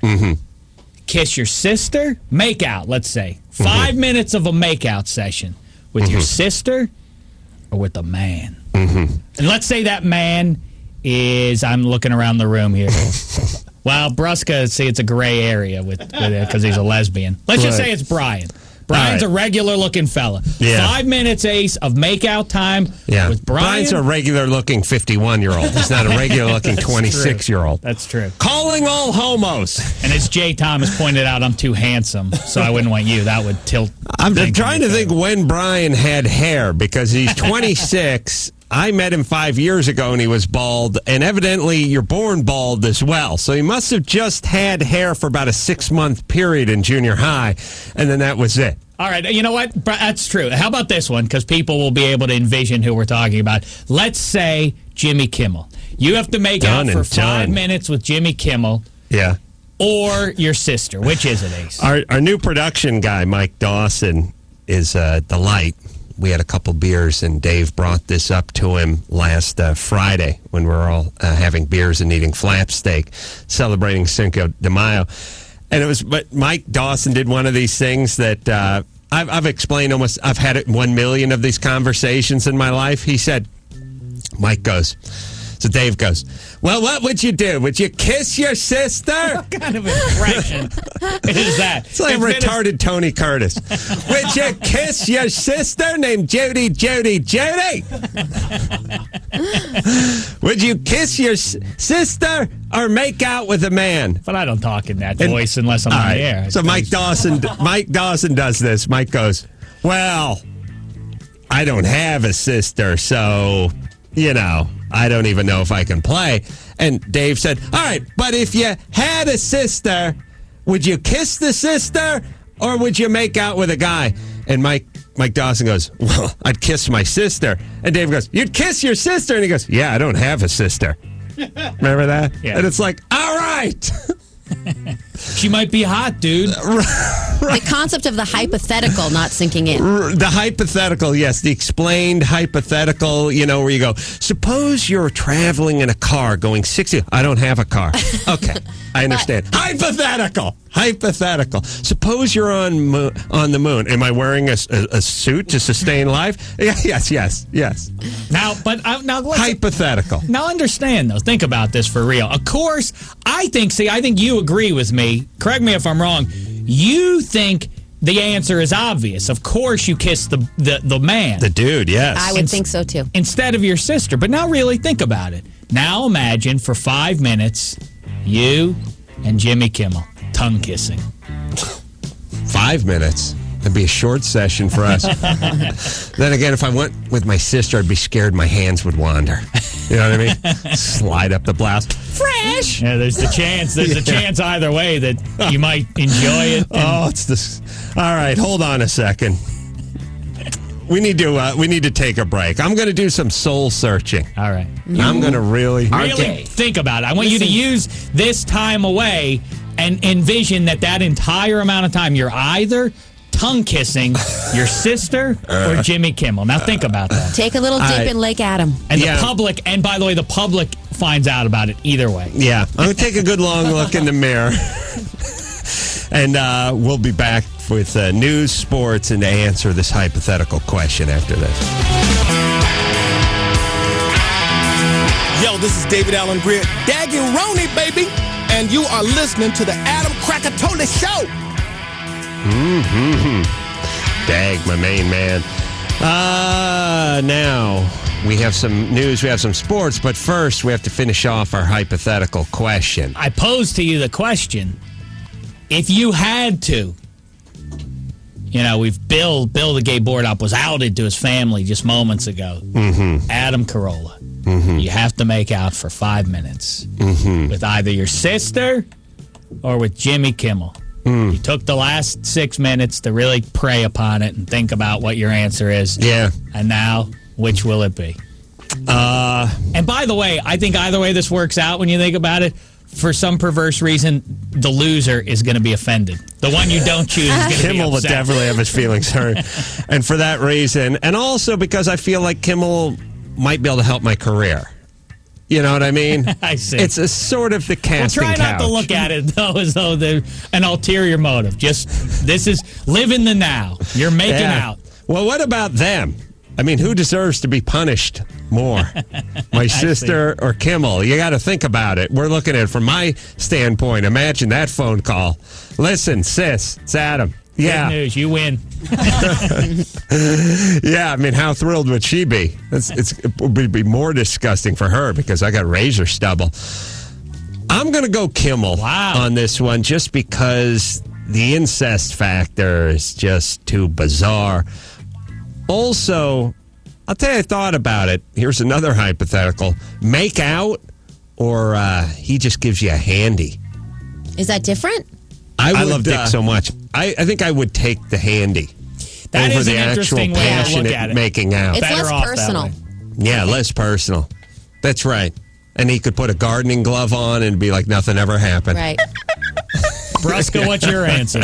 Kiss your sister? Make out, let's say. 5 minutes of a make-out session with your sister or with a man. And let's say that man is, I'm looking around the room here. Well, Brusca, see, it's a gray area with it because he's a lesbian. Let's just say it's Brian. Brian's a regular-looking fella. Yeah. 5 minutes, Ace, of make-out time with Brian. Brian's a regular-looking 51-year-old. He's not a regular-looking 26-year-old. That's true. Calling all homos. And as Jay Thomas pointed out, I'm too handsome, so I wouldn't want you. That would tilt. I'm trying to think when Brian had hair, because he's 26. I met him 5 years ago, and he was bald, and evidently you're born bald as well. So he must have just had hair for about a 6-month period in junior high, and then that was it. All right, you know what? That's true. How about this one? Because people will be able to envision who we're talking about. Let's say Jimmy Kimmel. You have to make out for 5 minutes with Jimmy Kimmel. Yeah. Or your sister. Which is it, Ace? Our new production guy, Mike Dawson, is a delight. We had a couple beers, and Dave brought this up to him last Friday when we were all having beers and eating flap steak, celebrating Cinco de Mayo. And it was, but Mike Dawson did one of these things that I've explained almost. I've had 1 million of these conversations in my life. He said, Mike goes, so Dave goes, well, what would you do? Would you kiss your sister? What kind of impression is that? It's like retarded Tony Curtis. Would you kiss your sister named Judy? Would you kiss your sister or make out with a man? But I don't talk in that voice unless I'm on the air. So Mike Dawson does this. Mike goes, well, I don't have a sister, so, I don't even know if I can play. And Dave said, all right, but if you had a sister, would you kiss the sister or would you make out with a guy? And Mike Dawson goes, well, I'd kiss my sister. And Dave goes, you'd kiss your sister? And he goes, yeah, I don't have a sister. Remember that? Yeah. And it's like, all right. She might be hot, dude. The concept of the hypothetical not sinking in. The hypothetical, yes. The explained hypothetical, where you go, suppose you're traveling in a car going 60. I don't have a car. Okay, I understand. Hypothetical. Suppose you're on the moon. Am I wearing a suit to sustain life? Yes. Now, hypothetical. Now, understand, though. Think about this for real. Of course, I think you agree with me. Correct me if I'm wrong. You think the answer is obvious. Of course you kiss the man. The dude, yes. I would think so, too. Instead of your sister. But now really think about it. Now imagine for 5 minutes, you and Jimmy Kimmel tongue kissing. 5 minutes? That'd be a short session for us. Then again, if I went with my sister, I'd be scared my hands would wander. You know what I mean? Slide up the blouse. Fresh! Yeah, there's the chance. There's a chance either way that you might enjoy it. It's this. All right, hold on a second. We need to take a break. I'm going to do some soul searching. All right. I'm going to really think about it. I want you to use this time away and envision that entire amount of time you're either tongue kissing your sister or Jimmy Kimmel? Now think about that. Take a little dip in Lake Adam. And the public, and by the way, the public finds out about it either way. Yeah, I'm going to take a good long look in the mirror. And we'll be back with news, sports, and to answer this hypothetical question after this. Yo, this is David Allen Greer, Daggin' Roney, baby, and you are listening to the Adam Krakatola Show. Dag, my main man. Now we have some news, we have some sports, but first we have to finish off our hypothetical question. I posed to you the question. If you had to, Bill the gay board op was outed to his family just moments ago. Adam Carolla. You have to make out for 5 minutes with either your sister or with Jimmy Kimmel. You took the last 6 minutes to really prey upon it and think about what your answer is. Yeah. And now, which will it be? And by the way, I think either way this works out when you think about it, for some perverse reason, the loser is going to be offended. The one you don't choose is going to be upset. Kimmel would definitely have his feelings hurt. And for that reason, and also because I feel like Kimmel might be able to help my career. You know what I mean? I see. It's a sort of the casting couch. Try not to look at it, though, as though there's an ulterior motive. Just, this is live in the now. You're making out. Well, what about them? I mean, who deserves to be punished more? My sister or Kimmel? You got to think about it. We're looking at it from my standpoint. Imagine that phone call. Listen, sis, it's Adam. Yeah. Good news, you win. Yeah, I mean, how thrilled would she be? It would be more disgusting for her because I got razor stubble. I'm going to go Kimmel on this one just because the incest factor is just too bizarre. Also, I'll tell you, I thought about it. Here's another hypothetical. Make out or he just gives you a handy? Is that different? I love Dick so much. I think I would take the handy that over is the an actual interesting way to look at passionate it. making out. It's less personal. Yeah, less personal. That's right. And he could put a gardening glove on and be like nothing ever happened. Right. Brusca, what's your answer?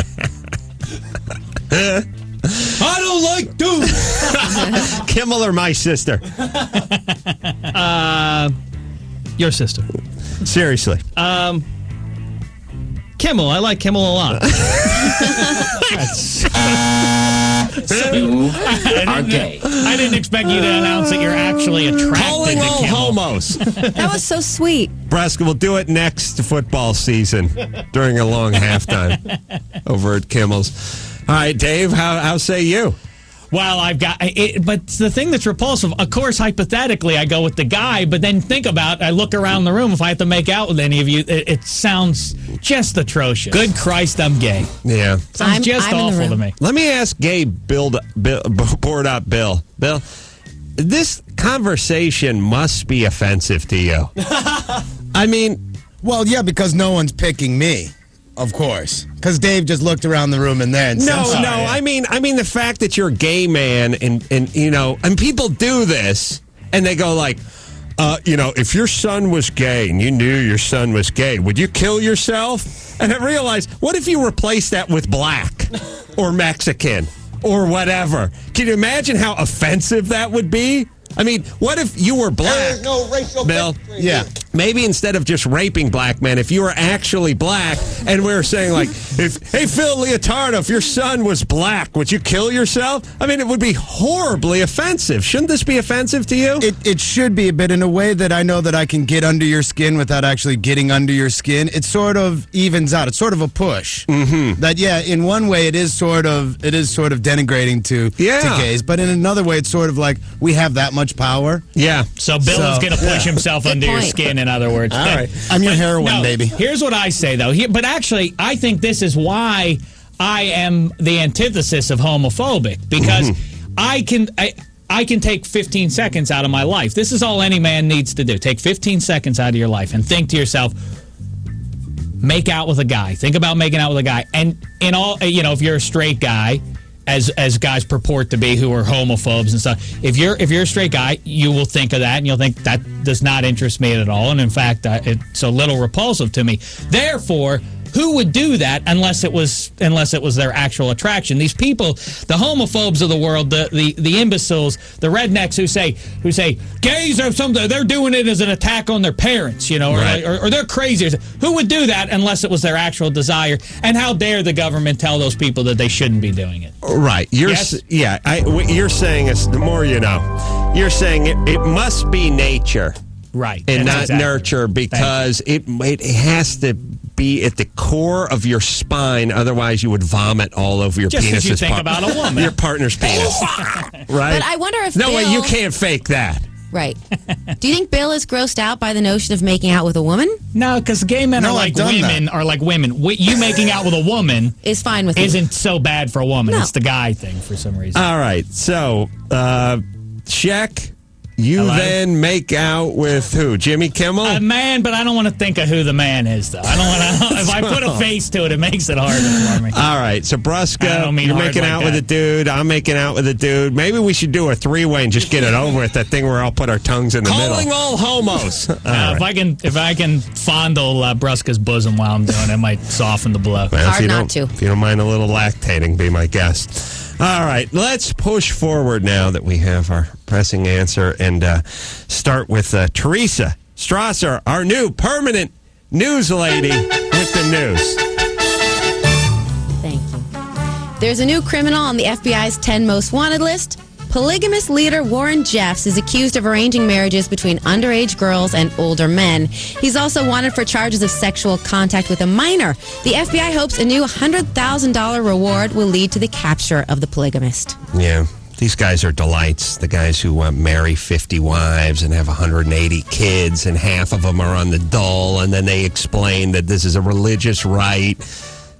I don't like dudes. Kimmel or my sister? Your sister. Seriously. Kimmel. I like Kimmel a lot. You are gay. I didn't expect you to announce that you're actually attracted Calling to all Kimmel. homos. That was so sweet. Brusca, we'll do it next football season during a long halftime over at Kimmel's. All right, Dave, how say you? Well, I've got it, but the thing that's repulsive, of course, hypothetically, I go with the guy, but then think about, I look around the room, if I have to make out with any of you, it sounds just atrocious. Good Christ, I'm gay. Yeah. Sounds just awful to me. Let me ask gay board up Bill. Bill, this conversation must be offensive to you. I mean, well, yeah, because no one's picking me. Of course, because Dave just looked around the room and then no. I mean the fact that you're a gay man and people do this and they go like, if your son was gay and you knew your son was gay, would you kill yourself? And I realized, what if you replace that with black or Mexican or whatever? Can you imagine how offensive that would be? I mean, what if you were black? There's no racial Bill? Yeah. Maybe instead of just raping black men, if you were actually black and we were saying like, hey, Phil Leotardo, if your son was black, would you kill yourself? I mean, it would be horribly offensive. Shouldn't this be offensive to you? It should be, but in a way that I know that I can get under your skin without actually getting under your skin. It sort of evens out. It's sort of a push. Mm-hmm. That, yeah, in one way it is sort of denigrating to gays, but in another way it's sort of like we have that much power. Yeah. So Bill is going to push himself under your skin, in other words. All right. I'm your heroine, baby. Here's what I say, though. But actually, I think this is why I am the antithesis of homophobic, because I can take 15 seconds out of my life. This is all any man needs to do. Take 15 seconds out of your life and think to yourself, make out with a guy. Think about making out with a guy. And in all, if you're a straight guy, as guys purport to be who are homophobes and stuff, if you're a straight guy, you will think of that and you'll think that does not interest me at all. And in fact, it's a little repulsive to me. Therefore, who would do that unless it was their actual attraction? These people, the homophobes of the world, the imbeciles, the rednecks who say gays are something, they're doing it as an attack on their parents, you know, or they're crazy. Who would do that unless it was their actual desire? And how dare the government tell those people that they shouldn't be doing it? Right. What you're saying is, the more you know, you're saying it must be nature. Right. And not nurture, because it has to be at the core of your spine. Otherwise, you would vomit all over your penis. Just as you think about a woman. Your partner's penis. Right? But I wonder if way, you can't fake that. Right. Do you think Bill is grossed out by the notion of making out with a woman? No, because gay men are like women. You making out with a woman is fine with isn't so bad for a woman. No. It's the guy thing for some reason. All right. So, check. Then make out with who? Jimmy Kimmel? A man, but I don't want to think of who the man is, though. I don't want to. If I put a face to it, it makes it harder for me. All right, so Brusca, you're making out with a dude. I'm making out with a dude. Maybe we should do a three-way and just get it over with. That thing where I'll put our tongues in the middle. Calling all homos. If I can fondle Brusca's bosom while I'm doing it, it might soften the blow. Well, hard not to. If you don't mind a little lactating, be my guest. All right, let's push forward now that we have our pressing answer and start with Teresa Strasser, our new permanent news lady with the news. Thank you. There's a new criminal on the FBI's 10 most wanted list. Polygamous leader Warren Jeffs is accused of arranging marriages between underage girls and older men. He's also wanted for charges of sexual contact with a minor. The FBI hopes a new $100,000 reward will lead to the capture of the polygamist. Yeah, these guys are delights. The guys who marry 50 wives and have 180 kids, and half of them are on the dole, and then they explain that this is a religious rite.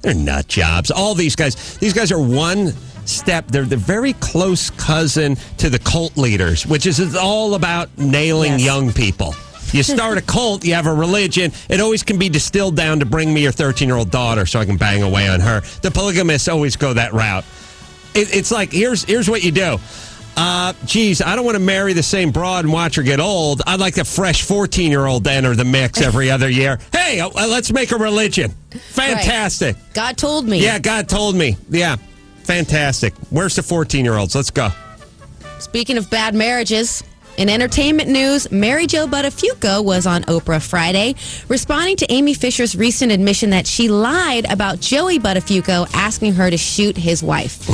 They're nut jobs. All these guys are one step. They're the very close cousin to the cult leaders, which is all about nailing young people. You start a cult, you have a religion. It always can be distilled down to bring me your 13-year-old daughter so I can bang away on her. The polygamists always go that route. It's like, here's what you do. Geez, I don't want to marry the same broad and watch her get old. I'd like a fresh 14-year-old to enter the mix every other year. Hey, let's make a religion. Fantastic. Right. God told me. Yeah, God told me. Yeah. Fantastic. Where's the 14-year-olds? Let's go. Speaking of bad marriages, in entertainment news, Mary Jo Buttafuoco was on Oprah Friday, responding to Amy Fisher's recent admission that she lied about Joey Buttafuoco asking her to shoot his wife.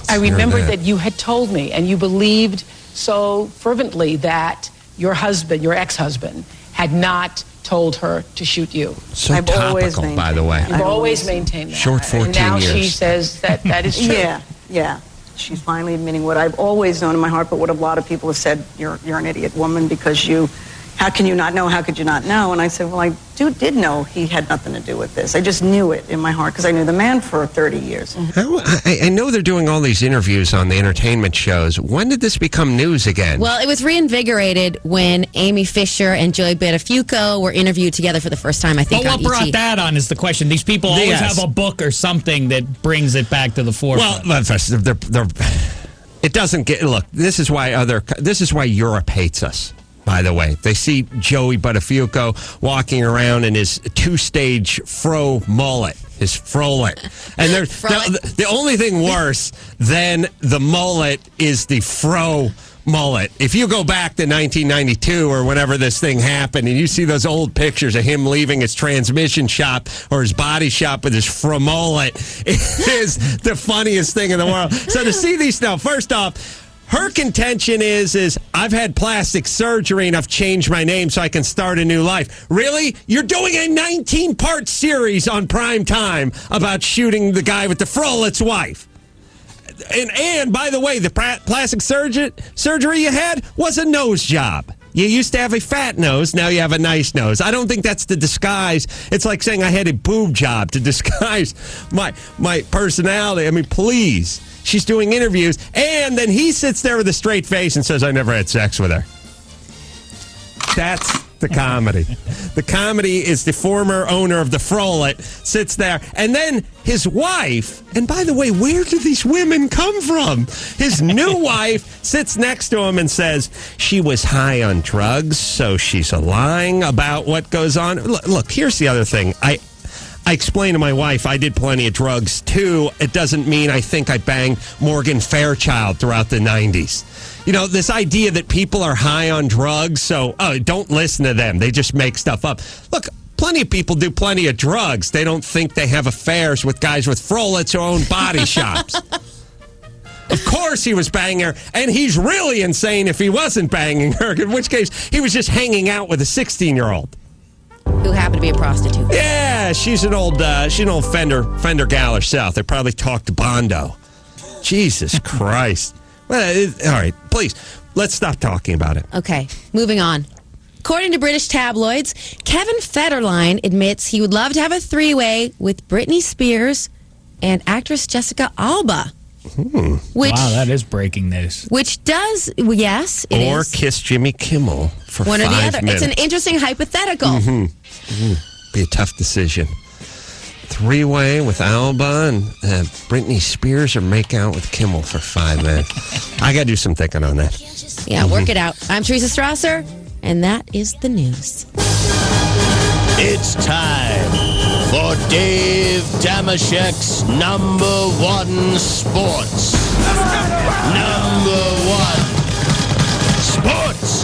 I remember that you had told me, and you believed so fervently that your husband, your ex-husband, had not told her to shoot you. So I've topical, by the way. You've always maintained that. Short 14 and now years. She says that is true. Yeah. She's finally admitting what I've always known in my heart, but what a lot of people have said, you're an idiot woman because how can you not know? How could you not know? And I said, well, I did know he had nothing to do with this. I just knew it in my heart because I knew the man for 30 years. I know they're doing all these interviews on the entertainment shows. When did this become news again? Well, it was reinvigorated when Amy Fisher and Joey Buttafuoco were interviewed together for the first time, I think, But on what brought ET. that on is the question. These people always have a book or something that brings it back to the forefront. Well, it doesn't get... Look, this is why Europe hates us. By the way, they see Joey Buttafuoco walking around in his two-stage fro mullet, his frolet. And the only thing worse than the mullet is the fro mullet. If you go back to 1992 or whenever this thing happened and you see those old pictures of him leaving his transmission shop or his body shop with his fro mullet, it is the funniest thing in the world. So to see these now, first off, her contention is I've had plastic surgery and I've changed my name so I can start a new life. Really? You're doing a 19-part series on prime time about shooting the guy with the frolet's wife. And by the way, the plastic surgery you had was a nose job. You used to have a fat nose, now you have a nice nose. I don't think that's the disguise. It's like saying I had a boob job to disguise my personality. I mean, please. She's doing interviews, and then he sits there with a straight face and says, I never had sex with her. That's the comedy. The comedy is the former owner of the Frolet sits there, and then his wife, and by the way, where do these women come from? His new wife sits next to him and says, she was high on drugs, so she's lying about what goes on. Look, here's the other thing. I explained to my wife I did plenty of drugs, too. It doesn't mean I think I banged Morgan Fairchild throughout the 90s. You know, this idea that people are high on drugs, so don't listen to them. They just make stuff up. Look, plenty of people do plenty of drugs. They don't think they have affairs with guys with frolets who own body shops. Of course he was banging her, and he's really insane if he wasn't banging her, in which case he was just hanging out with a 16-year-old. Who happened to be a prostitute. Yeah, she's an old Fender gal herself. They probably talked to Bondo. Jesus Christ. Well, all right, please, let's stop talking about it. Okay, moving on. According to British tabloids, Kevin Federline admits he would love to have a three-way with Britney Spears and actress Jessica Alba. Wow, that is breaking news. Which does, yes, it is. Or kiss Jimmy Kimmel for one 5 or the other. minutes. It's an interesting hypothetical. Be a tough decision. Three-way with Alba and Britney Spears, or make out with Kimmel for 5 minutes. I got to do some thinking on that. Yeah, work it out. I'm Teresa Strasser, and that is the news. It's time for Dave Damashek's number one sports. Number one sports.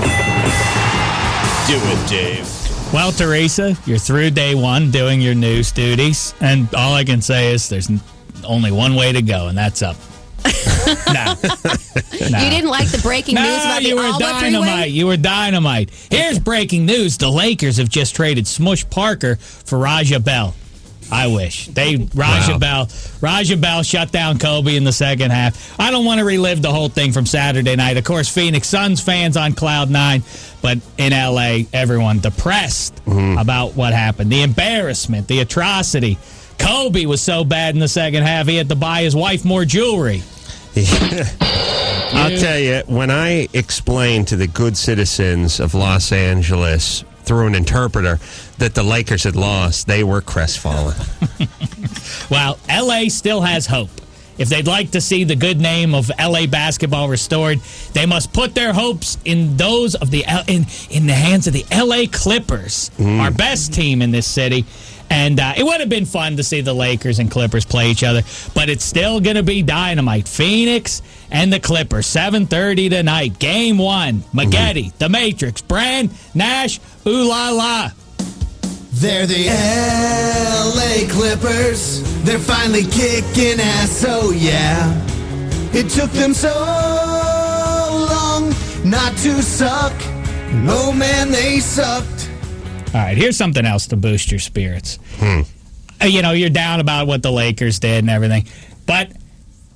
Do it, Dave. Well, Teresa, you're through day one doing your news duties, and all I can say is there's only one way to go, and that's up. No. You didn't like the breaking news about the Alba three-way? You were dynamite. Here's breaking news. The Lakers have just traded Smush Parker for Raja Bell. I wish. Raja Bell shut down Kobe in the second half. I don't want to relive the whole thing from Saturday night. Of course, Phoenix Suns fans on cloud nine, but in L.A., everyone depressed about what happened. The embarrassment, the atrocity. Kobe was so bad in the second half, he had to buy his wife more jewelry. I'll tell you, when I explained to the good citizens of Los Angeles through an interpreter that the Lakers had lost, they were crestfallen. Well, L.A. still has hope. If they'd like to see the good name of L.A. basketball restored, they must put their hopes in those of the in the hands of the L.A. Clippers, our best team in this city. And it would have been fun to see the Lakers and Clippers play each other, but it's still going to be dynamite. Phoenix and the Clippers, 7:30 tonight. Game 1. Maggette, The Matrix, Brand, Nash, ooh la la. They're the L.A. Clippers. They're finally kicking ass, oh yeah. It took them so long not to suck. Oh man, they sucked. All right, here's something else to boost your spirits. You know, you're down about what the Lakers did and everything, but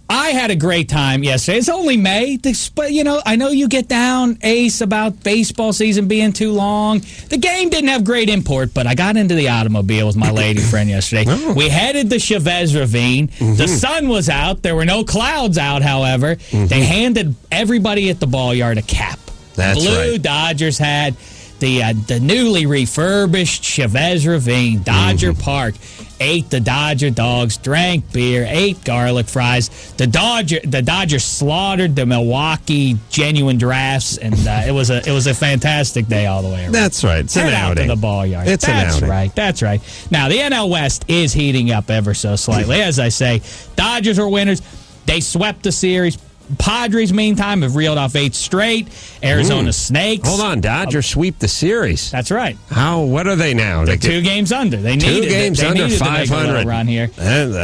I had a great time yesterday. It's only May, but, you know, I know you get down, Ace, about baseball season being too long. The game didn't have great import, but I got into the automobile with my lady friend yesterday. We headed the Chavez Ravine. The sun was out. There were no clouds out, however. They handed everybody at the ball yard a cap. That's Blue right. Dodgers had the newly refurbished Chavez Ravine, Dodger Park. Ate the Dodger dogs, drank beer, ate garlic fries. The Dodgers slaughtered the Milwaukee genuine drafts, and it was a fantastic day all the way around. That's right. It's an Head out outing. to the ball yard. It's an outing. That's right. Now, the NL West is heating up ever so slightly. As I say, Dodgers are winners. They swept the series. Padres, meantime, have reeled off 8 straight. Arizona Snakes. Hold on, Dodgers sweep the series. That's right. What are they now? They're 2 games under. They two needed games they under needed 500. to make a little run here. And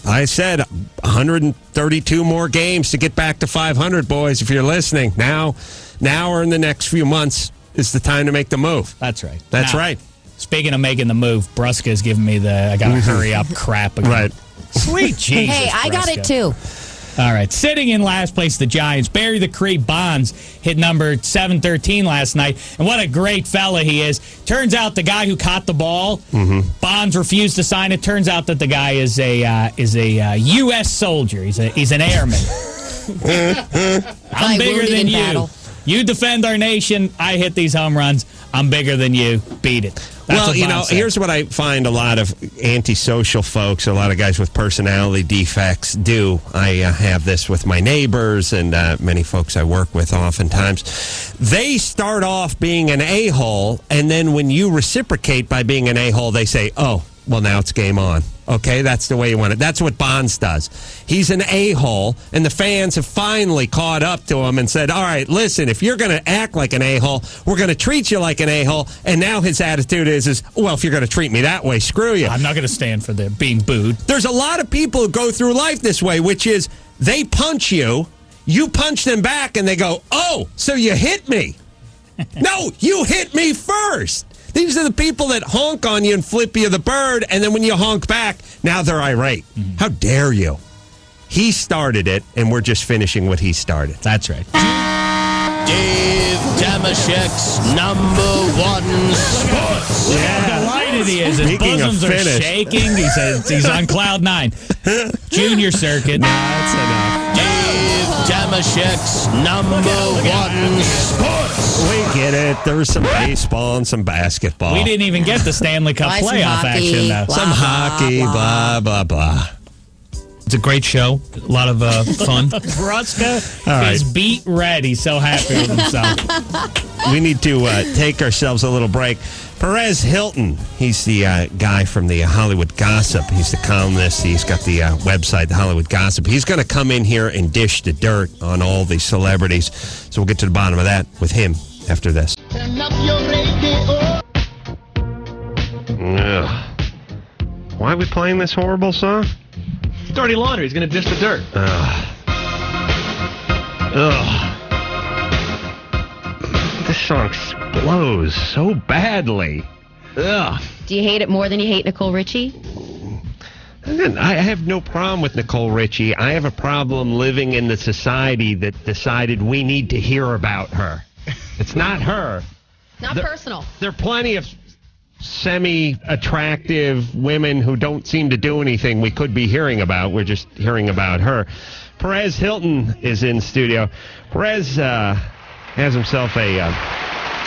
I said 132 more games to get back to 500, boys. If you're listening now, or in the next few months is the time to make the move. That's right. That's now, right. Speaking of making the move, Brusca is giving me I got to hurry up crap again. Right. Sweet Jesus. Hey, I got Brusca. it too. All right, sitting in last place, the Giants. Barry the Creep Bonds hit number 713 last night, and what a great fella he is. Turns out the guy who caught the ball, Bonds refused to sign it. Turns out that the guy is a U.S. soldier. He's an airman. I'm bigger than you. Battle. You defend our nation. I hit these home runs. I'm bigger than you. Beat it. That's what Bond said. Here's what I find a lot of antisocial folks, a lot of guys with personality defects do. I have this with my neighbors and many folks I work with oftentimes. They start off being an a-hole, and then when you reciprocate by being an a-hole, they say, oh, well, now it's game on. Okay, that's the way you want it. That's what Bonds does. He's an a-hole, and the fans have finally caught up to him and said, all right, listen, if you're going to act like an a-hole, we're going to treat you like an a-hole. And now his attitude is, well, if you're going to treat me that way, screw you. I'm not going to stand for being booed. There's a lot of people who go through life this way, which is they punch you, you punch them back, and they go, oh, so you hit me. No, you hit me first. These are the people that honk on you and flip you the bird, and then when you honk back, now they're irate. Mm-hmm. How dare you? He started it, and we're just finishing what he started. That's right. Dave Damashek's #1 sports. Look how delighted he is. His bosoms are shaking. He says he's on cloud 9. Junior circuit. That's enough. Dave Damashek's #1 sports. We get it. There was some baseball and some basketball. We didn't even get the Stanley Cup playoff action, though. Some hockey, blah, blah, blah. It's a great show. A lot of fun. Bruska is beat red. He's so happy with himself. We need to take ourselves a little break. Perez Hilton, he's the guy from the Hollywood Gossip. He's the columnist. He's got the website, the Hollywood Gossip. He's going to come in here and dish the dirt on all the celebrities. So we'll get to the bottom of that with him after this. Turn up your radio. Ugh. Why are we playing this horrible song? Dirty laundry. He's going to dish the dirt. This song blows so badly. Ugh. Do you hate it more than you hate Nicole Richie? I have no problem with Nicole Richie. I have a problem living in the society that decided we need to hear about her. It's not her. Not personal. There are plenty of semi-attractive women who don't seem to do anything we could be hearing about. We're just hearing about her. Perez Hilton is in studio. Perez has himself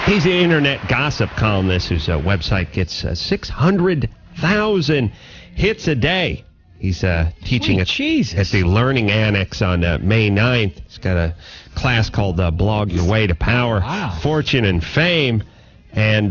he's an internet gossip columnist whose website gets 600,000 hits a day. He's teaching at the Learning Annex on May 9th. He's got a class called Blog Your Way to Power, Fortune and Fame. And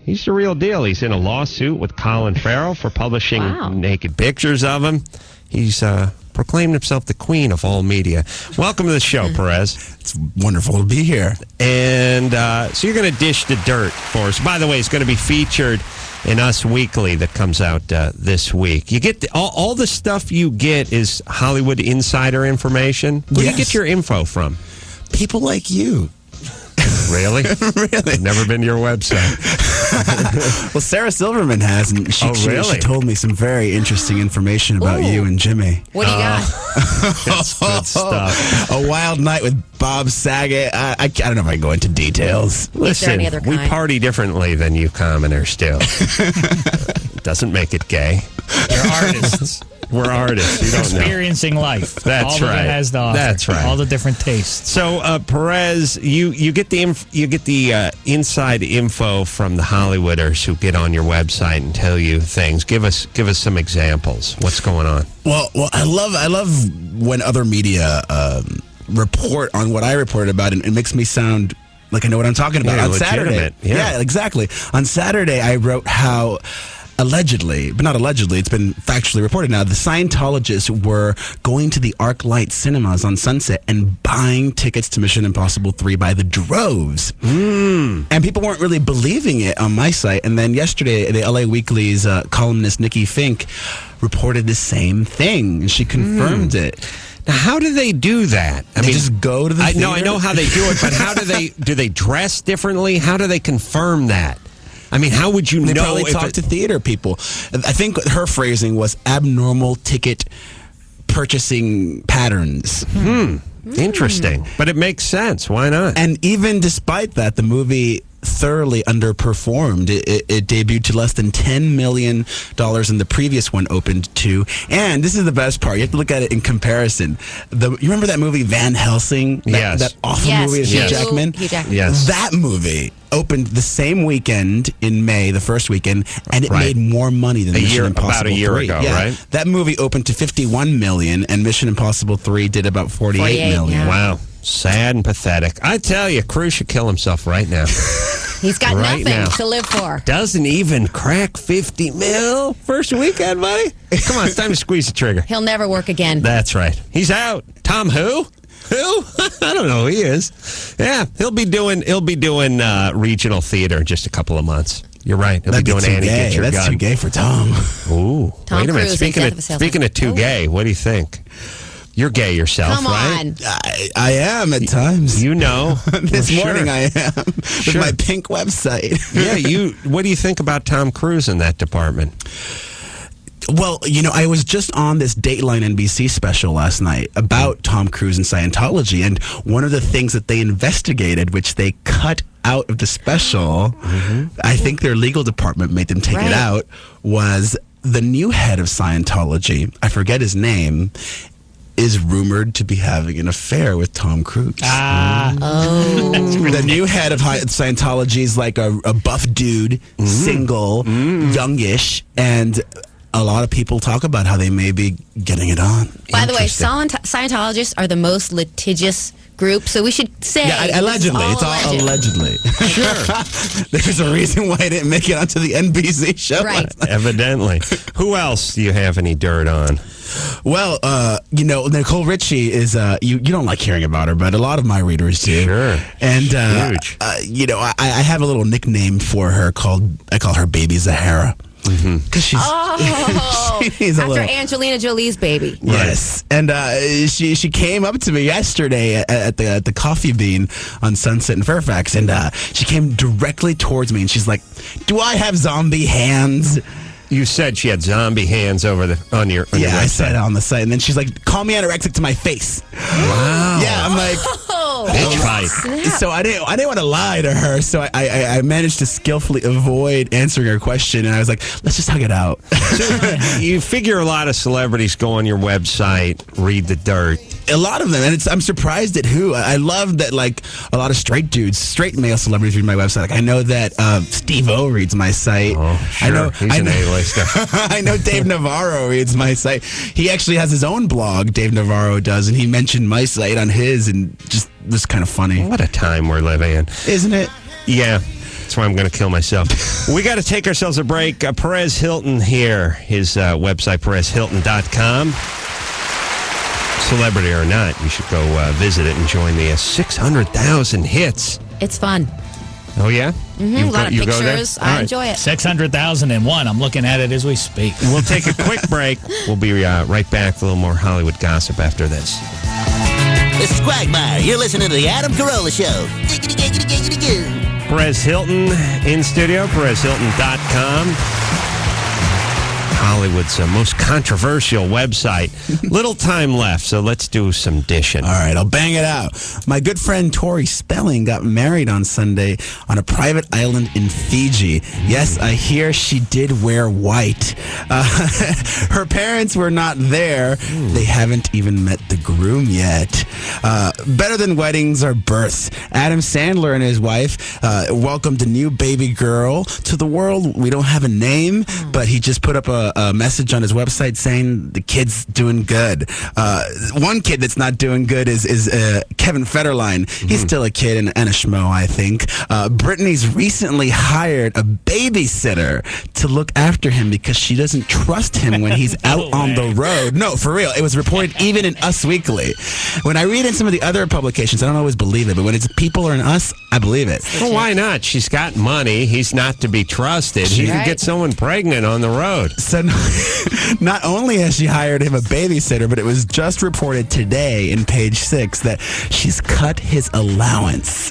he's the real deal. He's in a lawsuit with Colin Farrell for publishing naked pictures of him. He's proclaimed himself the queen of all media. Welcome to the show, Perez. It's wonderful to be here. And so you're going to dish the dirt for us. By the way, it's going to be featured in Us Weekly that comes out this week. You get all the stuff you get is Hollywood insider information. Where do you get your info from? People like you. Really? Really? I've never been to your website. Well, Sarah Silverman has, and she told me some very interesting information about you and Jimmy. What do you got? That's good stuff. A wild night with Bob Saget. I don't know if I can go into details. Listen, we party differently than you commoners do. Doesn't make it gay. You're artists. We're artists. You don't experiencing life. That's all right. All that it has to offer. That's right. All the different tastes. So, Perez, you get the inside info from the Hollywooders who get on your website and tell you things. Give us some examples. What's going on? Well, I love when other media report on what I reported about, and it makes me sound like I know what I'm talking about. On Saturday, yeah, exactly. On Saturday, I wrote how. Allegedly, but not allegedly, it's been factually reported now, the Scientologists were going to the ArcLight cinemas on Sunset and buying tickets to Mission Impossible 3 by the droves. And people weren't really believing it on my site. And then yesterday, the LA Weekly's columnist Nikki Fink reported the same thing. And she confirmed it. Now, how do they do that? I mean, just go to the theater? I know how they do it, but how do they dress differently? How do they confirm that? I mean, how would you know? They probably talk to theater people. I think her phrasing was abnormal ticket purchasing patterns. Interesting. But it makes sense. Why not? And even despite that, the movie thoroughly underperformed. It debuted to less than $10 million, and the previous one opened to. And this is the best part. You have to look at it in comparison. You remember that movie Van Helsing? That awful movie with Hugh Jackman? Hugh Jackman. Yes. That movie opened the same weekend in May, the first weekend, and it made more money than Mission Impossible 3. About a year ago, right? That movie opened to $51 million, and Mission Impossible 3 did about $48 million. Yeah. Wow. Sad and pathetic. I tell you, Cruise should kill himself right now. He's got Right nothing now. to live for. Doesn't even crack 50 mil first weekend, buddy. Come on, it's time to squeeze the trigger. He'll never work again. That's right. He's out. Tom who? Who? I don't know who he is. Yeah, he'll be doing regional theater in just a couple of months. You're right. He'll be doing Annie Get Your Gun. That's too gay for Tom. Ooh. Tom Wait a minute. Cruise Speaking of too gay, what do you think? You're gay yourself, Come right? on. I am at times. You know. This Well, morning sure. I am. With Sure. my pink website. Yeah, what do you think about Tom Cruise in that department? Well, I was just on this Dateline NBC special last night about Tom Cruise and Scientology, and one of the things that they investigated, which they cut out of the special, I think their legal department made them take it out, was the new head of Scientology, I forget his name, is rumored to be having an affair with Tom Cruise. The new head of Scientology is like a buff dude, single, youngish, and a lot of people talk about how they may be getting it on. By the way, Scientologists are the most litigious group, so we should say... Yeah, allegedly. It's all allegedly. Sure. There's a reason why I didn't make it onto the NBC show. Right. Evidently. Who else do you have any dirt on? Well, Nicole Richie is, you don't like hearing about her, but a lot of my readers do. Sure. And, Huge. I have a little nickname for her I call her Baby Zahara. Because she's, she's after Angelina Jolie's baby. Yes, and she came up to me yesterday at the Coffee Bean on Sunset in Fairfax, and she came directly towards me, and she's like, "Do I have zombie hands?" You said she had zombie hands on your website. I said it on the site, and then she's like, "Call me anorexic to my face." Wow. Yeah, I'm like. Bitch fight. So I didn't want to lie to her, so I managed to skillfully avoid answering her question, and I was like, let's just hug it out. You figure a lot of celebrities go on your website, read the dirt. A lot of them, and I'm surprised at who. I love that, like, a lot of straight male celebrities read my website. Like, I know that Steve-O reads my site. Oh, sure. He's an A-lister. I know Dave Navarro reads my site. He actually has his own blog, Dave Navarro does, and he mentioned my site on his, and just was kind of funny. What a time we're living in. Isn't it? Yeah. That's why I'm going to kill myself. We got to take ourselves a break. Perez Hilton here. His website, perezhilton.com. Celebrity or not, you should go visit it and join the 600,000 hits. It's fun. Oh, yeah? A lot of pictures. I enjoy it. 600,001. I'm looking at it as we speak. We'll take a quick break. We'll be right back with a little more Hollywood gossip after this. This is Quagmire. You're listening to the Adam Carolla Show. Perez Hilton in studio, perezhilton.com. Hollywood's most controversial website. Little time left, so let's do some dishing. All right, I'll bang it out. My good friend Tori Spelling got married on Sunday on a private island in Fiji. Yes, I hear she did wear white. Her parents were not there. They haven't even met the groom yet. Better than weddings are births. Adam Sandler and his wife welcomed a new baby girl to the world. We don't have a name, but he just put up a message on his website saying the kid's doing good. One kid that's not doing good is Kevin Federline. He's still a kid and a schmo, I think. Brittany's recently hired a babysitter to look after him because she doesn't trust him when he's out on the road. No, for real. It was reported even in Us Weekly. When I read in some of the other publications, I don't always believe it, but when it's People or in Us, I believe it. Well, why not? She's got money. He's not to be trusted. He could get someone pregnant on the road. So not only has she hired him a babysitter, but it was just reported today in Page 6 that she's cut his allowance.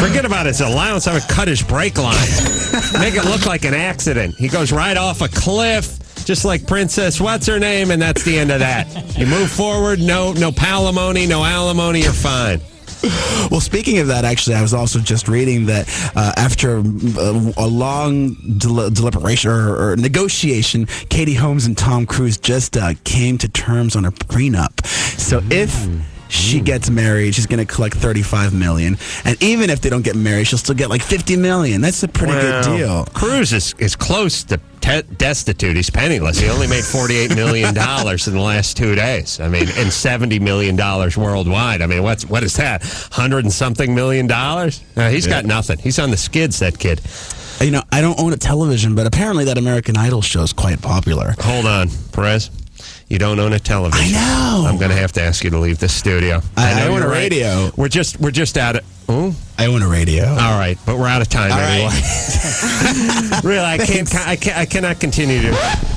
Forget about his allowance. I would cut his brake lines. Make it look like an accident. He goes right off a cliff, just like Princess what's her name, and that's the end of that. You move forward, no palimony, no alimony, you're fine. Well, speaking of that, actually, I was also just reading that after a long deliberation or negotiation, Katie Holmes and Tom Cruise just came to terms on a prenup. So if she gets married, she's going to collect $35 million. And even if they don't get married, she'll still get like $50 million. That's a pretty good deal. Cruz is close to destitute. He's penniless. He only made $48 million in the last 2 days. I mean, and $70 million worldwide. I mean, what is that? 100 and something million dollars? He's got nothing. He's on the skids, that kid. You know, I don't own a television, but apparently that American Idol show is quite popular. Hold on, Perez. You don't own a television. I know. I'm going to have to ask you to leave the studio. I own a radio. We're just out of. Oh, I own a radio. All right, but we're out of time anyway. Right. Really, I cannot continue to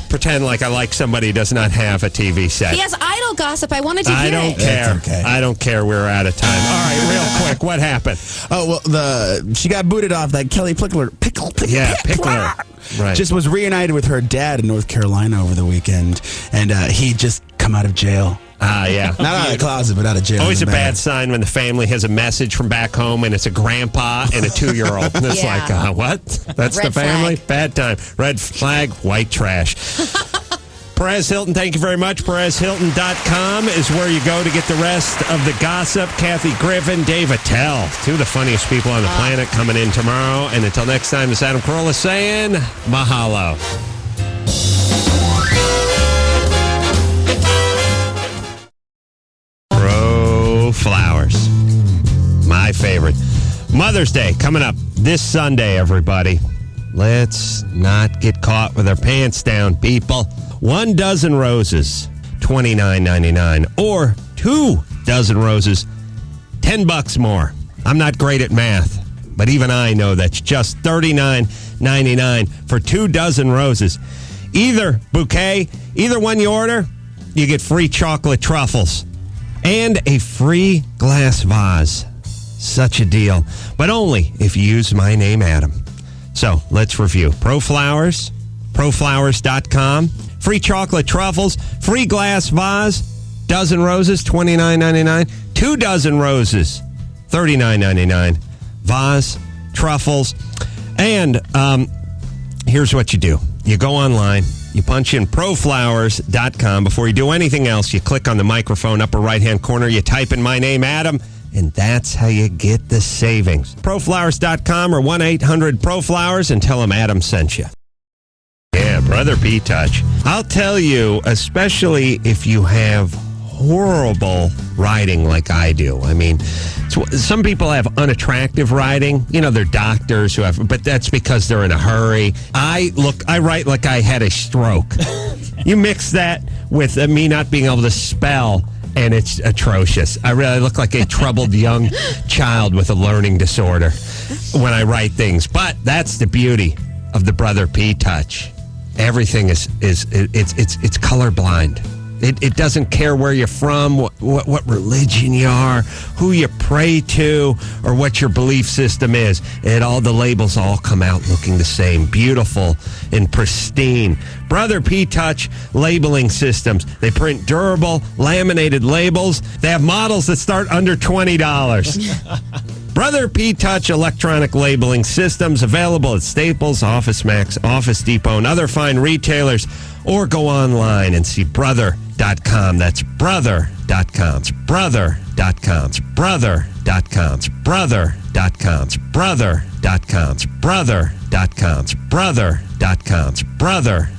pretend like I like somebody who does not have a TV set. He has idol gossip. I wanted to hear it. I don't care. Okay. I don't care. We're out of time. All right, real quick, what happened? Oh, well, she got booted off. That Kelly Pickler. Pickler. Right. Just was reunited with her dad in North Carolina over the weekend, and he just come out of jail. Yeah. Not out of the closet, but out of jail. Always a bad sign when the family has a message from back home and it's a grandpa and a 2-year-old. And it's like, what? That's Red the family? flag. Bad time. Red flag, white trash. Perez Hilton, thank you very much. PerezHilton.com is where you go to get the rest of the gossip. Kathy Griffin, Dave Attell, two of the funniest people on the planet coming in tomorrow. And until next time, this is Adam Carolla saying mahalo. Flowers. My favorite. Mother's Day coming up this Sunday, everybody. Let's not get caught with our pants down, people. 1 dozen roses, $29.99. Or 2 dozen roses, $10 more. I'm not great at math, but even I know that's just $39.99 for 2 dozen roses. Either bouquet, either one you order, you get free chocolate truffles. And a free glass vase. Such a deal. But only if you use my name, Adam. So, let's review. ProFlowers, proflowers.com. Free chocolate truffles, free glass vase, dozen roses, $29.99. 2 dozen roses, $39.99. Vase, truffles. And here's what you do. You go online. You punch in proflowers.com. Before you do anything else, you click on the microphone upper right-hand corner. You type in my name, Adam, and that's how you get the savings. Proflowers.com or 1-800-PROFLOWERS and tell them Adam sent you. Yeah, Brother P-Touch. I'll tell you, especially if you have horrible riding like I do. I mean, some people have unattractive riding. You know, they're doctors who have, but that's because they're in a hurry. I write like I had a stroke. You mix that with me not being able to spell, and it's atrocious. I really look like a troubled young child with a learning disorder when I write things. But that's the beauty of the Brother P Touch. Everything is colorblind. It doesn't care where you're from, what religion you are, who you pray to, or what your belief system is. The labels all come out looking the same, beautiful and pristine. Brother P Touch labeling systems. They print durable, laminated labels. They have models that start under $20. Brother P Touch electronic labeling systems available at Staples, Office Max, Office Depot, and other fine retailers. Or go online and see brother.com. That's brother.com. It's brother.com. It's brother.com. It's brother.com. It's brother.com. It's brother.com. It's brother.com. It's brother.com.